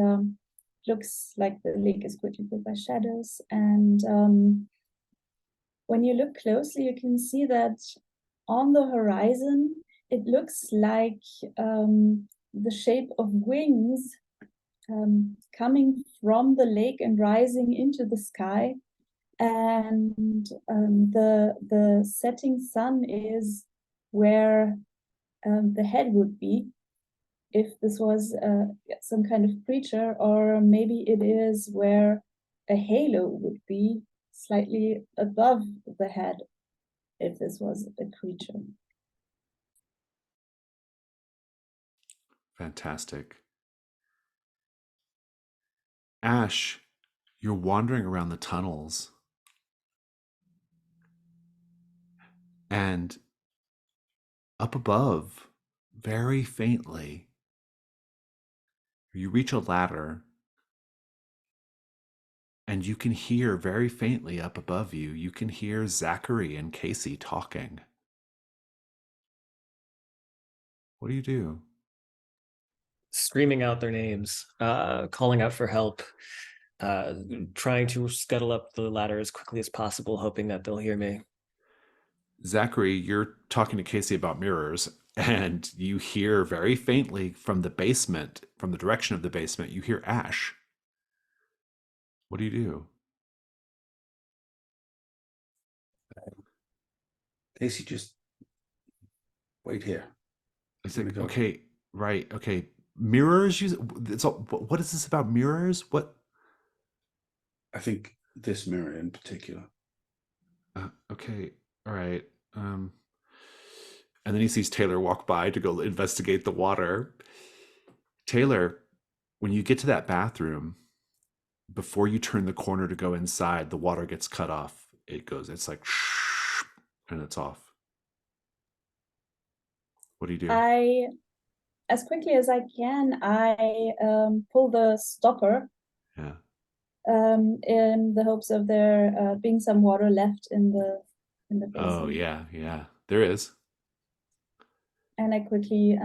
looks like the lake is quickly filled by shadows. And when you look closely, you can see that on the horizon, it looks like the shape of wings coming from the lake and rising into the sky. And the setting sun is where the head would be if this was some kind of creature, or maybe it is where a halo would be slightly above the head if this was a creature. Fantastic. Ash, you're wandering around the tunnels. And up above, very faintly, you reach a ladder, and you can hear very faintly up above you, you can hear Zachary and Casey talking. What do you do? Screaming out their names, calling out for help, trying to scuttle up the ladder as quickly as possible, hoping that they'll hear me. Zachary, you're talking to Casey about mirrors, and you hear very faintly from the basement, from the direction of the basement, you hear Ash. What do you do? Casey, just wait here. It's I'm like, gonna go. okay, right, okay. Mirrors, it's all, what is this about mirrors? What? I think this mirror in particular. Okay, all right. And then he sees Taylor walk by to go investigate the water. Taylor, when you get to that bathroom, before you turn the corner to go inside, the water gets cut off. It's like, shh, and it's off. What do you do? As quickly as I can, I pull the stopper. Yeah. In the hopes of there being some water left in the basin. Oh, yeah, there is. And I quickly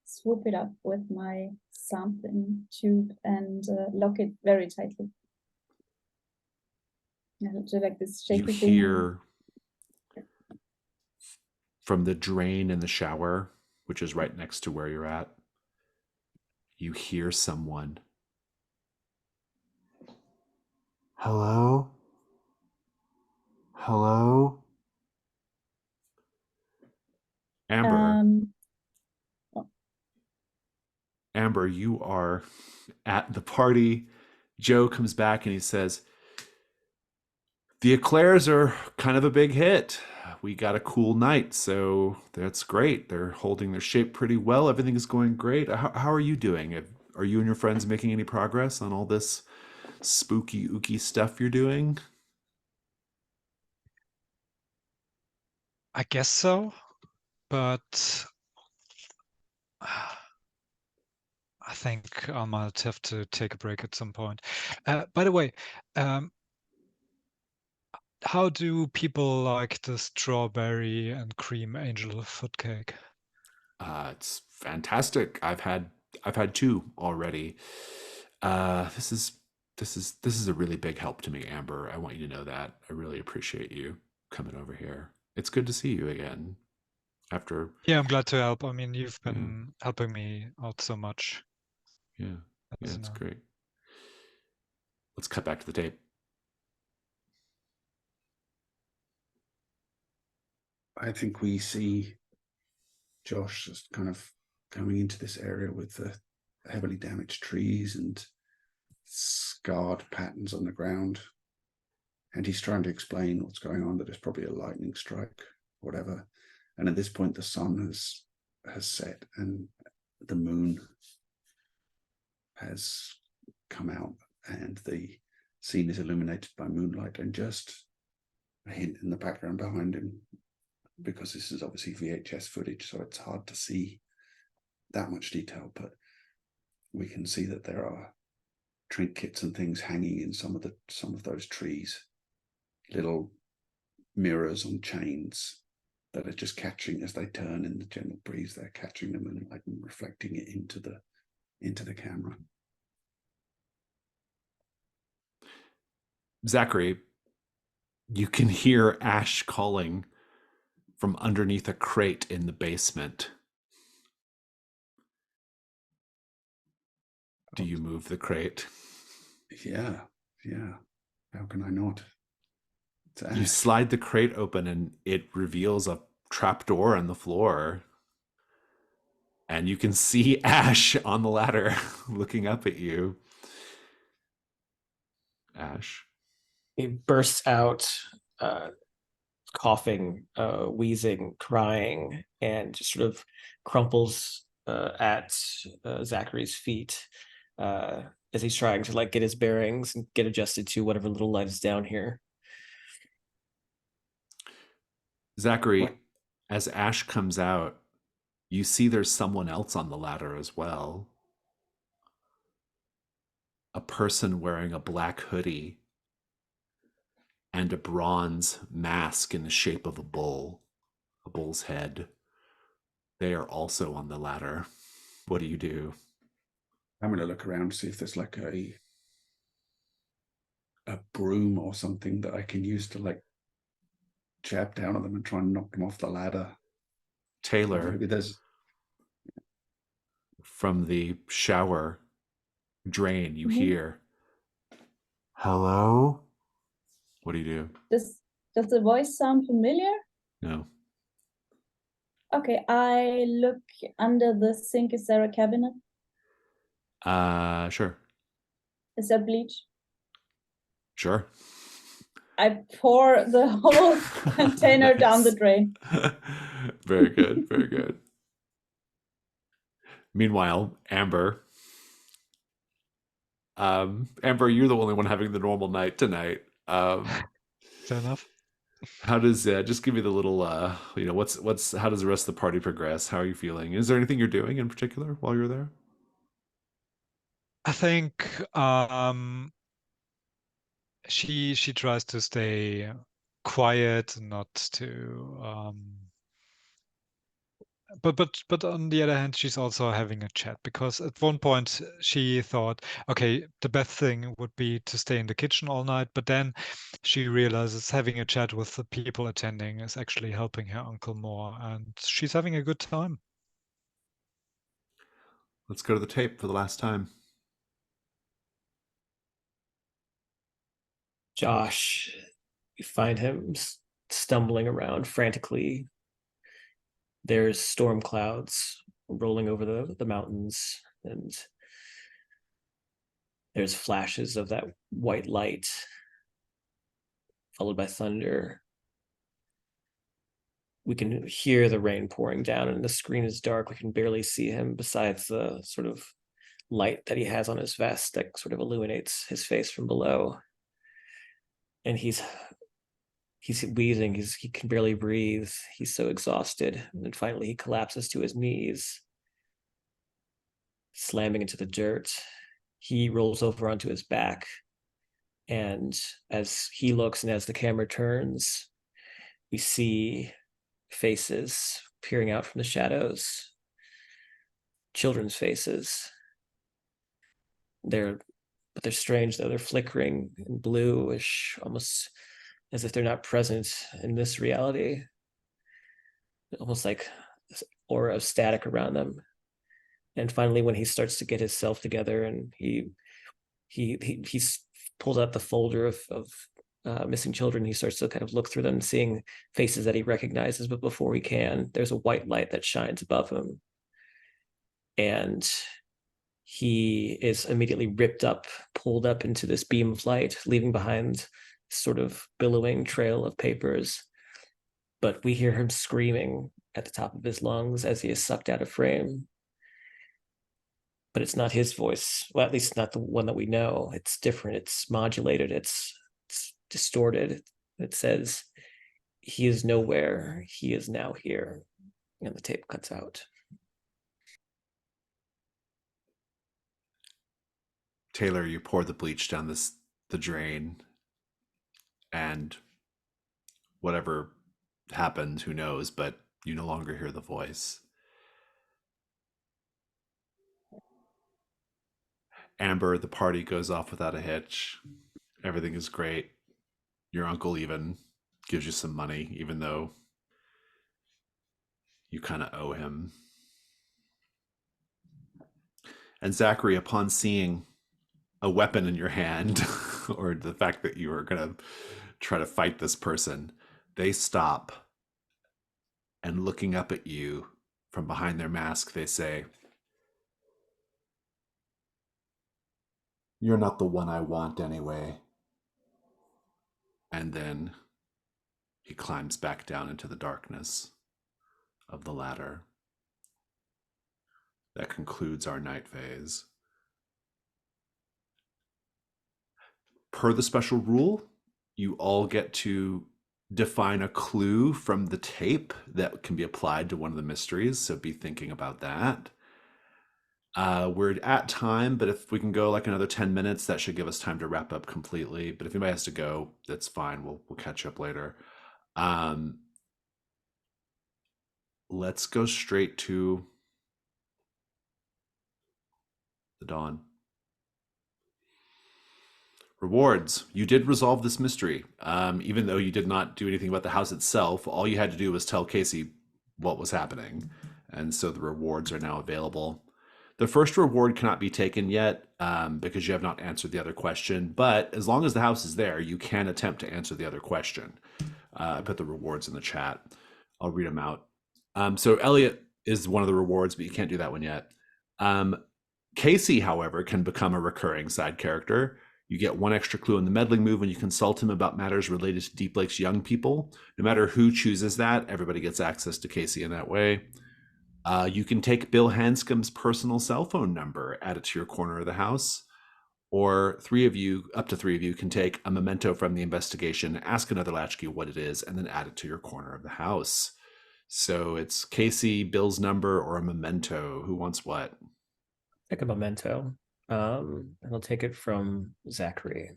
swoop it up with my sampling tube and lock it very tightly. So like this shaky You thing. hear from the drain in the shower, which is right next to where you're at, you hear someone. Hello? Hello? Amber. Amber, you are at the party. Joe comes back and he says, the eclairs are kind of a big hit. We got a cool night, so that's great. They're holding their shape pretty well. Everything is going great. How are you doing? Are you and your friends making any progress on all this spooky, ooky stuff you're doing? I guess so, but I think I might have to take a break at some point. By the way, how do people like the strawberry and cream angel foot cake? It's fantastic. I've had two already. This is a really big help to me, Amber. I want you to know that. I really appreciate you coming over here. It's good to see you again. After Yeah, I'm glad to help. I mean, you've Yeah. been helping me out so much. Yeah, as it's now. great. Let's cut back to the tape. I think we see Josh just kind of coming into this area with the heavily damaged trees and scarred patterns on the ground. And he's trying to explain what's going on, that it's probably a lightning strike, whatever. And at this point, the sun has set and the moon has come out and the scene is illuminated by moonlight, and just a hint in the background behind him, because this is obviously VHS footage, so it's hard to see that much detail, but we can see that there are trinkets and things hanging in some of those trees, little mirrors on chains that are just catching, as they turn in the gentle breeze, they're catching the moonlight and reflecting it into the camera. Zachary, you can hear Ash calling from underneath a crate in the basement. Do you move the crate? Yeah. How can I not? You slide the crate open and it reveals a trapdoor on the floor. And you can see Ash on the ladder looking up at you. Ash. He bursts out, coughing, wheezing, crying, and just sort of crumples at Zachary's feet as he's trying to like get his bearings and get adjusted to whatever little light is down here. Zachary, What? as Ash comes out, you see there's someone else on the ladder as well. A person wearing a black hoodie and a bronze mask in the shape of a bull's head. They are also on the ladder. What do you do? I'm going to look around to see if there's like a broom or something that I can use to like jab down on them and try and knock them off the ladder. Taylor, Maybe there's from the shower drain, you Mhm. hear, "Hello?" What do you do? Does the voice sound familiar? No. Okay, I look under the sink. Is there a cabinet? Sure. Is there bleach? Sure. I pour the whole container down the Nice. drain. Very good. Very good. Meanwhile, Amber. Amber, you're the only one having the normal night tonight. Fair enough. How does just give me the little what's how does the rest of the party progress? How are you feeling? Is there anything you're doing in particular while you're there? I think she tries to stay quiet, not to but on the other hand, she's also having a chat, because at one point she thought, okay, the best thing would be to stay in the kitchen all night, but then she realizes having a chat with the people attending is actually helping her uncle more, and she's having a good time. Let's go to the tape for the last time. Josh, you find him stumbling around frantically. There's storm clouds rolling over the mountains, and there's flashes of that white light followed by thunder. We can hear the rain pouring down, and the screen is dark. We can barely see him besides the sort of light that he has on his vest that sort of illuminates his face from below. And he's wheezing, he can barely breathe. He's so exhausted. And then finally he collapses to his knees, slamming into the dirt. He rolls over onto his back. And as he looks and as the camera turns, we see faces peering out from the shadows. Children's faces. They're strange though. They're flickering and bluish, almost as if they're not present in this reality. Almost like this aura of static around them. And finally, when he starts to get himself together and he pulls out the folder of missing children, he starts to kind of look through them, seeing faces that he recognizes, but before he can, there's a white light that shines above him. And he is immediately ripped up, pulled up into this beam of light, leaving behind sort of billowing trail of papers. But we hear him screaming at the top of his lungs as he is sucked out of frame. But it's not his voice. Well, at least not the one that we know. It's different. It's modulated. It's distorted. It says, "He is nowhere. He is now here." And the tape cuts out. Taylor, you pour the bleach down the drain, and whatever happened, who knows, but you no longer hear the voice. Amber, the party goes off without a hitch. Everything is great. Your uncle even gives you some money, even though you kind of owe him. And Zachary, upon seeing a weapon in your hand, or the fact that you are going to try to fight this person, they stop, and looking up at you from behind their mask, they say, "You're not the one I want anyway." And then he climbs back down into the darkness of the ladder. That concludes our night phase. Per the special rule, you all get to define a clue from the tape that can be applied to one of the mysteries, so be thinking about that. We're at time, but if we can go like another 10 minutes, that should give us time to wrap up completely. But if anybody has to go, that's fine. We'll catch up later. Let's go straight to the dawn. Rewards. You did resolve this mystery. Even though you did not do anything about the house itself, all you had to do was tell Casey what was happening. And so the rewards are now available. The first reward cannot be taken yet because you have not answered the other question. But as long as the house is there, you can attempt to answer the other question. I put the rewards in the chat. I'll read them out. So Elliot is one of the rewards, but you can't do that one yet. Casey, however, can become a recurring side character. You get one extra clue in the meddling move when you consult him about matters related to Deep Lake's young people. No matter who chooses that, everybody gets access to Casey in that way. You can take Bill Hanscom's personal cell phone number, add it to your corner of the house, or up to three of you can take a memento from the investigation, ask another Latchkey what it is, and then add it to your corner of the house. So it's Casey, Bill's number, or a memento. Who wants what? Take a memento. And I'll take it from Zachary.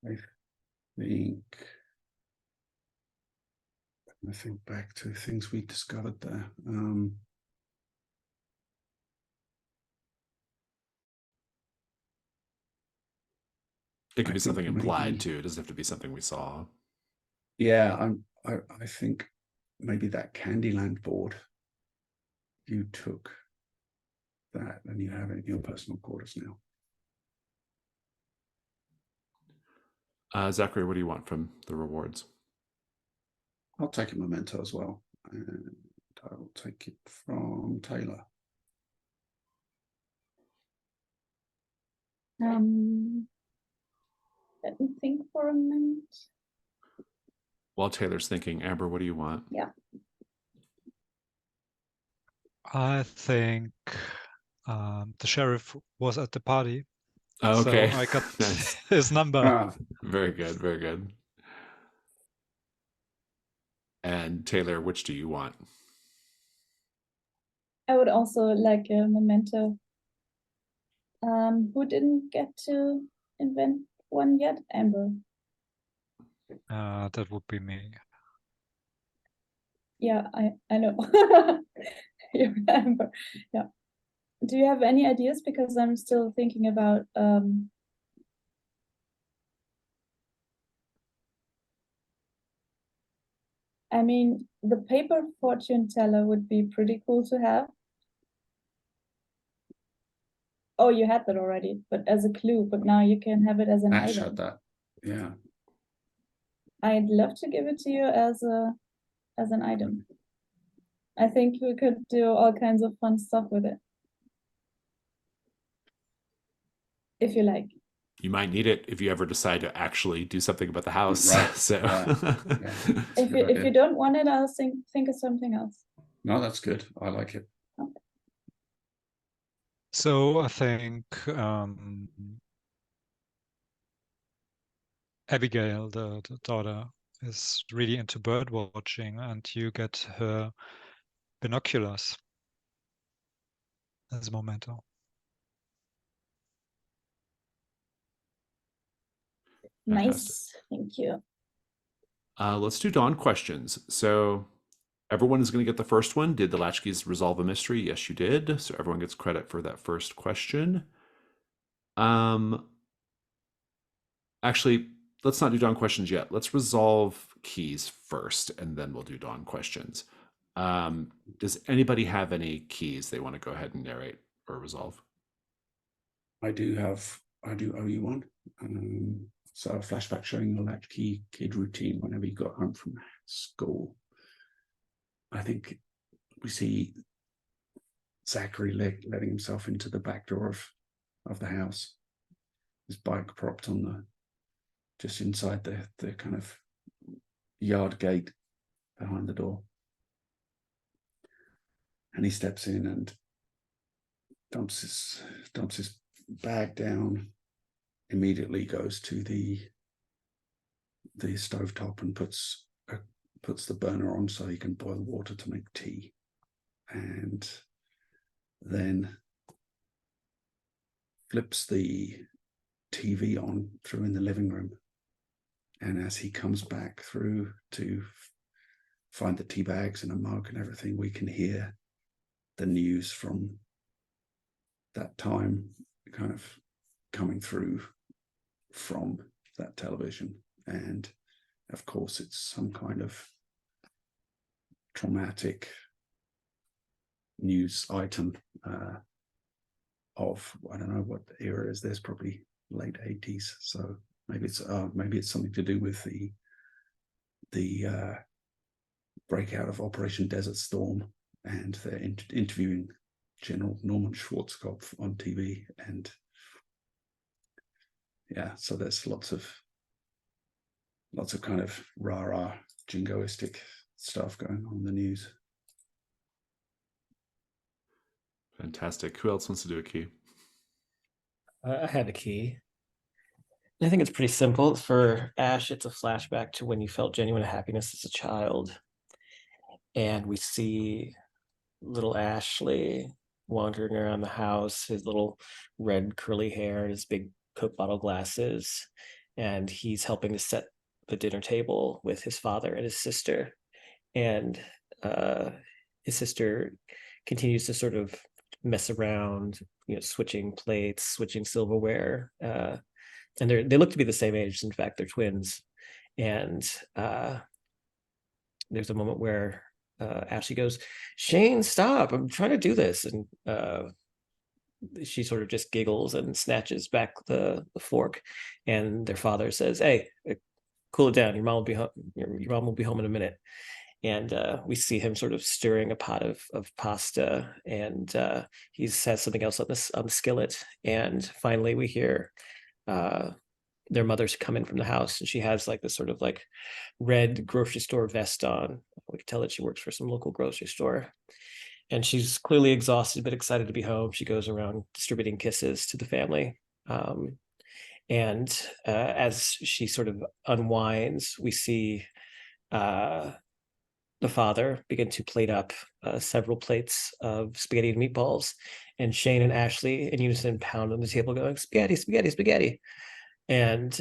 I think back to things we discovered there. It could I be something think implied maybe- too. It doesn't have to be something we saw. Yeah, I think maybe that Candyland board, you took that and you have it in your personal quarters now. Zachary, what do you want from the rewards? I'll take a memento as well, and I will take it from Taylor. Let me think for a minute. While Taylor's thinking, Amber, what do you want? Yeah. I think the sheriff was at the party, Oh, okay. so I got Nice. his number. Very good, very good. And Taylor, which do you want? I would also like a memento. Who didn't get to invent one yet? Amber. That would be me. Yeah, I know. You remember. Yeah. Do you have any ideas? Because I'm still thinking about I mean, the paper fortune teller would be pretty cool to have. Oh, you had that already, but as a clue. But now you can have it as an Ash item. had that. Yeah. I'd love to give it to you as an item. I think we could do all kinds of fun stuff with it. If you like. You might need it if you ever decide to actually do something about the house. Right. So Yeah. That's a good If idea. you don't want it, I'll think of something else. No, that's good. I like it. So I think Abigail, the daughter, is really into bird watching, and you get her binoculars as a memento. Fantastic. Nice, thank you. Let's do Dawn questions. So everyone is going to get the first one. Did the Latchkeys resolve a mystery? Yes, you did. So everyone gets credit for that first question. Actually, let's not do Dawn questions yet. Let's resolve keys first, and then we'll do Dawn questions. Does anybody have any keys they want to go ahead and narrate or resolve? I do owe you one. So a flashback showing the Latchkey kid routine whenever he got home from school. I think we see Zachary letting himself into the back door of the house. His bike propped on just inside the kind of yard gate behind the door. And he steps in and dumps his bag down, immediately goes to the stovetop and puts the burner on so he can boil water to make tea, and then flips the TV on through in the living room. And as he comes back through to find the tea bags and a mug and everything, we can hear the news from that time kind of coming through from that television. And of course, it's some kind of traumatic news item of, I don't know what era is this, probably late 80s. So maybe it's something to do with the breakout of Operation Desert Storm, and they're interviewing General Norman Schwarzkopf on TV. And yeah, so there's lots of kind of rah-rah jingoistic stuff going on in the news. Fantastic. Who else wants to do a key? I had a key. I think it's pretty simple. For Ash, it's a flashback to when you felt genuine happiness as a child. And we see little Ashley wandering around the house, his little red curly hair, his big Coke bottle glasses, and he's helping to set the dinner table with his father and his sister. And his sister continues to sort of mess around, switching plates, switching silverware. And they look to be the same age. In fact, they're twins. And there's a moment where Ashley goes, "Shane, stop, I'm trying to do this." And she sort of just giggles and snatches back the fork. And their father says, "Hey, cool it down. Your mom will be home. Your mom will be home in a minute." And we see him sort of stirring a pot of pasta, and he has something else on the skillet. And finally, we hear their mother's come in from the house, and she has like this sort of like red grocery store vest on. We can tell that she works for some local grocery store. And she's clearly exhausted, but excited to be home. She goes around distributing kisses to the family. And as she sort of unwinds, we see the father begin to plate up several plates of spaghetti and meatballs. And Shane and Ashley in unison pound on the table going, "Spaghetti, spaghetti, spaghetti." And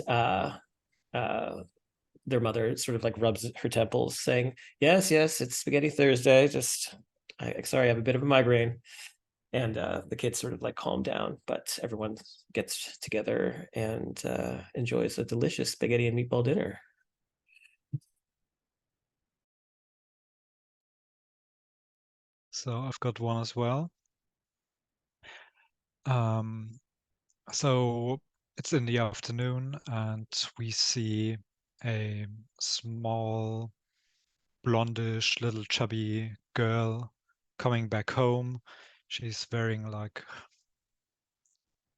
their mother sort of like rubs her temples saying, "Yes, yes, it's Spaghetti Thursday. Sorry, I have a bit of a migraine." And the kids sort of like calm down, but everyone gets together and enjoys a delicious spaghetti and meatball dinner. So I've got one as well. So it's in the afternoon, and we see a small, blondish, little chubby girl coming back home. She's wearing like,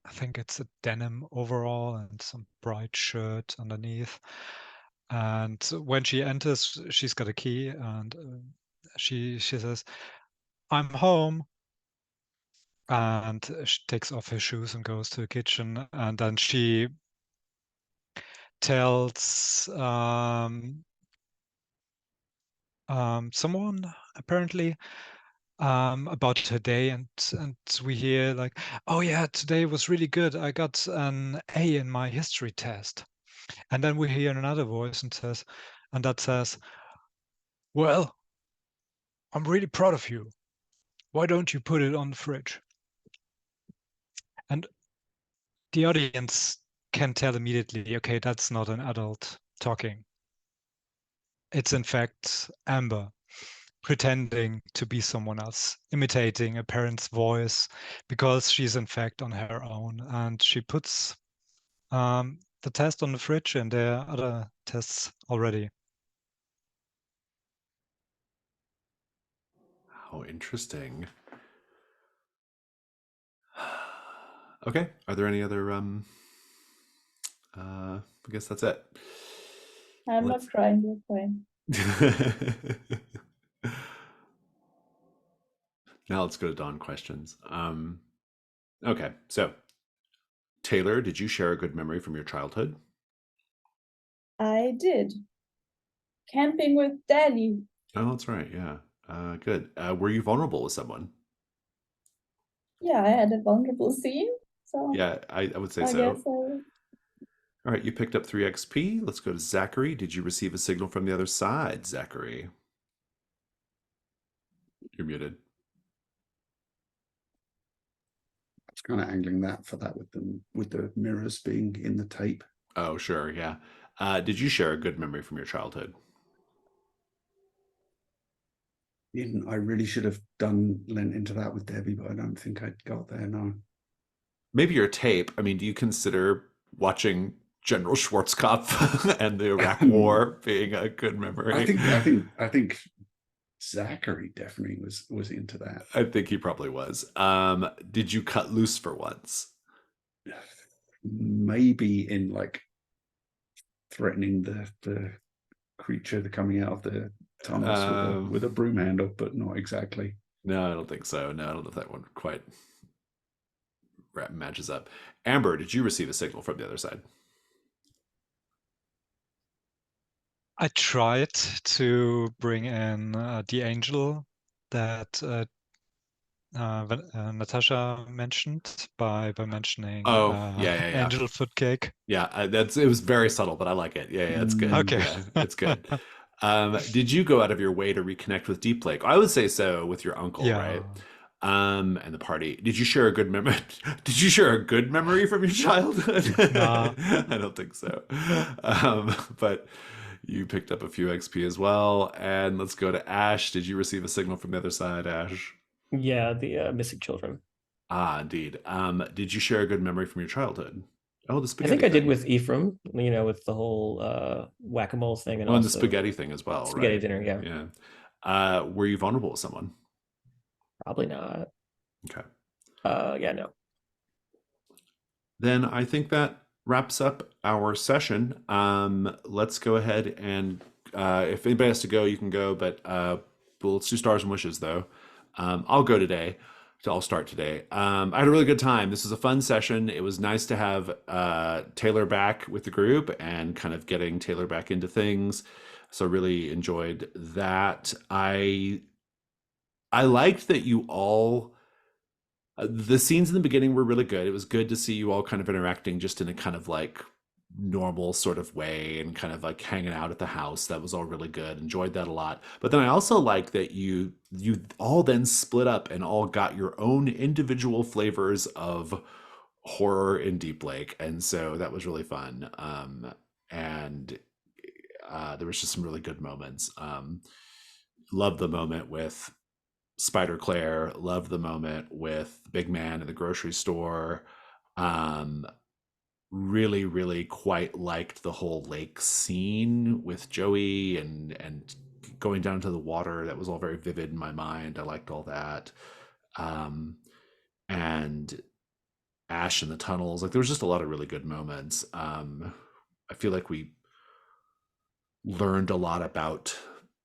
I think it's a denim overall and some bright shirt underneath. And when she enters, she's got a key, and she says, "I'm home." And she takes off her shoes and goes to the kitchen, and then she tells someone apparently about her day, and we hear like, "Oh yeah, today was really good. I got an A in my history test." And then we hear another voice that says, "Well, I'm really proud of you. Why don't you put it on the fridge?" And the audience can tell immediately, okay, that's not an adult talking. It's in fact Amber pretending to be someone else, imitating a parent's voice, because she's in fact on her own. And she puts the test on the fridge, and there are other tests already. How interesting. Okay, are there any other I guess that's it. I'm not crying, you're crying. Now let's go to Dawn questions. Okay, so Taylor, did you share a good memory from your childhood? I did. Camping with Daddy. Oh, that's right. Yeah. Good. Were you vulnerable with someone? Yeah, I had a vulnerable scene. So Yeah, I would say I so. guess All right, you picked up 3 XP. Let's go to Zachary. Did you receive a signal from the other side, Zachary? You're muted. I was kind of angling that for that with the mirrors being in the tape. Oh, sure. Yeah. Did you share a good memory from your childhood? Didn't I really should have lent into that with Debbie, but I don't think I got there. No. Maybe your tape. I mean, do you consider watching General Schwarzkopf and the Iraq War being a good memory? I think Zachary definitely was into that. I think he probably was. Did you cut loose for once? Maybe in like threatening the creature coming out of the tunnels with a broom handle, but not exactly. No, I don't think so. No, I don't know if that one quite matches up. Amber, did you receive a signal from the other side? I tried to bring in the angel that Natasha mentioned by mentioning yeah. angel foot cake. Yeah, it was very subtle, but I like it. Yeah, it's good. Okay. Yeah, it's good. Did you go out of your way to reconnect with Deep Lake? I would say so with your uncle, Yeah. right? And the party. Did you share a good memory? Did you share a good memory from your childhood? Nah. I don't think so. But you picked up a few XP as well. And let's go to Ash. Did you receive a signal from the other side, Ash? Yeah, the missing children. Ah, indeed. Did you share a good memory from your childhood? Oh, the I spaghetti think I did thing. with Ephraim, with the whole whack-a-mole thing, and Oh, and also the spaghetti thing as well, spaghetti right? dinner. Yeah, Yeah. Were you vulnerable with someone? probably not. Okay. Yeah, no. Then I think that wraps up our session. Let's go ahead and if anybody has to go, you can go. But let's do stars and wishes, though. I'll go today. So I'll start today. I had a really good time. This was a fun session. It was nice to have Taylor back with the group and kind of getting Taylor back into things. So really enjoyed that. I liked that you all. The scenes in the beginning were really good. It was good to see you all kind of interacting just in a kind of like normal sort of way and kind of like hanging out at the house. That was all really good. Enjoyed that a lot. But then I also like that you all then split up and all got your own individual flavors of horror in Deep Lake. And so that was really fun. And there was just some really good moments. Love the moment with Spider Claire. Loved the moment with the big man in the grocery store. Um, really, really quite liked the whole lake scene with Joey and going down to the water. That was all very vivid in my mind. I liked all that. And Ash in the tunnels. Like there was just a lot of really good moments. I feel like we learned a lot about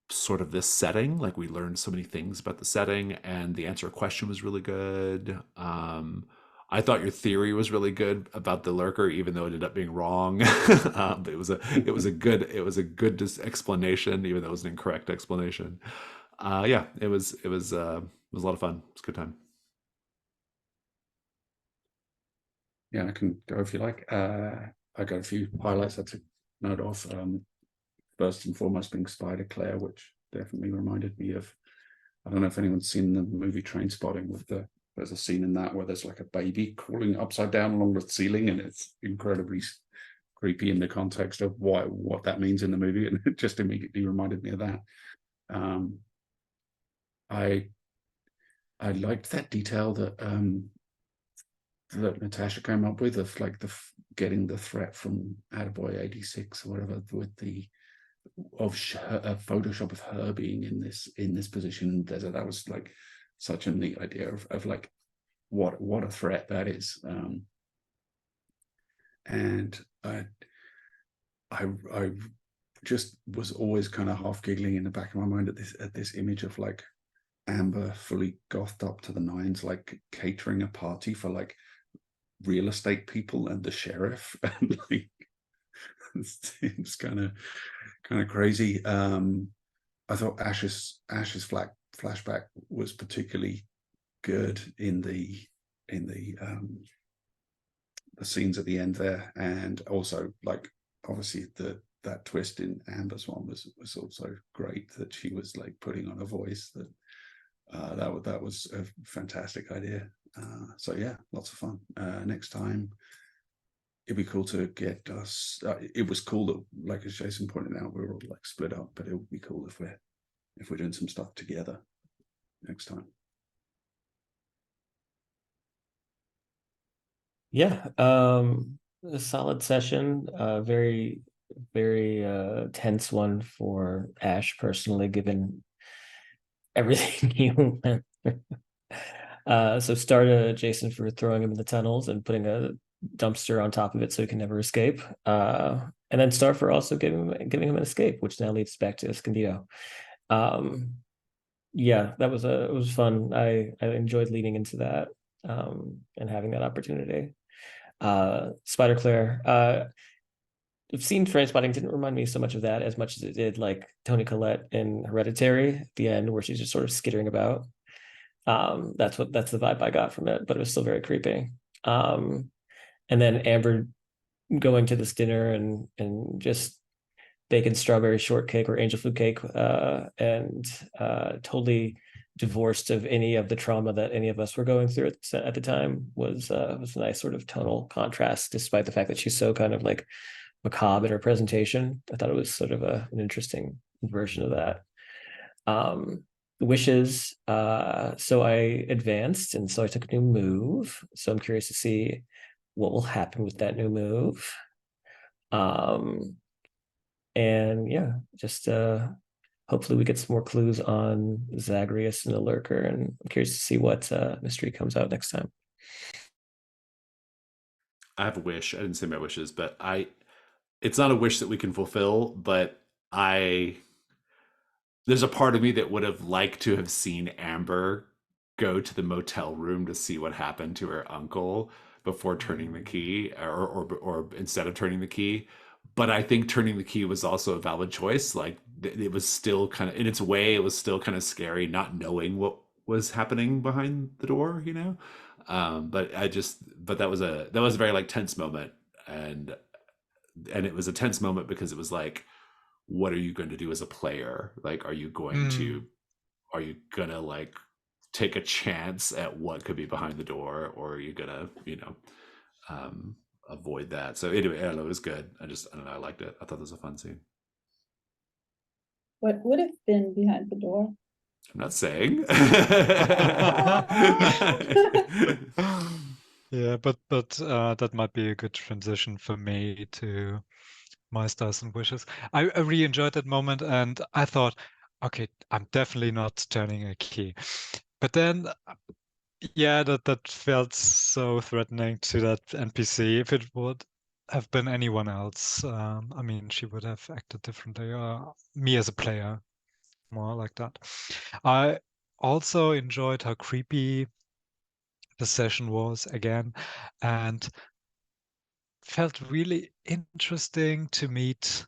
sort of this setting. Like we learned so many things about the setting, and the answer question was really good. I thought your theory was really good about the lurker, even though it ended up being wrong. It was a good explanation, even though it was an incorrect explanation. Yeah, it was a lot of fun. It was a good time. Yeah, I can go if you like. I got a few highlights I took note of. First and foremost being Spider Claire, which definitely reminded me of, I don't know if anyone's seen the movie Trainspotting with there's a scene in that where there's like a baby crawling upside down along the ceiling, and it's incredibly creepy in the context of what that means in the movie, and it just immediately reminded me of that. I liked that detail that Natasha came up with of like getting the threat from Attaboy 86 or whatever, with the Photoshop of her being in this position. That was like such a neat idea of like what a threat that is. And I just was always kind of half giggling in the back of my mind at this image of like Amber fully gothed up to the nines, like catering a party for like real estate people and the sheriff, and like it's kind of crazy. I thought Ash's flashback was particularly good in the scenes at the end there, and also like obviously that twist in Amber's one was also great, that she was like putting on a voice that that was a fantastic idea. So yeah, lots of fun. Next time it'd be cool to get us. It was cool that, like as Jason pointed out, we were all like split up, but it would be cool if we're doing some stuff together next time. Yeah, a solid session. Very, very tense one for Ash personally, given everything he went through. So start Jason for throwing him in the tunnels and putting a dumpster on top of it so he can never escape. And then Star for also giving him an escape, which now leads back to Escondido. Yeah, it was fun. I enjoyed leading into that and having that opportunity. Spider Claire. I've seen Trainspotting, didn't remind me so much of that as much as it did like Toni Collette in Hereditary at the end, where she's just sort of skittering about. That's the vibe I got from it, but it was still very creepy. And then Amber going to this dinner and just baking strawberry shortcake or angel food cake, and totally divorced of any of the trauma that any of us were going through at the time was a nice sort of tonal contrast, despite the fact that she's so kind of like macabre in her presentation. I thought it was sort of an interesting version of that. Wishes. So I advanced, and so I took a new move. So I'm curious to see what will happen with that new move. And yeah, just hopefully we get some more clues on Xxaagreus and the lurker, and I'm curious to see what mystery comes out next time. I have a wish. I didn't say my wishes, but it's not a wish that we can fulfill, but there's a part of me that would have liked to have seen Amber go to the motel room to see what happened to her uncle before turning the key, or instead of turning the key. But I think turning the key was also a valid choice. Like it was still kind of, in its way, it was still kind of scary not knowing what was happening behind the door, you know? But that was a very like tense moment. And it was a tense moment because it was like, what are you going to do as a player? Like, are you gonna like take a chance at what could be behind the door, or are you gonna, avoid that? So anyway, I don't know, it was good. I don't know, I liked it. I thought it was a fun scene. What would have been behind the door? I'm not saying. Yeah, but that might be a good transition for me to my stars and wishes. I really enjoyed that moment, and I thought, okay, I'm definitely not turning a key. But then, yeah, that felt so threatening to that NPC. If it would have been anyone else, I mean, she would have acted differently. Me as a player, more like that. I also enjoyed how creepy the session was again, and felt really interesting to meet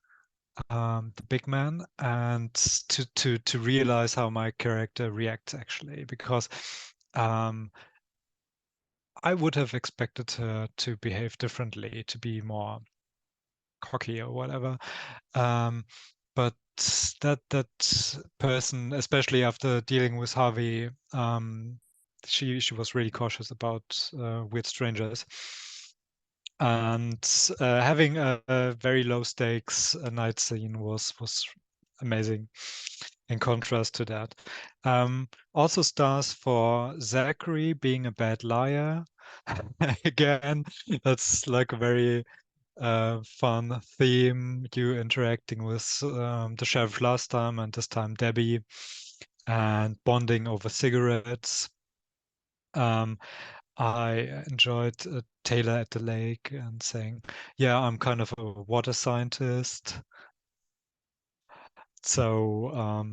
the big man and to realize how my character reacts actually, because um, I would have expected her to behave differently, to be more cocky or whatever. Um, but that person, especially after dealing with Harvey, she was really cautious about weird strangers. And having a very low stakes night scene was amazing in contrast to that. Also stars for Zachary being a bad liar. Again, that's like a very fun theme. You interacting with the sheriff last time, and this time Debbie, and bonding over cigarettes. I enjoyed Taylor at the lake and saying, "Yeah, I'm kind of a water scientist." So,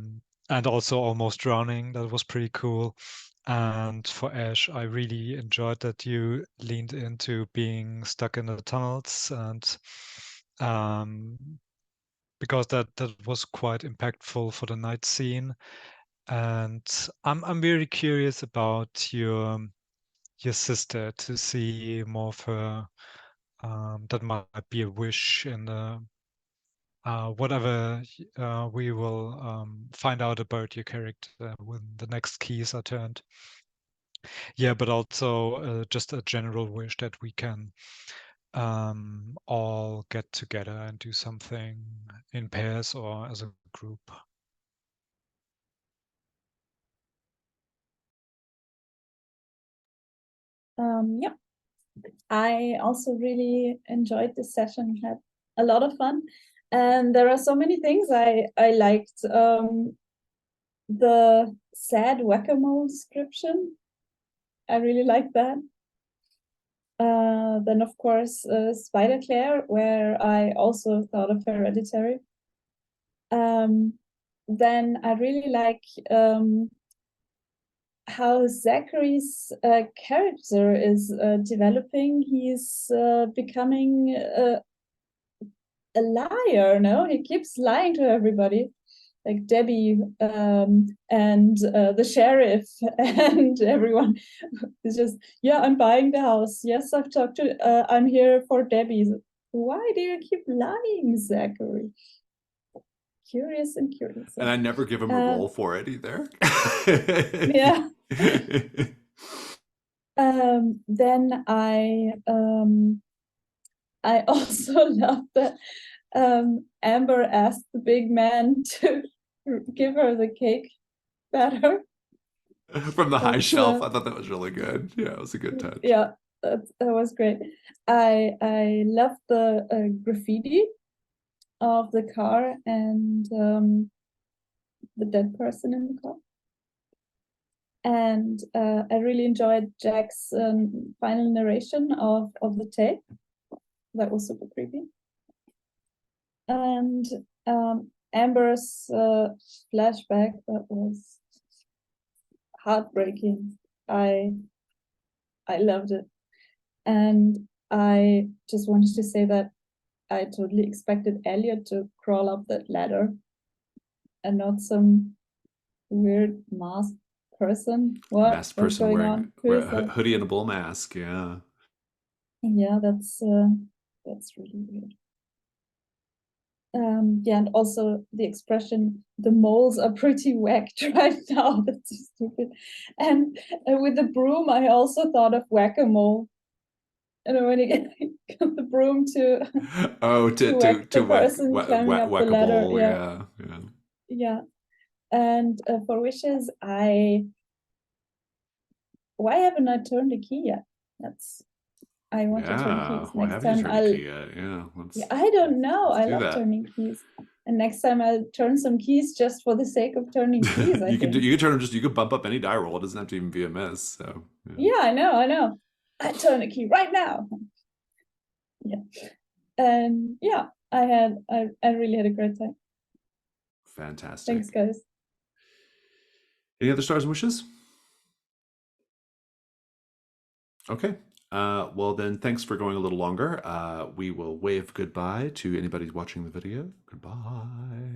and also almost drowning. That was pretty cool. And for Ash, I really enjoyed that you leaned into being stuck in the tunnels, and um, because that was quite impactful for the night scene. And I'm very curious about your sister, to see more of her. That might be a wish in the whatever we will find out about your character when the next keys are turned. Yeah, but also just a general wish that we can all get together and do something in pairs or as a group. Yeah, I also really enjoyed this session, had a lot of fun. And there are so many things I liked. The sad whack-a-mole description, I really like that. Then of course Spider Claire, where I also thought of Hereditary. Then I really like how Zachary's character is developing. He's becoming a liar. No, he keeps lying to everybody, like Debbie and the sheriff and everyone. It's just, yeah, I'm buying the house. Yes, I've talked to. I'm here for Debbie. Why do you keep lying, Zachary? Curious and curious. And I never give him a role for it either. Yeah. Then I also love that Amber asked the big man to give her the cake batter. From the high That's, shelf. I thought that was really good. Yeah, it was a good touch. Yeah, that was great. I love the graffiti of the car and the dead person in the car. And I really enjoyed Jack's final narration of the tape. That was super creepy. And Amber's flashback, that was heartbreaking. I loved it. And I just wanted to say that I totally expected Elliot to crawl up that ladder and not some weird masked person. What's person going wearing on? Who is a that? hoodie and a bull mask. Yeah. Yeah, that's really weird. Yeah, and also the expression, the moles are pretty whacked right now. That's so stupid. And with the broom, I also thought of whack-a-mole. And when he got the broom to Oh, to whack the person climbing up the ladder. whack-a-mole. Yeah, Yeah. yeah. And for wishes, why haven't I turned a key yet? I want to turn Yeah, keys. why Next haven't you time turned a I'll. key yet? Yeah, Yeah, I don't know. let's I do love that. turning keys. And next time I'll turn some keys just for the sake of turning keys, I you can think. you can turn them you could bump up any die roll. It doesn't have to even be a miss. So Yeah, I know. I turn a key right now. Yeah. And yeah, I really had a great time. Fantastic. Thanks, guys. Any other stars and wishes? Okay. Well then, thanks for going a little longer. We will wave goodbye to anybody watching the video. Goodbye.